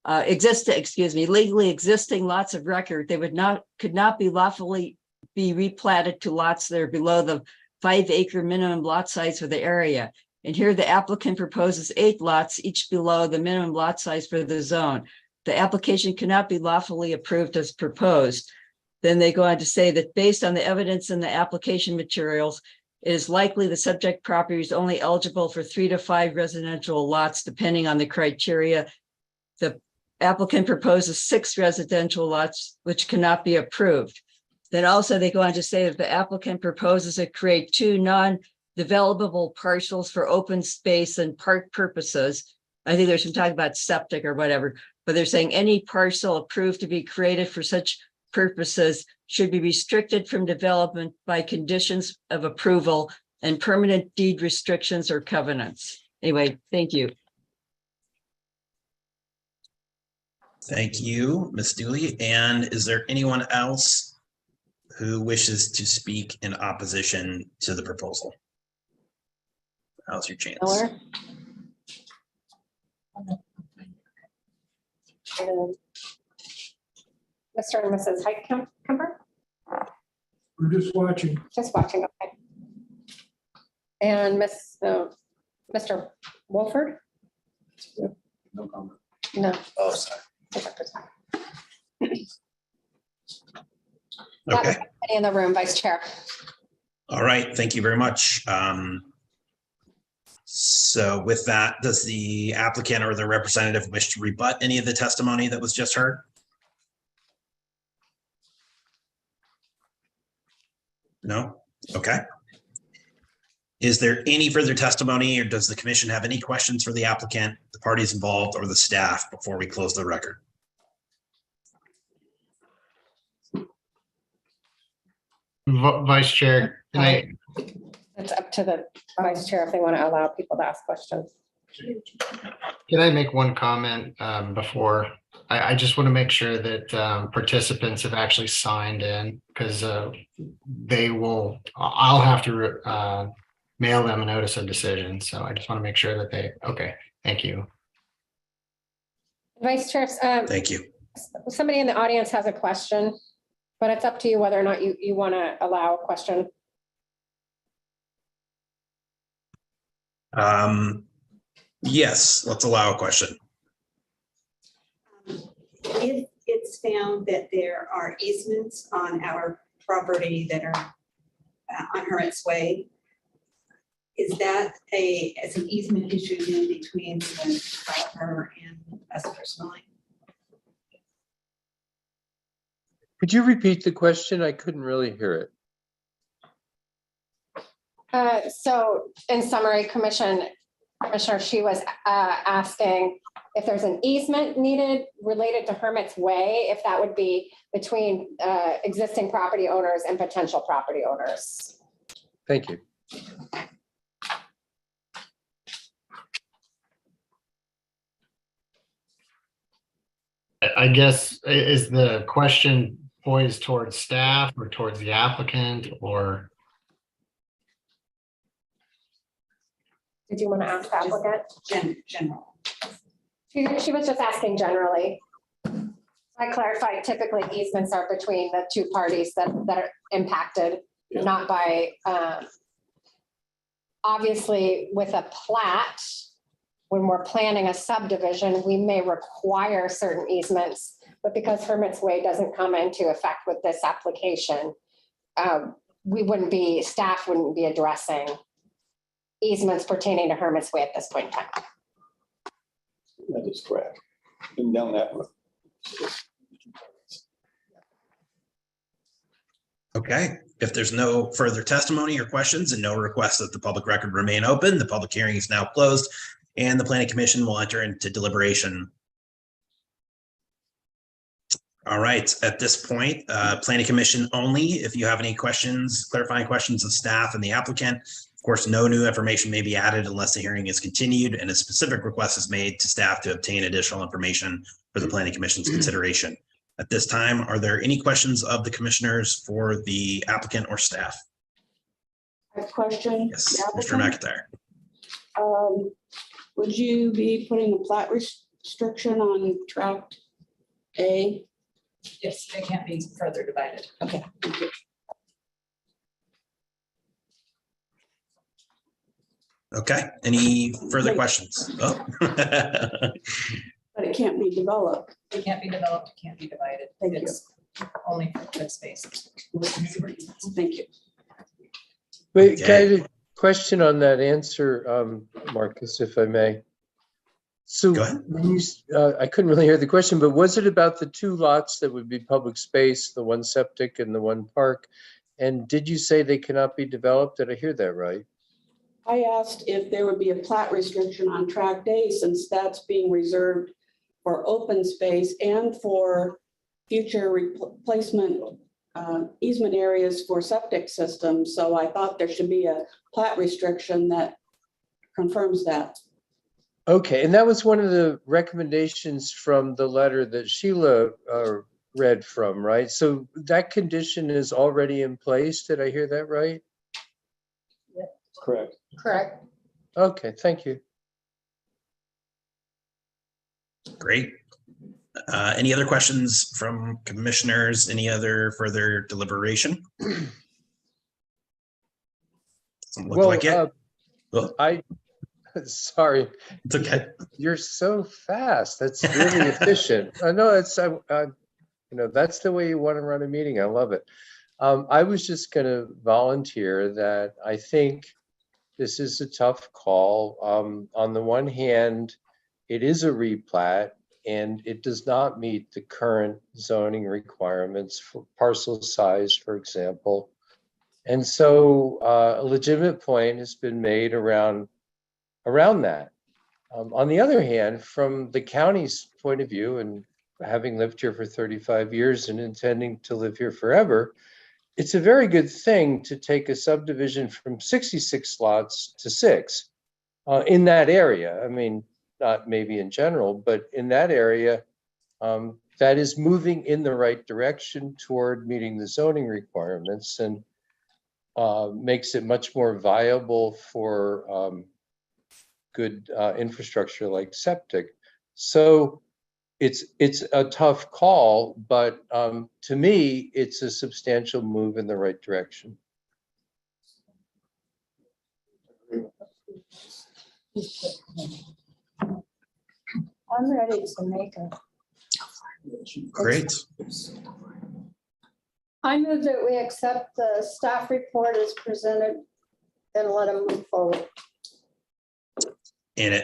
legally existing lots of record, they could not be lawfully be replatted to lots that are below the 5-acre minimum lot size for the area. And here the applicant proposes 8 lots, each below the minimum lot size for the zone. The application cannot be lawfully approved as proposed. Then they go on to say that based on the evidence in the application materials, it is likely the subject property is only eligible for 3 to 5 residential lots, depending on the criteria. The applicant proposes 6 residential lots, which cannot be approved. Then also they go on to say that the applicant proposes to create 2 non-developable parcels for open space and park purposes. I think there's some talk about septic or whatever, but they're saying any parcel approved to be created for such purposes should be restricted from development by conditions of approval and permanent deed restrictions or covenants. Anyway, thank you. Thank you, Ms. Dooley. And is there anyone else who wishes to speak in opposition to the proposal? Now's your chance. Mr. and Mrs. Heitkamper? We're just watching. Just watching, okay. And Mr. Wolford? No comment. No. Oh, sorry. Not Okay. in the room, Vice Chair. All right. Thank you very much. So with that, does the applicant or the representative wish to rebut any of the testimony that was just heard? No? Okay. Is there any further testimony, or does the commission have any questions for the applicant, the parties involved, or the staff before we close the record? Vice Chair, can I? It's up to the Vice Chair if they want to allow people to ask questions. Can I make one comment before? I just want to make sure that participants have actually signed in because I'll have to mail them a notice of decision. So I just want to make sure that okay, thank you. Vice Chair, Thank you. somebody in the audience has a question, but it's up to you whether or not you want to allow a question. Yes, let's allow a question. If it's found that there are easements on our property that are on Hermit's Way, is that as an easement issue in between the developer and us personally? Could you repeat the question? I couldn't really hear it. So in summary, Commissioner, she was asking if there's an easement needed related to Hermit's Way, if that would be between existing property owners and potential property owners. Thank you. I guess, is the question poised towards staff or towards the applicant or? Did you want to ask the applicant? General. She was just asking generally. I clarified typically easements are between the two parties that are impacted, not by, obviously with a plat, when we're planning a subdivision, we may require certain easements, but because Hermit's Way doesn't come into effect with this application, staff wouldn't be addressing easements pertaining to Hermit's Way at this point in time. That is correct. Been down that road. Okay, if there's no further testimony or questions and no requests that the public record remain open, the public hearing is now closed and the Planning Commission will enter into deliberation. All right, at this point, Planning Commission only. If you have any questions, clarifying questions of staff and the applicant, of course, no new information may be added unless the hearing is continued and a specific request is made to staff to obtain additional information for the Planning Commission's consideration. At this time, are there any questions of the commissioners for the applicant or staff? I have a question. Yes, Mr. McIntyre. Would you be putting a plat restriction on tract A? Yes, they can't be further divided. Okay. Thank you. Okay, any further questions? Oh. But it can't be developed. It can't be developed, it can't be divided. Thank you. It's only for open space. Thank you. Wait, can I have a question on that answer, Marcus, if I may? So when you, I couldn't really hear the question, but was it about the two lots that would be public space, the one septic and the one park? And did you say they cannot be developed? Did I hear that right? I asked if there would be a plat restriction on tract A since that's being reserved for open space and for future replacement easement areas for septic systems. So I thought there should be a plat restriction that confirms that. Okay, and that was one of the recommendations from the letter that Sheila read from, right? So that condition is already in place. Did I hear that right? Correct. Correct. Okay, thank you. Great. Any other questions from commissioners? Any other further deliberation? Doesn't look like it. Sorry. It's okay. You're so fast. That's really efficient. I know it's, you know, that's the way you want to run a meeting. I love it. I was just going to volunteer that I think this is a tough call. On the one hand, it is a replat and it does not meet the current zoning requirements for parcel size, for example. And so a legitimate point has been made around that. On the other hand, from the county's point of view, and having lived here for 35 years and intending to live here forever, it's a very good thing to take a subdivision from 66 lots to 6 in that area. I mean, not maybe in general, but in that area, that is moving in the right direction toward meeting the zoning requirements and makes it much more viable for good infrastructure like septic. So it's a tough call, but to me, it's a substantial move in the right direction. I'm ready to make a. Great. I move that we accept the staff report as presented and let them move forward. And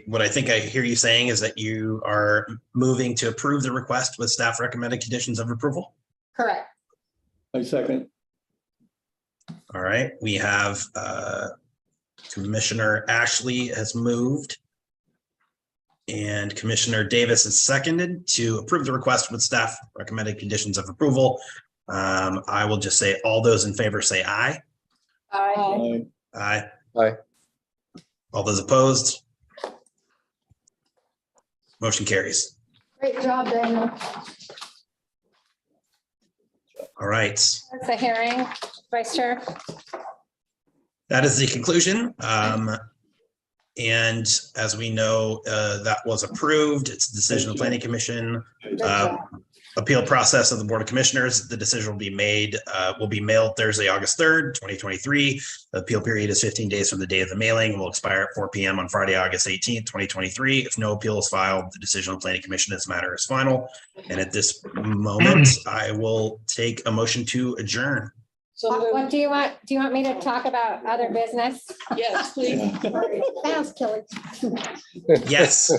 what I think I hear you saying is that you are moving to approve the request with staff recommended conditions of approval. Correct. I second. All right, we have Commissioner Ashley has moved and Commissioner Davis has seconded to approve the request with staff recommended conditions of approval. I will just say all those in favor say aye. Aye. Aye. Aye. All those opposed? Motion carries. Great job, Daniel. All right. That's the hearing, Vice Chair. That is the conclusion. And as we know, that was approved. It's the decision of the Planning Commission. Appeal process of the Board of Commissioners. The decision will be made, will be mailed Thursday, August 3rd, 2023. The appeal period is 15 days from the day of the mailing and will expire at 4 p.m. on Friday, August 18th, 2023. If no appeal is filed, the decision of the Planning Commission in this matter is final. And at this moment, I will take a motion to adjourn. What do you want? Do you want me to talk about other business? Yes, please. Fast, Kelly. Yes.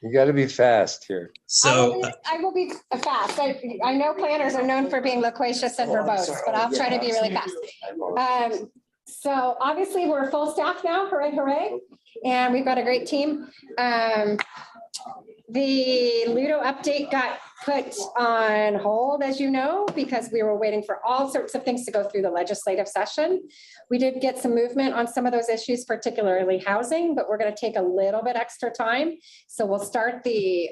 You got to be fast here. So I will be fast. I know planners are known for being loquacious and verbose, but I'll try to be really fast. So obviously we're full staff now, hooray, hooray. And we've got a great team. The Ludo update got put on hold, as you know, because we were waiting for all sorts of things to go through the legislative session. We did get some movement on some of those issues, particularly housing, but we're going to take a little bit extra time. So we'll start the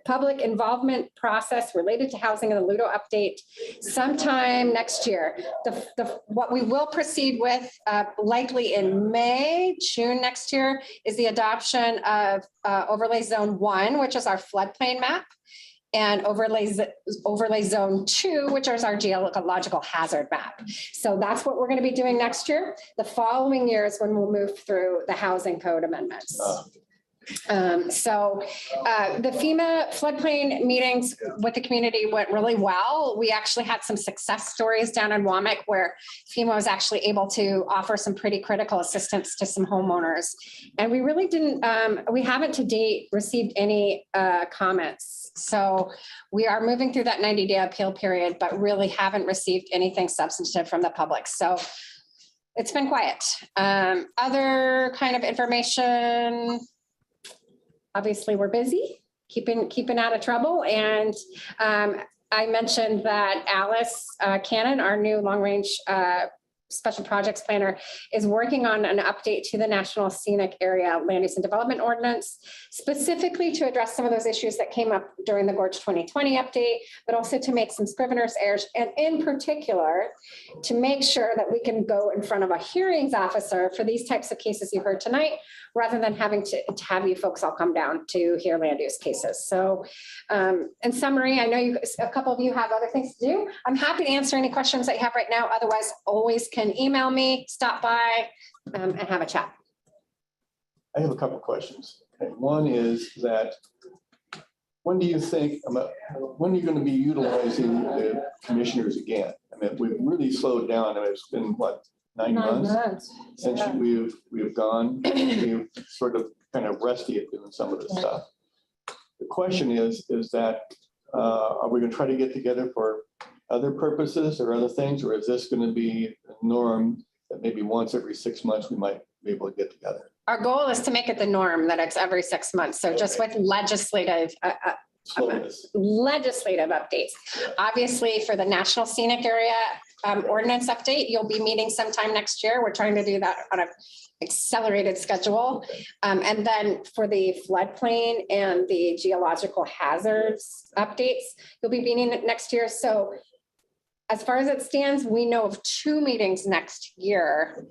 public involvement process related to housing and the Ludo update sometime next year. What we will proceed with likely in May, June next year is the adoption of overlay zone 1, which is our floodplain map, and overlay zone 2, which is our geological hazard map. So that's what we're going to be doing next year. The following year is when we'll move through the housing code amendments. The FEMA floodplain meetings with the community went really well. We actually had some success stories down in Wamak where FEMA was actually able to offer some pretty critical assistance to some homeowners. And we really didn't, we haven't to date received any comments. So we are moving through that 90-day appeal period, but really haven't received anything substantive from the public. So it's been quiet. Other kind of information, obviously, we're busy, keeping out of trouble. And I mentioned that Alice Cannon, our new long-range special projects planner, is working on an update to the National Scenic Area Land Use and Development Ordinance, specifically to address some of those issues that came up during the Gorge 2020 update, but also to make some scrivener's errors, and in particular, to make sure that we can go in front of a hearings officer for these types of cases you heard tonight, rather than having to have you folks all come down to hear land use cases. So in summary, I know a couple of you have other things to do. I'm happy to answer any questions that you have right now. Otherwise, always can email me, stop by, and have a chat. I have a couple of questions. Okay, one is that when do you think, when are you going to be utilizing the commissioners again? I mean, we've really slowed down. I mean, it's been what, 9 months since we've gone. We've sort of kind of rusty at doing some of this stuff. The question is that are we going to try to get together for other purposes or other things, or is this going to be a norm that maybe once every 6 months we might be able to get together? Our goal is to make it the norm that it's every 6 months. So just with legislative updates. Obviously, for the National Scenic Area Ordinance update, you'll be meeting sometime next year. We're trying to do that on a accelerated schedule. And then for the floodplain and the geological hazards updates, you'll be meeting next year. So as far as it stands, we know of 2 meetings next year,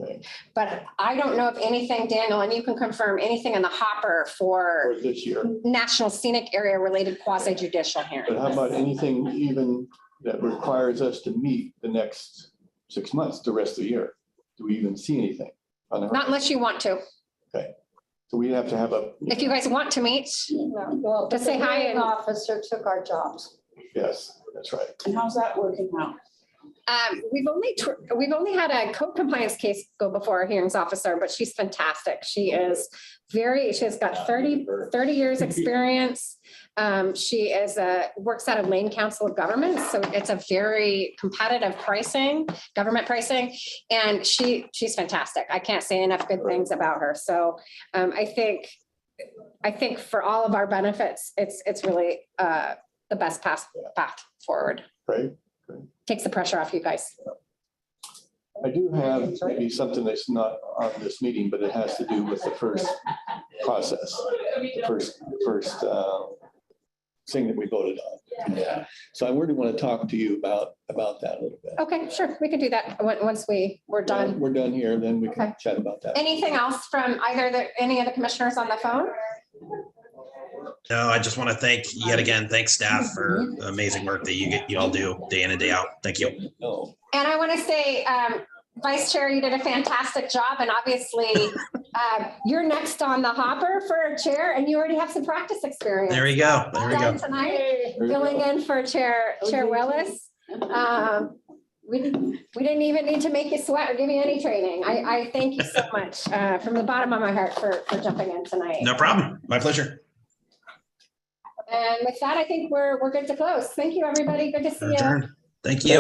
but I don't know of anything, Daniel, and you can confirm anything in the hopper for this year. national scenic area related quasi judicial But hearings. how about anything even that requires us to meet the next 6 months, the rest of the year? Do we even see anything? Not unless you want to. Okay, so we have to have a. If you guys want to meet, Well, just say hi and officer took our jobs. Yes, that's right. And how's that working out? we've only had a code compliance case go before a hearings officer, but she's fantastic. She has got 30 years experience. She works at a Lane Council of Governments, so it's a very competitive government pricing, and she's fantastic. I can't say enough good things about her. So I think for all of our benefits, it's really the best path forward. Right. Takes the pressure off you guys. I do have maybe something that's not on this meeting, but it has to do with the first process, the first thing that we voted on. Yeah. So I really want to talk to you about that a little bit. Okay, sure. We can do that once we're done. We're done here, then we can chat about that. Anything else from any of the commissioners on the phone? No, I just want to thank thanks staff for the amazing work that you all do day in and day out. Thank you. And I want to say, Vice Chair, you did a fantastic job, and obviously you're next on the hopper for chair, and you already have some practice experience. There we go. There we go. Tonight, filling in for Chair Willis. We didn't even need to make you sweat or give you any training. I thank you so much from the bottom of my heart for jumping in tonight. No problem. My pleasure. And with that, I think we're good to close. Thank you, everybody. Good to see you. Adjourned. Thank you.